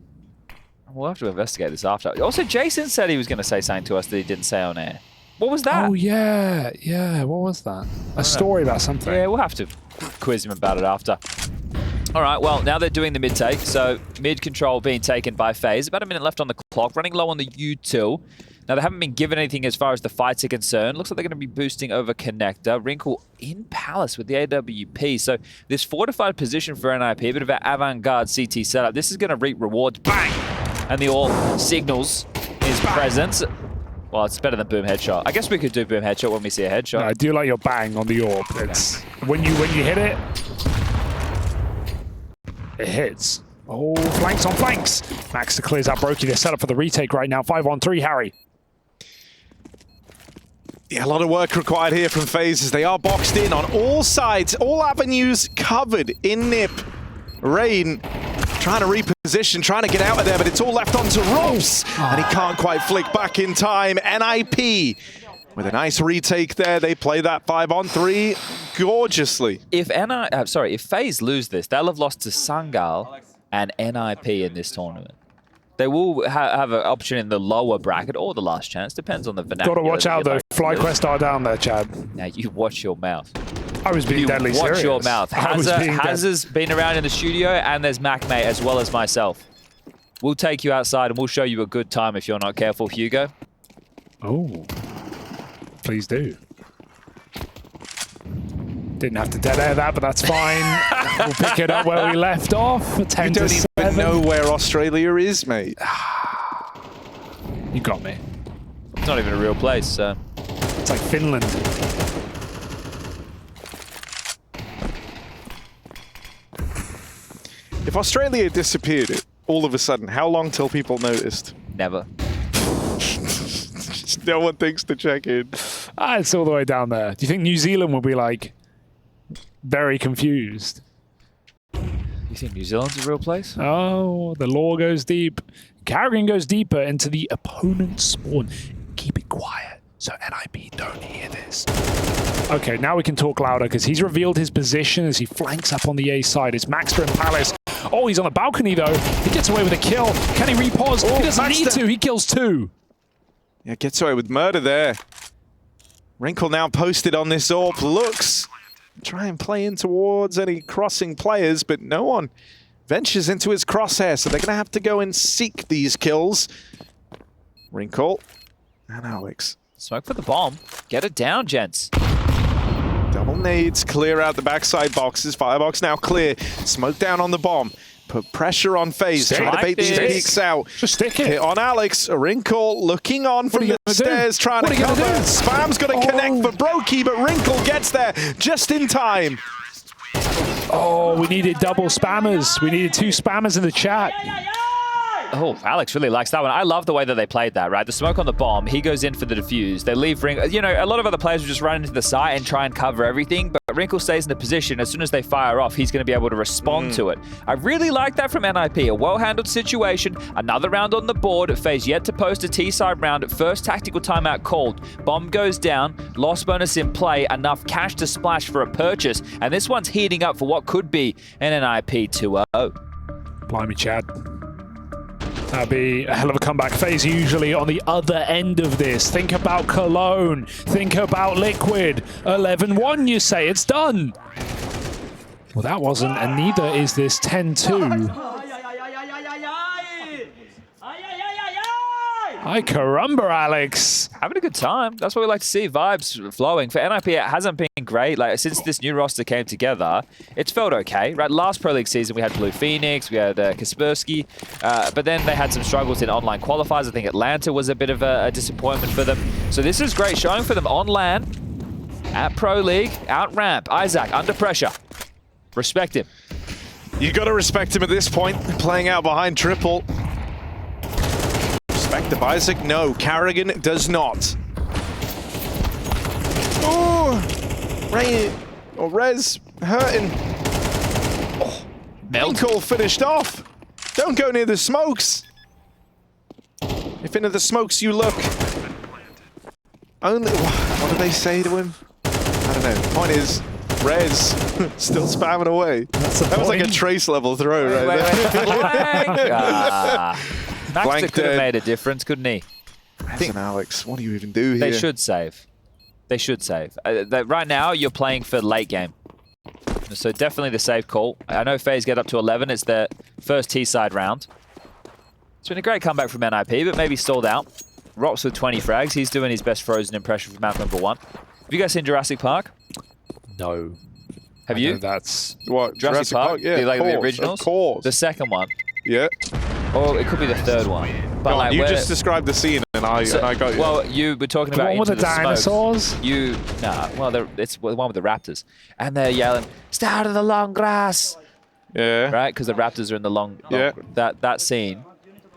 S2: We'll have to investigate this after. Also, Jason said he was going to say something to us that he didn't say on air. What was that?
S5: Oh, yeah. Yeah, what was that? A story about something.
S2: Yeah, we'll have to quiz him about it after. All right, well, now they're doing the mid take. So mid control being taken by FaZe. About a minute left on the clock, running low on the U2. Now, they haven't been given anything as far as the fights are concerned. Looks like they're going to be boosting over Connector. Wrinkle in Palace with the AWP. So this fortified position for NiP, a bit of an avant-garde CT setup. This is going to reap rewards. Bang! And the AWP signals his presence. Well, it's better than boom headshot. I guess we could do boom headshot when we see a headshot.
S5: No, I do like your bang on the AWP. It's when you hit it, it hits. Oh, flanks on flanks. Max clears out Brokey. They're set up for the retake right now. 5-on-3, Harry.
S1: Yeah, a lot of work required here from FaZe as they are boxed in on all sides, all avenues covered in NiP. Rain trying to reposition, trying to get out of there, but it's all left onto Ropes, and he can't quite flick back in time. NiP with a nice retake there. They play that 5-on-3 gorgeously.
S2: If if FaZe lose this, they'll have lost to Sangal and NiP in this tournament. They will have an option in the lower bracket or the last chance. Depends on the vernacular.
S5: Got to watch out, though.
S2: Like
S5: FlyQuest are down there, Chad.
S2: Now, you watch your mouth.
S5: I was being deadly serious.
S2: Watch your mouth. Hazza's been around in the studio, and there's MacMate as well as myself. We'll take you outside, and we'll show you a good time if you're not careful, Hugo.
S5: Oh. Please do. Didn't have to dead air that, but that's fine. We'll pick it up where we left off. 10
S1: You
S5: to
S1: don't
S5: 7.
S1: even know where Australia is, mate.
S5: You got me.
S2: It's not even a real place, so...
S5: It's like Finland.
S1: If Australia disappeared all of a sudden, how long till people noticed?
S2: Never.
S1: No one thinks to check in.
S5: It's all the way down there. Do you think New Zealand will be like very confused?
S2: You think New Zealand's a real place?
S5: Oh, the lore goes deep. Carrigan goes deeper into the opponent's spawn. Keep it quiet so NiP don't hear this. Okay, now we can talk louder because he's revealed his position as he flanks up on the A side. It's Maxter and Palace. Oh, he's on the balcony though. He gets away with a kill. Can he repause?
S1: Oh,
S5: He doesn't need
S1: Maxter.
S5: to. He kills 2.
S1: Yeah, gets away with murder there. Wrinkle now posted on this AWP. Looks. Try and play in towards any crossing players, but no one ventures into his crosshair, so they're going to have to go and seek these kills. Wrinkle and Alex.
S2: Smoke for the bomb. Get it down, gents.
S1: Double nades, clear out the backside boxes. Firebox now clear. Smoke down on the bomb. Put pressure on FaZe. Try to bait these peeks out.
S5: Just stick it.
S1: Hit on Alex. A Wrinkle looking on from the stairs, trying to cover. Spam's got to connect for Brokey, but Wrinkle gets there just in time.
S5: Oh, we needed double spammers. We needed 2 spammers in the chat.
S2: Oh, Alex really likes that one. I love the way that they played that, right? The smoke on the bomb, he goes in for the defuse. They leave Wrinkle. You know, a lot of other players will just run into the site and try and cover everything, but Wrinkle stays in the position. As soon as they fire off, he's going to be able to respond to it. I really like that from NiP. A well-handled situation. Another round on the board. FaZe yet to post a T-side round. First tactical timeout called. Bomb goes down. Loss bonus in play. Enough cash to splash for a purchase. And this one's heating up for what could be an NiP 2-0.
S5: Blimey, Chad. That'd be a hell of a comeback. FaZe usually on the other end of this. Think about Cologne. Think about Liquid. 11-1, you say. It's done. Well, that wasn't, and neither is this 10-2. Ay caramba, Alex.
S2: Having a good time. That's what we like to see. Vibes flowing. For NiP, it hasn't been great. Like, since this new roster came together, it's felt okay, right? Last Pro League season, we had Blue Phoenix, we had Kaspersky, but then they had some struggles in online qualifiers. I think Atlanta was a bit of a disappointment for them. So this is great showing for them on LAN, at Pro League, out ramp. Isaac, under pressure. Respect him.
S1: You got to respect him at this point, playing out behind triple. Respect Isaac? No, Carrigan does not. Oh, Rain or Rez hurting. Oh, Wrinkle finished off. Don't go near the smokes. If into the smokes you look. Only. What do they say to him? I don't know. The point is, Rez still spamming away. That was like a trace level throw right there.
S2: Max could have made a difference, couldn't he?
S1: Listen, Alex, what do you even do here?
S2: They should save. They should save. Right now, you're playing for late game. So definitely the save call. I know FaZe get up to 11. It's their first T-side round. It's been a great comeback from NiP, but maybe stalled out. Rops with 20 frags. He's doing his best Frozen impression from map number 1. Have you guys seen Jurassic Park?
S5: No.
S2: Have you?
S5: That's
S1: what,
S2: Jurassic Park?
S1: Yeah,
S2: the originals?
S1: Of course.
S2: The second one.
S1: Yeah.
S2: Or it could be the third one. But
S1: Go on,
S2: like,
S1: you just described the scene and I got you.
S2: Well, you were talking
S5: the
S2: about
S5: one with the dinosaurs?
S2: Smokes. It's the one with the raptors. And they're yelling, "Stay out of the long grass!"
S1: Yeah.
S2: Right? Because the raptors are in the long that scene.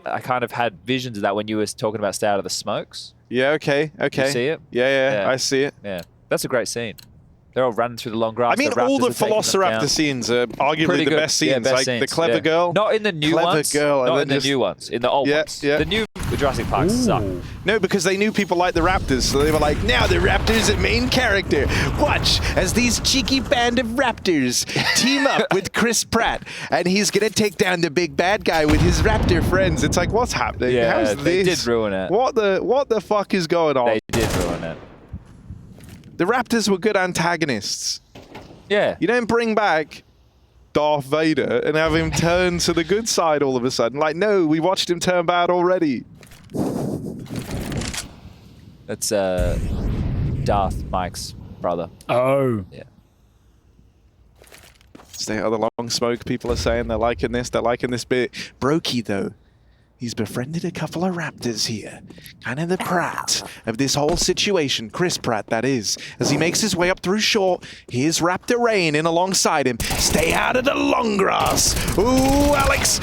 S2: I kind of had visions of that when you were talking about stay out of the smokes.
S1: Yeah, okay.
S2: You see it?
S1: Yeah, I see it.
S2: Yeah. That's a great scene. They're all running through the long grass.
S1: I mean, all the Velociraptor scenes are arguably the best scenes.
S2: Best
S1: like
S2: scenes.
S1: the clever girl.
S2: Not in the new ones. Not in the new ones. In the old ones.
S1: Yeah.
S2: The new Jurassic Park suck.
S1: No, because they knew people like the Raptors, so they were like, now the Raptors are main character. Watch as these cheeky band of Raptors team up with Chris Pratt, and he's gonna take down the big bad guy with his Raptor friends. It's like, what's happening?
S2: Yeah,
S1: How's
S2: they
S1: this?
S2: did ruin it.
S1: What the fuck is going on?
S2: They did ruin it.
S1: The Raptors were good antagonists.
S2: Yeah.
S1: You don't bring back Darth Vader and have him turn to the good side all of a sudden. Like, no, we watched him turn bad already.
S2: That's Darth Mike's brother.
S5: Oh.
S2: Yeah.
S1: Stay out of the long smoke. People are saying they're liking this bit. Brokey, though, he's befriended a couple of Raptors here. Kind of the Pratt of this whole situation. Chris Pratt, that is. As he makes his way up through short, here's Raptor Rain in alongside him. Stay out of the long grass. Ooh, Alex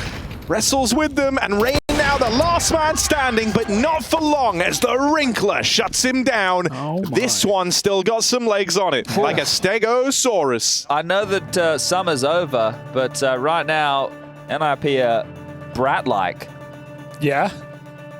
S1: wrestles with them, and Rain now the last man standing, but not for long as the Wrinkler shuts him down.
S5: Oh
S1: this one still got some legs on it, like a Stegosaurus.
S2: I know that summer's over, but right now, NiP are brat-like.
S5: Yeah?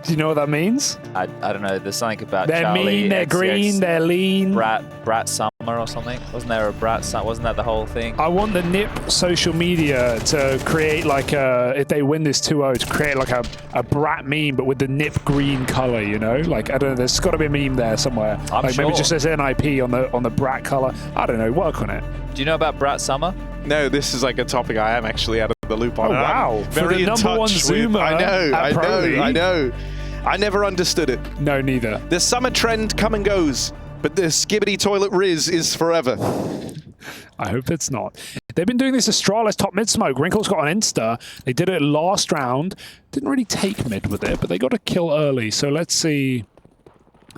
S5: Do you know what that means?
S2: I don't know. There's something about
S5: They're
S2: Charlie,
S5: mean, they're
S2: XX,
S5: green, they're lean.
S2: Brat Summer or something. Wasn't there a Brat Summer? Wasn't that the whole thing?
S5: I want the NiP social media to create like a, if they win this 2-0, to create like a brat meme, but with the NiP green color, you know? Like, I don't know, there's got to be a meme there somewhere.
S2: I'm
S5: like
S2: sure.
S5: maybe just says NiP on the brat color. I don't know, work on it.
S2: Do you know about Brat Summer?
S1: No, this is like a topic I am actually out of the loop on
S5: Oh,
S1: it. I'm
S5: wow. For
S1: very
S5: the
S1: in
S5: number
S1: touch
S5: one
S1: with.
S5: zoomer
S1: I know,
S5: at
S1: I
S5: Pro
S1: know, I
S5: League.
S1: know. I never understood it.
S5: No, neither.
S1: The summer trend come and goes, but the skibbity toilet Riz is forever.
S5: I hope it's not. They've been doing this Astralis top mid smoke. Wrinkle's got an insta. They did it last round. Didn't really take mid with it, but they got a kill early. So let's see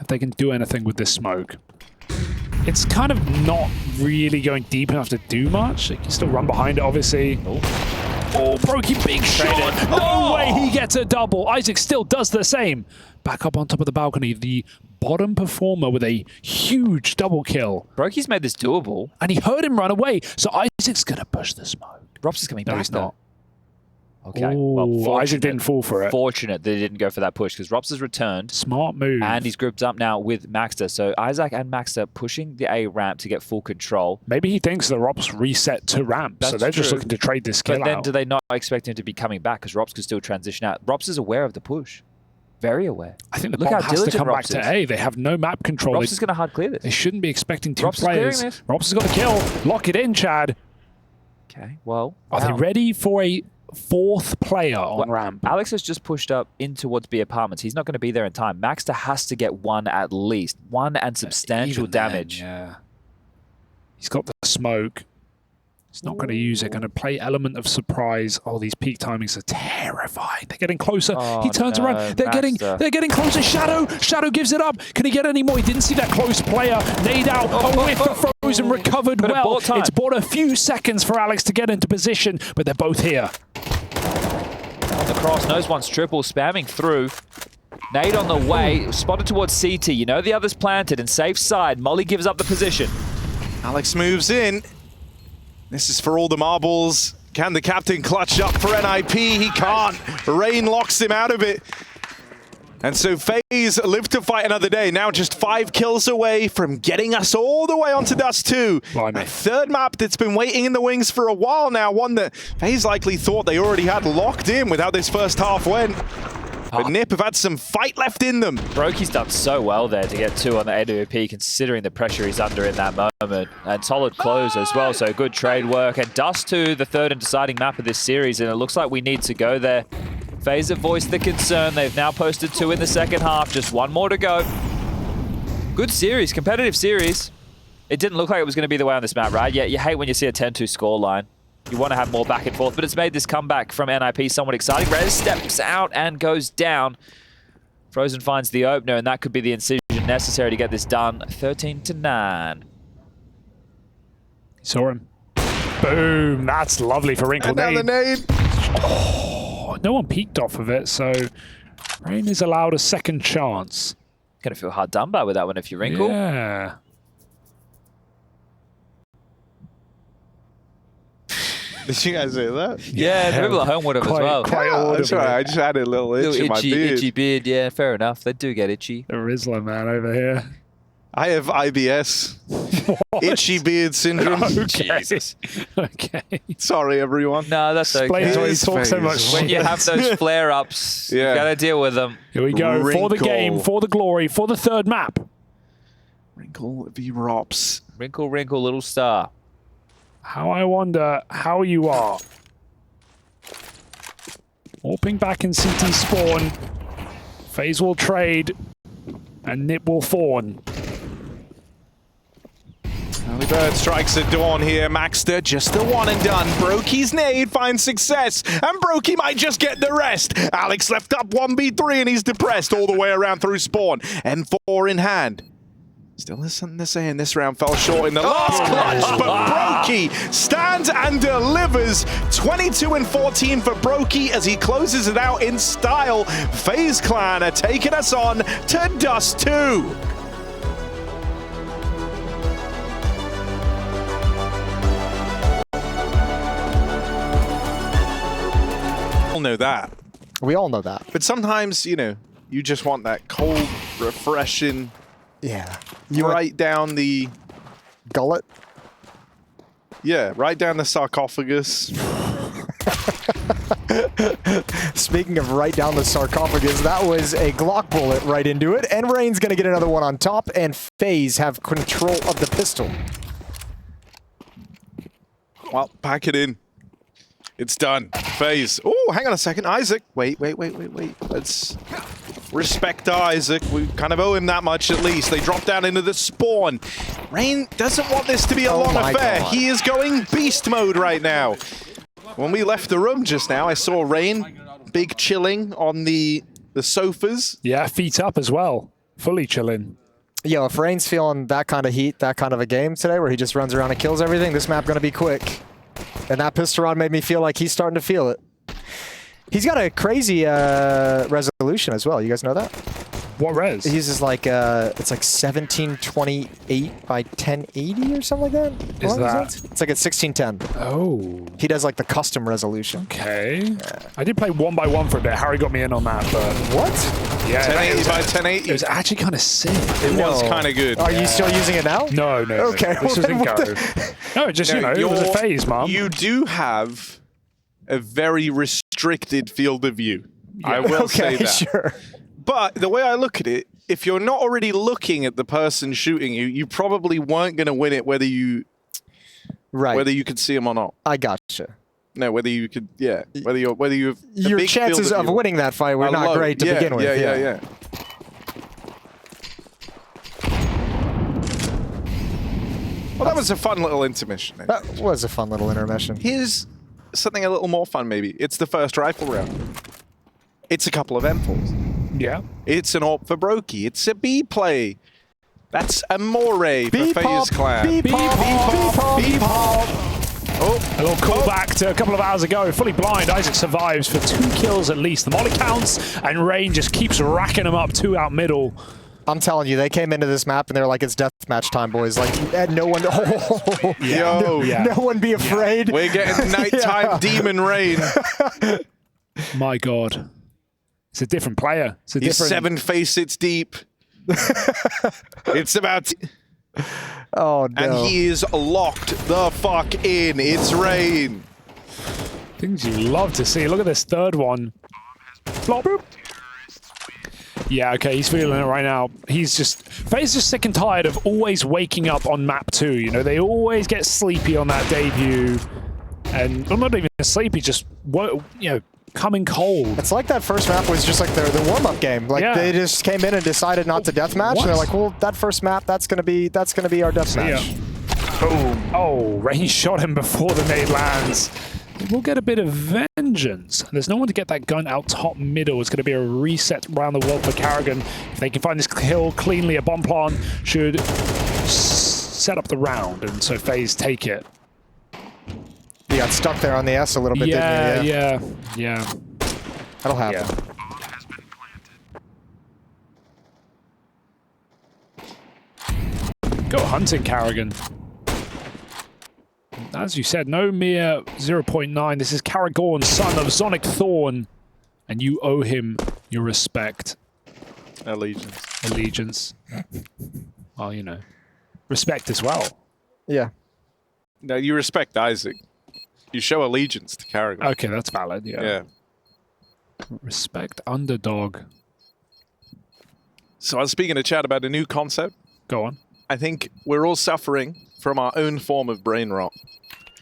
S5: if they can do anything with this smoke. It's kind of not really going deep enough to do much. They can still run behind it, obviously. Oh, Brokey, big shot. No way he gets a double. Isaac still does the same. Back up on top of the balcony. The bottom performer with a huge double kill.
S2: Brokey's made this doable.
S5: And he heard him run away. So Isaac's going to push the smoke.
S2: Rops is coming
S5: No,
S2: back.
S5: he's not.
S2: Okay.
S5: Ooh,
S2: Well,
S5: Isaac didn't fall for it.
S2: Fortunate they didn't go for that push because Rops has returned.
S5: Smart move.
S2: And he's grouped up now with Maxter. So Isaac and Maxter pushing the A ramp to get full control.
S5: Maybe he thinks the Rops reset to ramp, so
S2: That's
S5: they're just
S2: true.
S5: looking to trade this kill
S2: But then
S5: out.
S2: do they not expect him to be coming back because Rops could still transition out? Rops is aware of the push. Very aware.
S5: I think the
S2: Look
S5: bomb
S2: how
S5: has to
S2: diligent
S5: come back
S2: Rops
S5: to
S2: is.
S5: A. They have no map control.
S2: Rops
S5: They,
S2: is going to hard clear this.
S5: they shouldn't be expecting two
S2: Rops is clearing
S5: players.
S2: this.
S5: Rops has got a kill. Lock it in, Chad.
S2: Okay, well.
S5: Are they ready for a fourth player on ramp?
S2: Alex has just pushed up in towards B apartments. He's not going to be there in time. Maxter has to get one at least. One and substantial
S5: Even then,
S2: damage.
S5: yeah. He's got the smoke. He's not going to use it. Going to play element of surprise. Oh, these peak timings are terrifying. They're getting closer.
S2: Oh,
S5: he turns
S2: no,
S5: around. They're
S2: Maxter.
S5: getting closer. Shadow gives it up. Can he get any more? He didn't see that close player. Nade out. A whiff for Frozen. Recovered
S2: But it
S5: well.
S2: bought time.
S5: It's bought a few seconds for Alex to get into position, but they're both here.
S2: On the cross, nose one's triple, spamming through. Nade on the way, spotted towards CT. You know the other's planted and safe side. Molly gives up the position.
S1: Alex moves in. This is for all the marbles. Can the captain clutch up for NiP? He can't. Rain locks him out of it. And so FaZe live to fight another day. Now just 5 kills away from getting us all the way onto Dust2.
S5: Blimey.
S1: A third map that's been waiting in the wings for a while now. One that FaZe likely thought they already had locked in with how this first half went. But NiP have had some fight left in them.
S2: Brokey's done so well there to get 2 on the AWP, considering the pressure he's under in that moment. And solid close as well, so good trade work. And Dust2, the third and deciding map of this series, and it looks like we need to go there. FaZe have voiced the concern. They've now posted 2 in the second half, just 1 more to go. Good series, competitive series. It didn't look like it was going to be the way on this map, right? Yeah, you hate when you see a 10-2 scoreline. You want to have more back and forth, but it's made this comeback from NiP somewhat exciting. Rez steps out and goes down. Frozen finds the opener, and that could be the incision necessary to get this done. 13-9.
S5: Saw him. Boom. That's lovely for Wrinkle.
S1: And now the nade.
S5: Oh, no one peeked off of it, so Rain is allowed a second chance.
S2: Gonna feel hard done by with that one if you Wrinkle.
S5: Yeah.
S1: Did you guys say that?
S2: Yeah, the people at home would have as well.
S5: Quite
S1: Yeah, that's
S5: audibly.
S1: right. I just added a little itch
S2: Little
S1: in my beard.
S2: itchy beard, yeah, fair enough. They do get itchy.
S5: The Rizzler man over here.
S1: I have IBS. Itchy beard syndrome.
S5: Okay.
S2: Jesus.
S5: Okay.
S1: Sorry, everyone.
S2: No, that's
S5: Explains
S2: okay.
S5: why he
S1: It's
S5: talks so
S1: FaZe.
S5: much
S2: When
S5: shit.
S2: you have those flare-ups,
S1: Yeah.
S2: you gotta deal with them.
S5: Here we go. For the
S1: Wrinkle.
S5: game, for the glory, for the third map.
S1: Wrinkle v Rops.
S2: Wrinkle, wrinkle, little star.
S5: How I wonder how you are. Warping back in CT spawn. FaZe will trade. And NiP will fawn.
S1: Early bird strikes at dawn here. Maxter just the one and done. Brokey's nade finds success, and Brokey might just get the rest. Alex left up 1v3 and he's depressed all the way around through spawn. M4 in hand. Still has something to say in this round. Fell short in the last clutch, but Brokey stands and delivers. 22 and 14 for Brokey as he closes it out in style. FaZe Clan are taking us on to Dust2. All know that.
S3: We all know that.
S1: But sometimes, you know, you just want that cold, refreshing,
S3: Yeah.
S1: right down the,
S3: Gullet?
S1: yeah, right down the sarcophagus.
S3: Speaking of right down the sarcophagus, that was a Glock bullet right into it, and Rain's gonna get another one on top, and FaZe have control of the pistol.
S1: Well, pack it in. It's done. FaZe. Oh, hang on a second. Isaac. Wait. Let's respect Isaac. We kind of owe him that much at least. They drop down into the spawn. Rain doesn't want this to be a long affair.
S3: God.
S1: He is going beast mode right now. When we left the room just now, I saw Rain big chilling on the sofas.
S5: Yeah, feet up as well. Fully chilling.
S3: Yo, if Rain's feeling that kind of heat, that kind of a game today where he just runs around and kills everything, this map gonna be quick. And that pistol round made me feel like he's starting to feel it. He's got a crazy resolution as well. You guys know that?
S5: What res?
S3: He uses like it's like 1728 by 1080 or something like that.
S5: Is
S3: What
S5: that?
S3: It's like a 1610.
S5: Oh.
S3: He does like the custom resolution.
S5: Okay. Yeah. I did play 1x1 for a bit. Harry got me in on that, but
S3: What?
S5: yeah,
S1: 1080 by 1080.
S5: it was actually kind of sick.
S1: It was kind of good.
S3: Are you still using it now?
S5: No.
S3: Okay,
S5: This was in
S3: well,
S5: go. No, just
S1: No,
S5: it was a phase, mum.
S1: You do have a very restricted field of view. I will say
S3: Okay,
S1: that.
S3: sure.
S1: But the way I look at it, if you're not already looking at the person shooting you, you probably weren't going to win it whether you could see him or not.
S3: I gotcha.
S1: No, whether you could, yeah. Whether you have a
S3: Your
S1: big
S3: chances
S1: field
S3: of
S1: view
S3: winning that fight were
S1: are
S3: not
S1: low.
S3: great to
S1: Yeah,
S3: begin with.
S1: Yeah. Well, that was a fun little intermission.
S3: That was a fun little intermission.
S1: Here's something a little more fun, maybe. It's the first rifle round. It's a couple of M4s.
S5: Yeah.
S1: It's an AWP for Brokey. It's a B play. That's a Moray for FaZe Clan.
S3: B-pop.
S1: Oh,
S5: A little callback to a couple of hours ago. Fully blind. Isaac survives for 2 kills at least. The molly counts, and Rain just keeps racking them up 2 out middle.
S3: I'm telling you, they came into this map and they're like, it's deathmatch time, boys. Like, no one,
S1: yo,
S3: no one be afraid.
S1: we're getting nighttime demon rain.
S5: My God. It's a different player. It's a
S1: He's
S5: different...
S1: 7 facets deep. It's about...
S3: Oh, no.
S1: And he is locked the fuck in. It's rain.
S5: Things you love to see. Look at this third one. Flop. Yeah, okay, he's feeling it right now. He's just... FaZe just sick and tired of always waking up on map 2. You know, they always get sleepy on that debut. And, well, not even sleepy, just, you know, coming cold.
S3: It's like that first map was just like the warm-up game. Like they just came in and decided not to deathmatch. And they're like, well, that first map, that's gonna be our deathmatch.
S5: Boom. Oh, Rain shot him before the nade lands. We'll get a bit of vengeance. There's no one to get that gun out top middle. It's going to be a reset around the world for Karrigan. If they can find this kill cleanly, a bomb plant should set up the round, and so FaZe take it.
S3: You got stuck there on the S a little bit, didn't you?
S5: Yeah.
S3: That'll happen.
S5: Go hunting, Karrigan. As you said, no mere 0.9. This is Karagorn, son of Zonic Thorn, and you owe him your respect. Allegiance. Well, you know, respect as well.
S3: Yeah.
S1: No, you respect Isaac. You show allegiance to Karrigan.
S5: Okay, that's valid.
S1: Yeah.
S5: Respect underdog.
S1: So I was speaking to Chad about a new concept.
S5: Go on.
S1: I think we're all suffering from our own form of brain rot.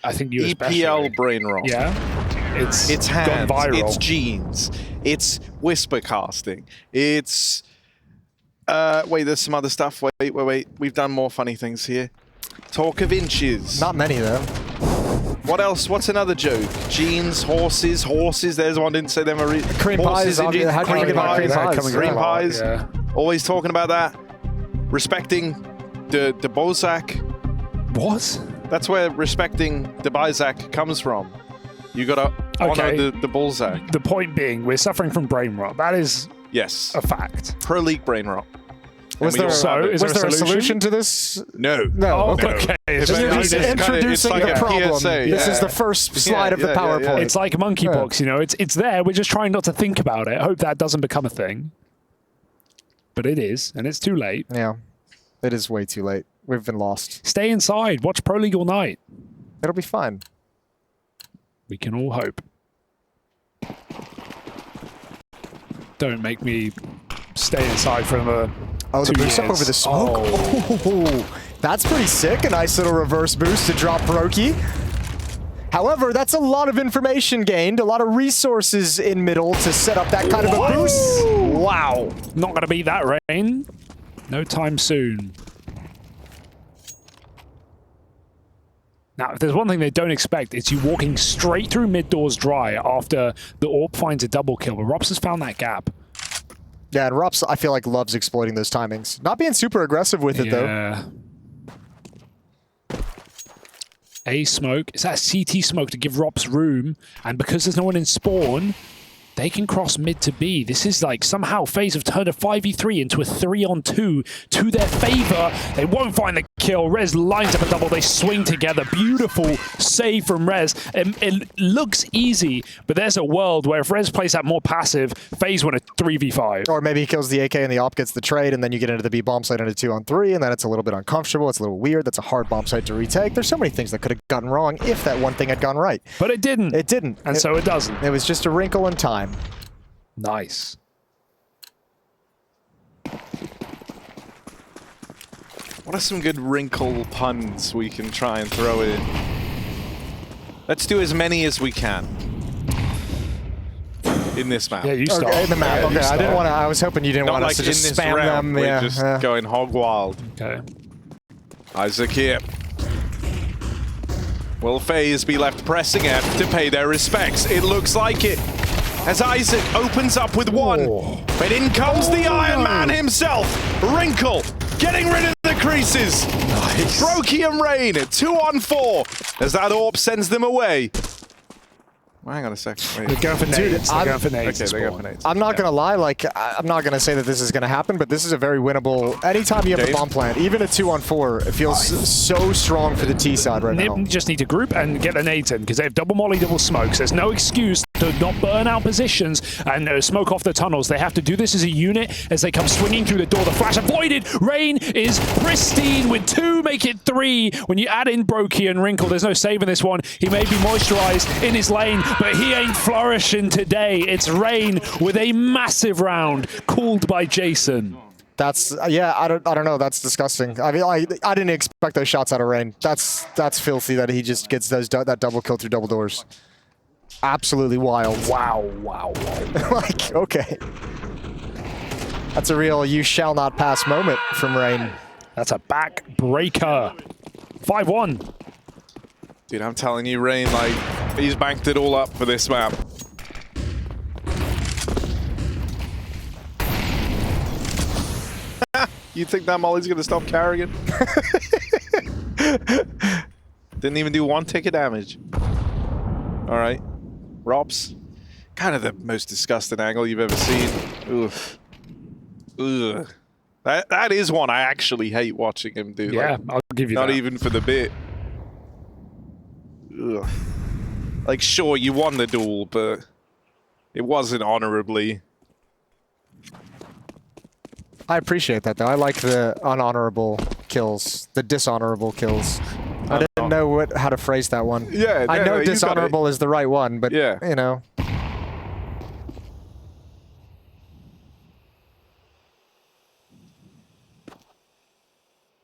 S5: I think you
S1: EPL brain rot.
S5: Yeah.
S1: It's
S5: gone
S1: hands,
S5: viral.
S1: it's genes, it's whisper casting, it's... wait, there's some other stuff. Wait. We've done more funny things here. Talk of inches.
S3: Not many, though.
S1: What else? What's another joke? Jeans, horses. There's one, didn't say them.
S3: Cream pies. How do you forget about cream pies?
S1: Cream pies.
S5: Yeah.
S1: Always talking about that. Respecting the Bozak.
S5: What?
S1: That's where respecting the Bizak comes from. You gotta honor the Bozak.
S5: The point being, we're suffering from brain rot. That is
S1: Yes.
S5: a fact.
S1: Pro League brain rot.
S3: Was there a solution to this?
S1: No.
S3: No.
S5: Oh,
S3: Okay.
S5: okay.
S1: It's
S3: You're just introducing
S1: like
S3: the
S1: a
S3: problem.
S1: PSA,
S3: This
S1: yeah.
S3: is the first slide of the PowerPoint.
S5: It's like monkeypox, you know. It's there. We're just trying not to think about it. Hope that doesn't become a thing. But it is, and it's too late.
S3: Yeah. It is way too late. We've been lost.
S5: Stay inside. Watch Pro League all night.
S3: It'll be fine.
S5: We can all hope. Don't make me stay inside for another
S3: The
S5: 2
S3: boost up
S5: years.
S3: over the smoke. Oh, that's pretty sick. A nice little reverse boost to drop Brokey. However, that's a lot of information gained, a lot of resources in middle to set up that kind of a boost.
S5: Wow. Not going to beat that, Rain. No time soon. Now, if there's one thing they don't expect, it's you walking straight through mid doors dry after the AWP finds a double kill. But Rops has found that gap.
S3: Yeah, and Rops, I feel like, loves exploiting those timings. Not being super aggressive with it, though.
S5: A smoke. It's that CT smoke to give Rops room. And because there's no one in spawn, they can cross mid to B. This is like somehow FaZe have turned a 5v3 into a 3-on-2 to their favor. They won't find the kill. Rez lines up a double. They swing together. Beautiful save from Rez. It looks easy, but there's a world where if Rez plays that more passive, FaZe win a 3v5.
S3: Or maybe he kills the AK and the op gets the trade, and then you get into the B bomb site into 2-on-3, and then it's a little bit uncomfortable. It's a little weird. That's a hard bomb site to retake. There's so many things that could have gotten wrong if that one thing had gone right.
S5: But it didn't.
S3: It didn't.
S5: And so it doesn't.
S3: It was just a wrinkle in time.
S5: Nice.
S1: What are some good wrinkle puns we can try and throw in? Let's do as many as we can in this map.
S5: Yeah, you start.
S3: Okay, in the map.
S1: Yeah,
S3: Okay, I didn't want to. I was hoping you didn't
S1: Not
S3: want
S1: like
S3: us to
S1: in
S3: just
S1: this
S3: spam
S1: round,
S3: them.
S1: we're
S3: Yeah,
S1: just going hog wild.
S5: Okay.
S1: Isaac here. Will FaZe be left pressing F to pay their respects? It looks like it. As Isaac opens up with one. But in comes the Iron Man himself. Wrinkle getting rid of the creases. Nice. Brokey and Rain 2-on-4 as that AWP sends them away. Well, hang on a second. Wait.
S5: They're going for nades. They're going for nades.
S1: Okay, they're going for nades.
S3: I'm not going to lie, like, I'm not going to say that this is going to happen, but this is a very winnable. Anytime you have the bomb plant, even a 2-on-4, it feels so strong for the T side right now.
S5: NiP just need to group and get the nades in because they have double molly, double smokes. There's no excuse to not burn out positions and smoke off the tunnels. They have to do this as a unit as they come swinging through the door. The flash avoided. Rain is pristine with 2, make it 3. When you add in Brokey and Wrinkle, there's no saving this one. He may be moisturized in his lane, but he ain't flourishing today. It's Rain with a massive round called by Jason.
S3: That's yeah. I don't know. That's disgusting. I mean, I didn't expect those shots out of Rain. That's filthy that he just gets that double kill through double doors. Absolutely wild.
S5: Wow, wow, wow.
S3: Like, okay. That's a real you shall not pass moment from Rain.
S5: That's a backbreaker. 5-1.
S1: Dude, I'm telling you, Rain, like, he's banked it all up for this map. You think that Molly's gonna stop Carrigan? Didn't even do 1 tick of damage. All right, Rops, kind of the most disgusting angle you've ever seen. Oof. Ugh. That is one I actually hate watching him do.
S5: Yeah,
S1: like,
S5: I'll give you
S1: not
S5: that.
S1: Not even for the bit. Ugh. Like, sure, you won the duel, but it wasn't honorably.
S3: I appreciate that, though. I like the unhonorable kills, the dishonorable kills. I didn't know how to phrase that one.
S1: Yeah,
S3: I know dishonorable is the right one, but,
S1: yeah,
S3: you know.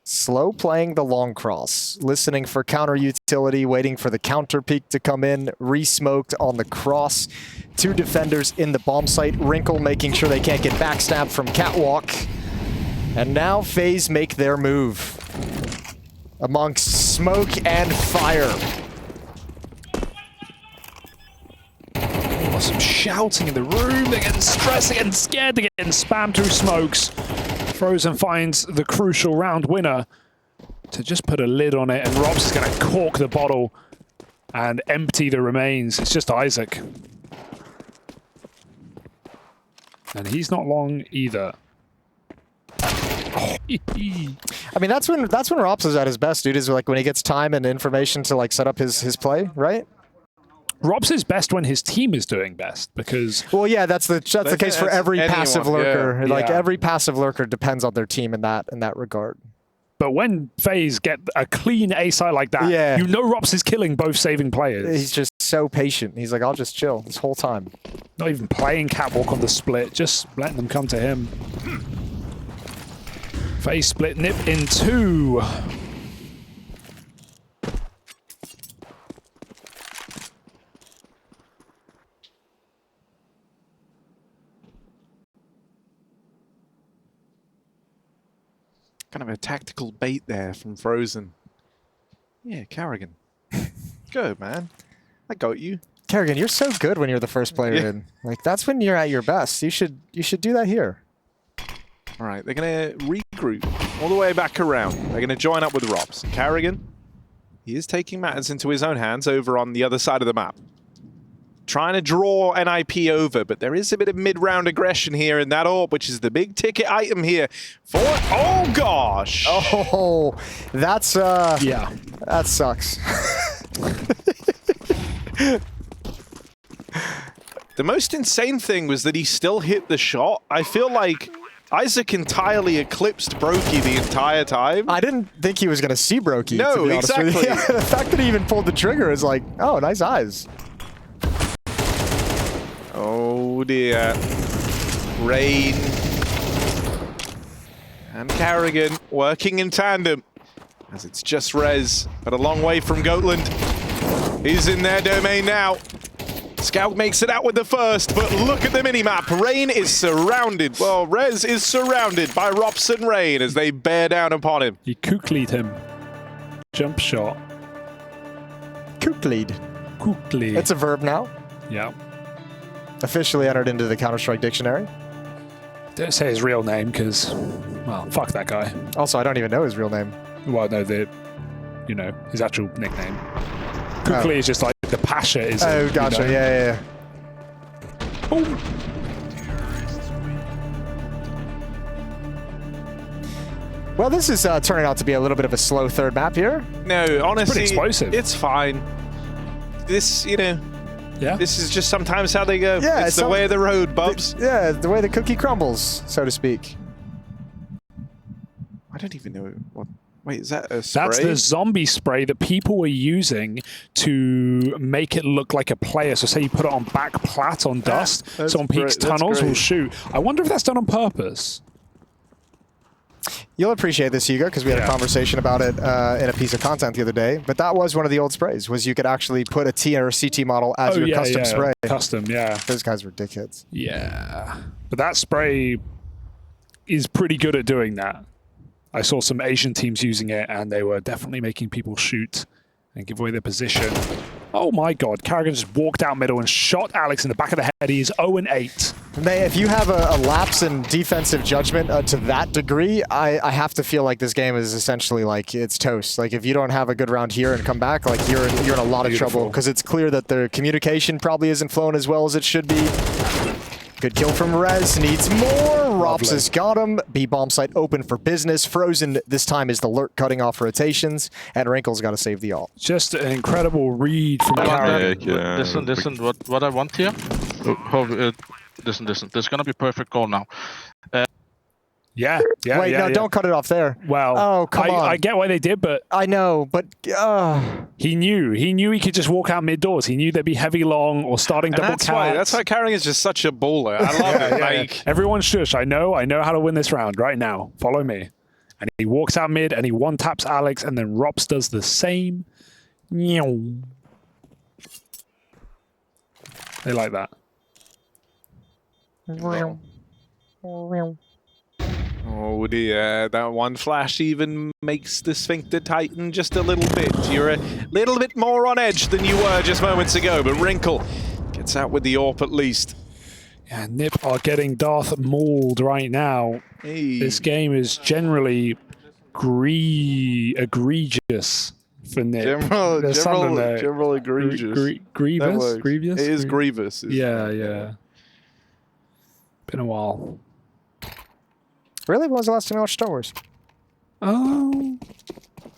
S3: Slow playing the long cross, listening for counter utility, waiting for the counter peek to come in, re-smoked on the cross. 2 defenders in the bomb site, Wrinkle making sure they can't get backstabbed from Catwalk. And now FaZe make their move amongst smoke and fire.
S5: Oh, some shouting in the room. They're getting stressed, they're getting scared, they're getting spammed through smokes. Frozen finds the crucial round winner to just put a lid on it, and Robs is going to cork the bottle and empty the remains. It's just Isaac. And he's not long either.
S3: I mean, that's when Rops is at his best, dude, is like when he gets time and information to like set up his play, right?
S5: Robs is best when his team is doing best because...
S3: Well, yeah, that's the case for every passive lurker.
S1: Yeah.
S3: Like every passive lurker depends on their team in that regard.
S5: But when FaZe get a clean A side like that,
S3: yeah,
S5: you know Robs is killing both saving players.
S3: He's just so patient. He's like, I'll just chill this whole time.
S5: Not even playing Catwalk on the split, just letting them come to him. FaZe split NiP in 2.
S1: Kind of a tactical bait there from Frozen. Yeah, Carrigan. Go, man. I got you.
S3: Kerrigan, you're so good when you're the first player in. Like, that's when you're at your best. You should do that here.
S1: All right, they're going to regroup all the way back around. They're going to join up with Robs. Carrigan, he is taking matters into his own hands over on the other side of the map. Trying to draw NiP over, but there is a bit of mid-round aggression here in that AWP, which is the big ticket item here for... Oh, gosh!
S3: Oh, that's...
S5: Yeah.
S3: That sucks.
S1: The most insane thing was that he still hit the shot. I feel like Isaac entirely eclipsed Brokey the entire time.
S3: I didn't think he was going to see Brokey,
S1: No,
S3: to be honest with you.
S1: exactly.
S3: Yeah, the fact that he even pulled the trigger is like, oh, nice eyes.
S1: Oh dear. Rain and Carrigan working in tandem as it's just Rez, but a long way from Goatland. He's in their domain now. Scout makes it out with the first, but look at the minimap. Rain is surrounded. Well, Rez is surrounded by Rops and Rain as they bear down upon him.
S5: He kook-lead him. Jump shot.
S3: Kook-lead.
S5: Kook-lead.
S3: It's a verb now.
S5: Yeah.
S3: Officially entered into the Counter-Strike dictionary.
S5: Don't say his real name because, well, fuck that guy.
S3: Also, I don't even know his real name.
S5: Well, no, his actual nickname. Kook-lead is just like the Pasha is.
S3: Oh, gotcha. Yeah.
S5: Boom.
S3: Well, this is turning out to be a little bit of a slow third map here.
S1: No, honestly,
S5: explosive.
S1: It's fine. This,
S5: Yeah.
S1: this is just sometimes how they go.
S3: Yeah,
S1: it's the way of the road, Bubs.
S3: Yeah, the way the cookie crumbles, so to speak.
S1: I don't even know what... Wait, is that a spray?
S5: That's the zombie spray that people were using to make it look like a player. So say you put it on back plat on Dust,
S1: that's
S5: so on Peak's
S1: great, that's
S5: tunnels will
S1: great.
S5: shoot. I wonder if that's done on purpose.
S3: You'll appreciate this, Hugo, because we had a conversation about it in a piece of content the other day. But that was one of the old sprays, was you could actually put a T or a CT model as your custom spray.
S5: Custom, yeah.
S3: Those guys were dickheads.
S5: Yeah. But that spray is pretty good at doing that. I saw some Asian teams using it, and they were definitely making people shoot and give away their position. Oh my god, Carrigan just walked out middle and shot Alex in the back of the head. He is 0-8.
S3: If you have a lapse in defensive judgment to that degree, I have to feel like this game is essentially like it's toast. Like if you don't have a good round here and come back, like you're in a lot of trouble, because it's clear that their communication probably isn't flowing as well as it should be. Good kill from Rez, needs more. Rops has got him. B-bomb site open for business. Frozen this time is the lurk cutting off rotations, and Wrinkle's got to save the ult.
S5: Just an incredible read from Carrigan.
S9: Listen, what I want here. Listen. There's gonna be perfect goal now.
S5: Yeah.
S3: Wait, no, don't cut it off there.
S5: Well,
S3: oh, come on.
S5: I get why they did, but
S3: I know, but
S5: he knew he could just walk out mid doors. He knew there'd be heavy long or starting double counts.
S1: That's why Carrigan is just such a baller. I love it. Like
S5: everyone shush. I know how to win this round right now. Follow me. And he walks out mid and he one taps Alex, and then Rops does the same. They like that.
S1: Oh dear, that one flash even makes the sphincter tighten just a little bit. You're a little bit more on edge than you were just moments ago, but Wrinkle gets out with the AWP at least.
S5: Yeah, NiP are getting Darth mauled right now.
S1: Hey.
S5: This game is generally egregious for NiP.
S1: General egregious.
S5: Grievous? Grievous?
S1: It is grievous.
S5: Yeah. Been a while.
S3: Really? When was the last time you watched Star Wars?
S5: Oh.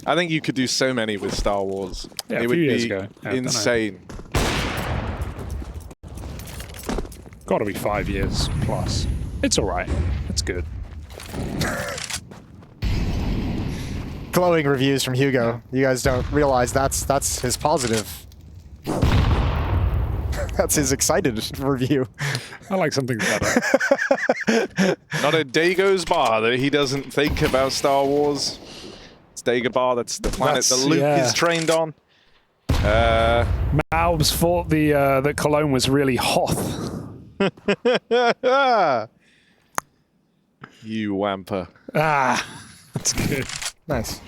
S1: I think you could do so many with Star Wars.
S5: Yeah,
S1: it
S5: a
S1: would
S5: few years
S1: be
S5: ago. Yeah,
S1: insane.
S5: Gotta be 5 years plus. It's alright. It's good.
S3: Glowing reviews from Hugo. You guys don't realize that's his positive. That's his excited review.
S5: I like something better.
S1: Not a day goes by that he doesn't think about Star Wars. It's Dagobah, that's the planet that Luke is trained on.
S5: Malbs thought that Cologne was really Hoth.
S1: You wamper.
S5: Ah. That's good.
S3: Nice.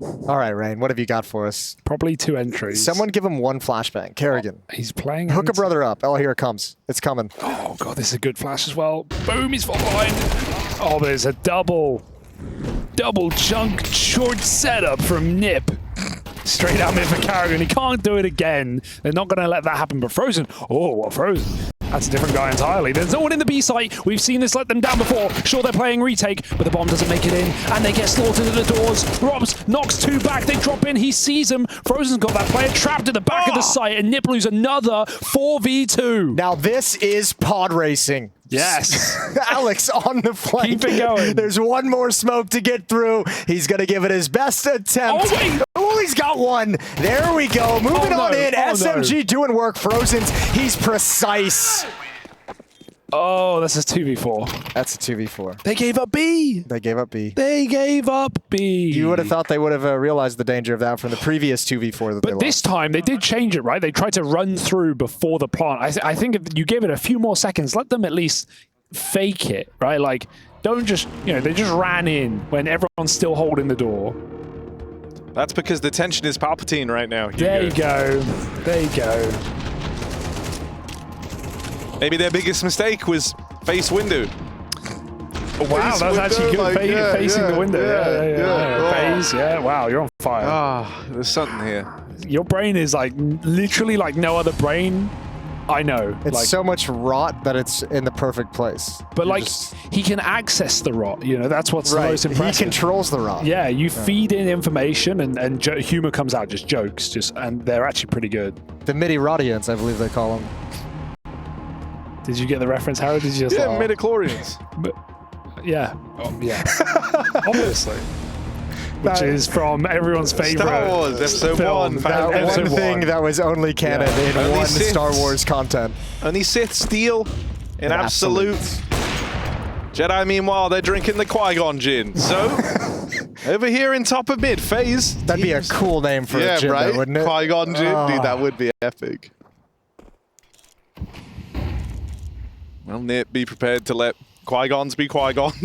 S3: All right, Rain, what have you got for us?
S5: Probably 2 entries.
S3: Someone give him 1 flashbang. Kerrigan.
S5: He's playing.
S3: Hook a brother up. Oh, here it comes. It's coming.
S5: Oh, God, this is a good flash as well. Boom, he's fall behind. Oh, there's a double chunk short setup from NiP. Straight out mid for Kerrigan. He can't do it again. They're not going to let that happen. But Frozen. Oh, what Frozen? That's a different guy entirely. There's no one in the B site. We've seen this let them down before. Sure, they're playing retake, but the bomb doesn't make it in, and they get slaughtered at the doors. Robs knocks 2 back. They drop in. He sees them. Frozen's got that player trapped at the back of the site, and NiP lose another 4v2.
S3: Now this is pod racing.
S5: Yes.
S3: Alex on the flank.
S5: Keep it going.
S3: There's one more smoke to get through. He's going to give it his best attempt.
S5: Oh, wait.
S3: Oh, he's got one. There we go. Moving on in. SMG doing work. Frozen's. He's precise.
S5: Oh, this is 2v4.
S3: That's a 2v4.
S5: They gave up B.
S3: They gave up B.
S5: They gave up B.
S3: You would have thought they would have realized the danger of that from the previous 2v4 that they
S5: But this time, they did change it, right? They tried to run through before the plant. I think if you give it a few more seconds, let them at least fake it, right? Like, don't just, they just ran in when everyone's still holding the door.
S1: That's because the tension is Palpatine right now.
S5: There you go. There you go.
S1: Maybe their biggest mistake was face window.
S5: Oh, wow, that's actually good.
S1: Like,
S5: Facing the window.
S1: Yeah.
S5: Phase, yeah. Wow, you're on fire.
S1: Ah, there's something here.
S5: Your brain is like literally like no other brain I know.
S3: It's
S5: like,
S3: so much rot that it's in the perfect place.
S5: But like, he can access the rot, that's what's the most impressive.
S3: He controls the rot.
S5: Yeah, you feed in information and humor comes out, just jokes, and they're actually pretty good.
S3: The midi-rodians, I believe they call them.
S5: Did you get the reference, Howard? Did you just
S1: midichlorians.
S5: Yeah. Yeah. Obviously. Which is from everyone's favorite
S1: Star Wars Episode 1.
S3: That one thing that was only canon in
S1: Only
S3: one
S1: Sith.
S3: Star Wars content.
S1: Only Sith steal in absolute. Jedi, meanwhile, they're drinking the Qui-Gon gin. So, over here in top of mid, FaZe.
S3: That'd be a cool name for a gin,
S1: right?
S3: though, wouldn't it?
S1: Qui-Gon gin, dude, that would be epic. Well, NiP, be prepared to let Qui-Gons be Qui-Gons.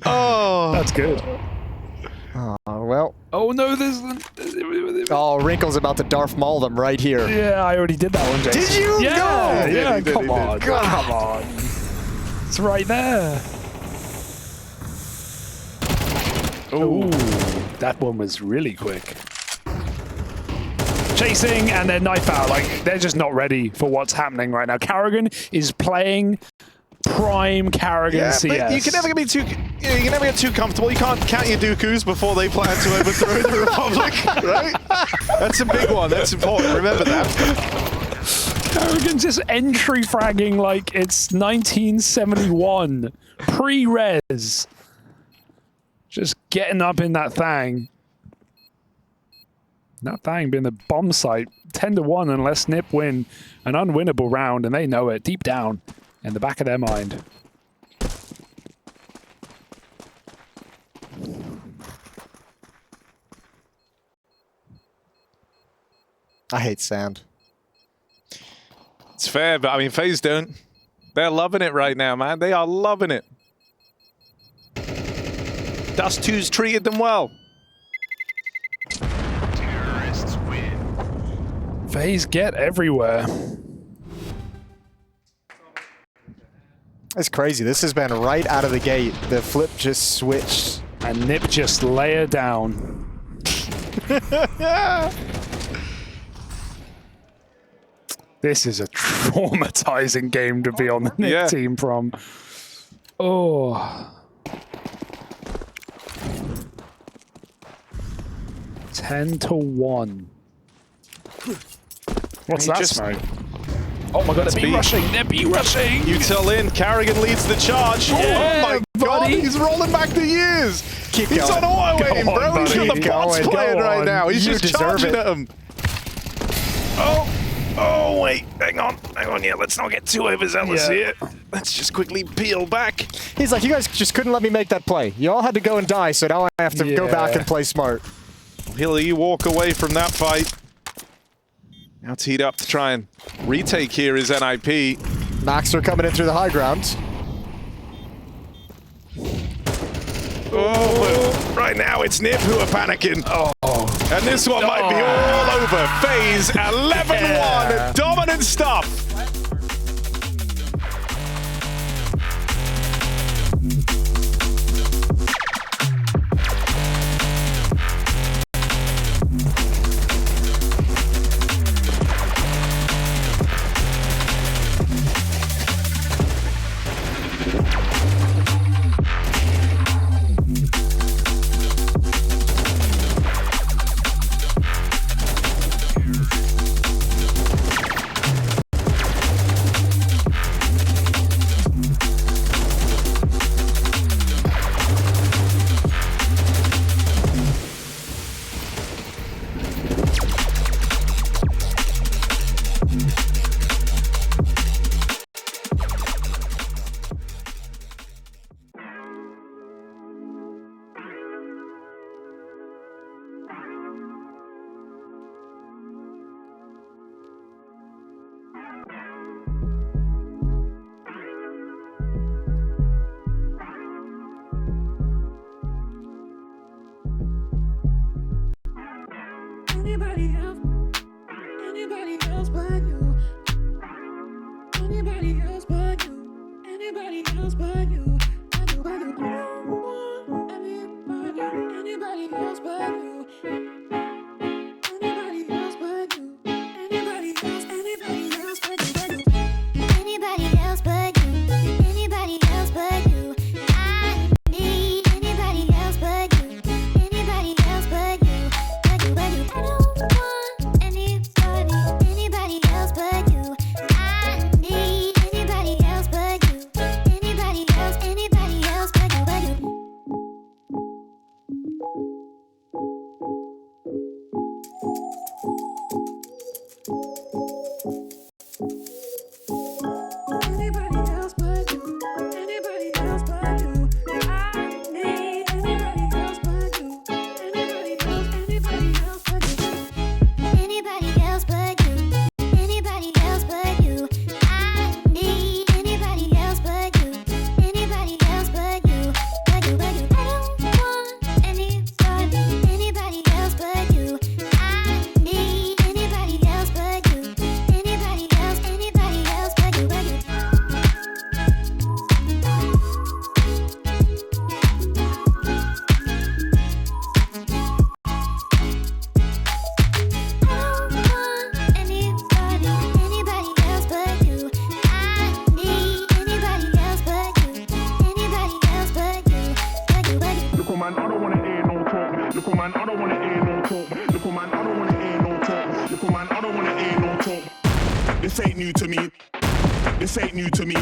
S5: Oh, that's good.
S3: Well.
S5: Oh no, there's.
S3: Oh, Wrinkle's about to Darth Maul them right here.
S5: Yeah, I already did that one, Jason.
S3: Did you?
S5: Yeah,
S3: No.
S5: yeah.
S1: He did,
S5: Come
S1: he
S5: on,
S1: did.
S5: come on. It's right there. Ooh, that one was really quick. Chasing and then knife out. Like, they're just not ready for what's happening right now. Kerrigan is playing prime Kerrigan CS.
S1: But you can never be too. You can never get too comfortable. You can't count your dooku's before they plan to overthrow the Republic, right? That's a big one. That's important. Remember that.
S5: Kerrigan just entry fragging like it's 1971. Pre-res. Just getting up in that thing. That thing being the bomb site. 10-1 unless NiP win an unwinnable round, and they know it deep down in the back of their mind.
S3: I hate sand.
S1: It's fair, but I mean, FaZe don't. They're loving it right now, man. They are loving it. Dust2's treated them well.
S5: FaZe get everywhere.
S3: It's crazy. This has been right out of the gate. The flip just switched.
S5: And NiP just lay it down. This is a traumatizing game to be on the NiP team from. Oh. 10-1. What's that smoke? Oh my god, they're B-rushing! They're B-rushing!
S1: Util in, Kerrigan leads the charge.
S5: Yeah,
S1: oh my god,
S5: buddy.
S1: he's rolling back the years.
S3: Keep
S1: He's
S3: going.
S1: on auto aim,
S5: Go
S1: bro.
S5: on,
S1: He's got
S5: buddy.
S1: the bots
S3: Go
S1: playing
S3: on.
S1: right now. He's
S3: You
S1: just
S3: deserve
S1: charging
S3: it.
S1: at him. Oh, wait. Hang on. Yeah, let's not get too overzealous here. Let's just quickly peel back.
S3: He's like, you guys just couldn't let me make that play. You all had to go and die, so now I have to go back and play smart.
S1: He'll walk away from that fight. Now teed up to try and retake here is NiP.
S3: Maxter coming in through the high ground.
S1: Oh, but right now it's NiP who are panicking. Oh. And this one might be all over. FaZe 11-1. Dominant stuff.
S10: Anybody else? Anybody else but you? Anybody else but you? Anybody else but you? I don't want anybody else but you. Anybody else but you? Anybody else but you? Anybody else but you? Anybody else but you? I need anybody else but you. Anybody else but you. I don't want anybody else but you. I need anybody else but you. Anybody else but you. Anybody else but you. Anybody else but you. I need anybody else but you. Anybody else but you. Anybody else but you. Anybody else but you. I need anybody else but you. Anybody else but you. I don't want anybody else but you. I need anybody else but you. Anybody else but you.
S11: This ain't new to me. This ain't new to me.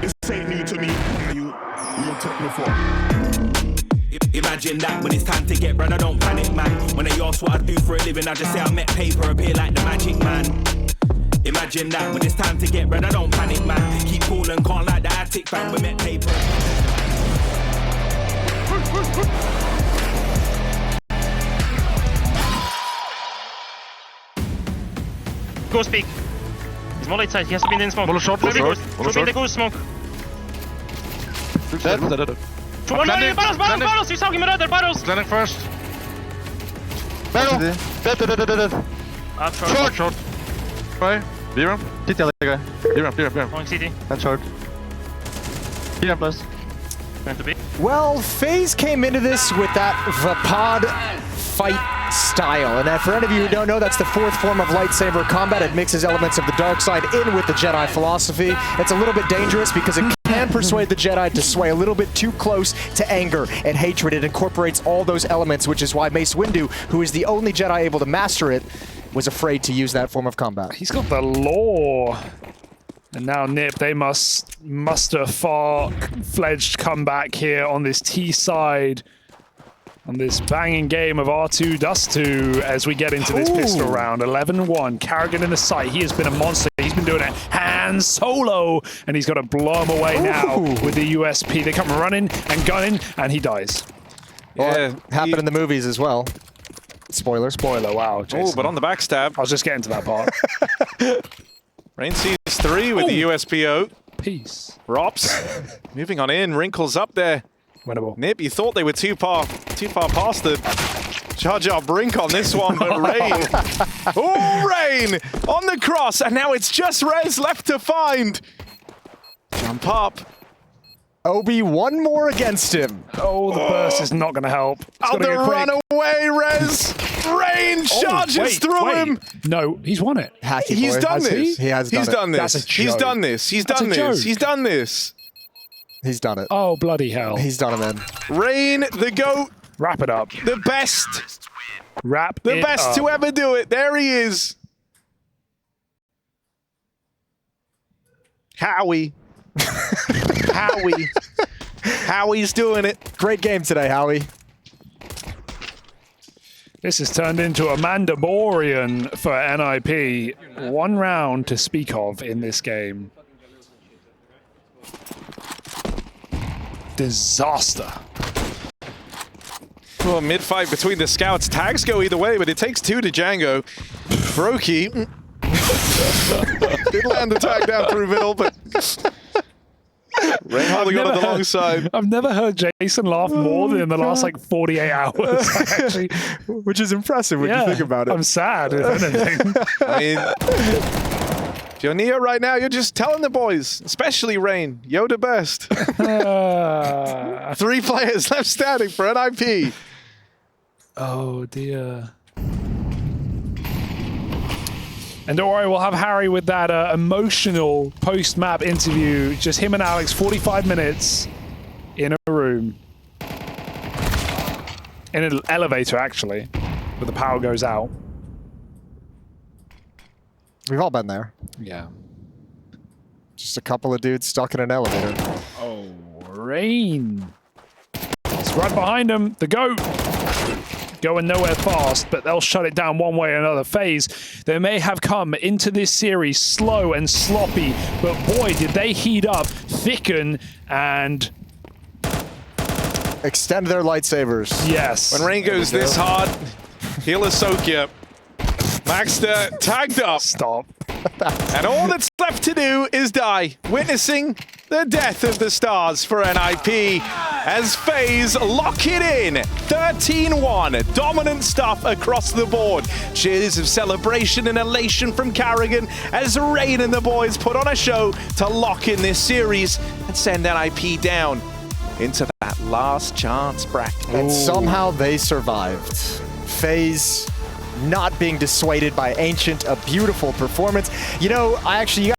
S11: This ain't new to me. You took me for.
S12: Imagine that when it's time to get run, I don't panic, man. When they ask what I do for a living, I just say I met paper, appear like the magic man. Imagine that when it's time to get run, I don't panic, man. Keep cool and can't like the attic fan, we met paper.
S4: Ghost peek. He's more light side, he has to be in smoke.
S9: Molotov short,
S4: Maybe
S9: short,
S4: Ghost. Should be in the Ghost smoke.
S9: Dead.
S4: Barrels! You saw him another barrels!
S9: Landing first.
S8: Battle. Dead.
S9: Short. Right. B-ramp.
S8: CT guy.
S9: B-ramp.
S4: Going CT.
S8: That's short. PM plus.
S4: Going to B.
S3: Well, FaZe came into this with that Vapod fight style. And for any of you who don't know, that's the fourth form of lightsaber combat. It mixes elements of the dark side in with the Jedi philosophy. It's a little bit dangerous because it can persuade the Jedi to sway a little bit too close to anger and hatred. It incorporates all those elements, which is why Mace Windu, who is the only Jedi able to master it, was afraid to use that form of combat.
S5: He's got the lore. And now NiP, they must muster a far-fledged comeback here on this T side. On this banging game of R2 Dust2 as we get into this pistol round. 11-1, Karrigan in the sight. He has been a monster. He's been doing it Han Solo, and he's got to blow him away now with the USP. They come running and gunning, and he dies.
S3: Well, happened in the movies as well. Spoiler.
S5: Spoiler, wow.
S1: Oh,
S5: Jason.
S1: but on the backstab.
S5: I was just getting to that part.
S1: Rain sees 3 with the USPO.
S5: Peace.
S1: Rops moving on in. Wrinkles up there.
S5: Winnable.
S1: NiP, you thought they were too far past the Jar Jar brink on this one, but Rain. Oh, Rain on the cross, and now it's just Rez left to find. Jump up.
S3: Obi, one more against him.
S5: Oh, the burst is not going to help.
S1: Oh, the run away, Rez. Rain charges through him.
S5: No, he's won it.
S3: Hacky
S1: He's
S3: boy.
S1: done
S3: Has
S1: this.
S3: He has done
S1: He's
S3: it.
S1: done
S5: That's
S1: this.
S5: a
S1: He's
S5: joke.
S1: done this. He's
S5: That's
S1: done
S5: a
S1: this.
S5: joke.
S1: He's done this.
S3: He's done it.
S5: Oh, bloody hell.
S3: He's done it, man.
S1: Rain, the GOAT,
S5: Wrap it up.
S1: the best.
S5: Wrap
S1: The
S5: it
S1: best
S5: up.
S1: to ever do it. There he is. Howie. Howie. Howie's doing it.
S3: Great game today, Howie.
S5: This has turned into a Mandalorian for NiP. 1 round to speak of in this game. Disaster.
S1: Well, mid-fight between the scouts. Tags go either way, but it takes 2 to Django. Brokey did land the tag down through middle, but Rain holding on to the long side.
S5: I've never heard Jason laugh more than in the last like 48 hours. Actually.
S3: Which is impressive when you think about it.
S5: I'm sad, if anything.
S1: I mean, if you're Neo right now, you're just telling the boys, especially Rain, Yoda best. 3 players left standing for NiP.
S5: Oh dear. And don't worry, we'll have Harry with that emotional post-map interview. Just him and Alex, 45 minutes in a room. In an elevator, actually, where the power goes out.
S3: We've all been there.
S5: Yeah.
S3: Just a couple of dudes stuck in an elevator.
S5: Oh, Rain. It's right behind him. The GOAT. Going nowhere fast, but they'll shut it down one way or another. FaZe, they may have come into this series slow and sloppy, but boy, did they heat up, thicken, and
S3: extend their lightsabers.
S5: Yes.
S1: When Rain goes this hard, he'll soak you. Maxter tagged up.
S5: Stop.
S1: And all that's left to do is die, witnessing the death of the stars for NiP as FaZe lock it in. 13-1, dominant stuff across the board. Cheers of celebration and elation from Carrigan as Rain and the boys put on a show to lock in this series and send NiP down into that last chance bracket.
S3: And somehow they survived. FaZe not being dissuaded by Ancient, a beautiful performance. You know, you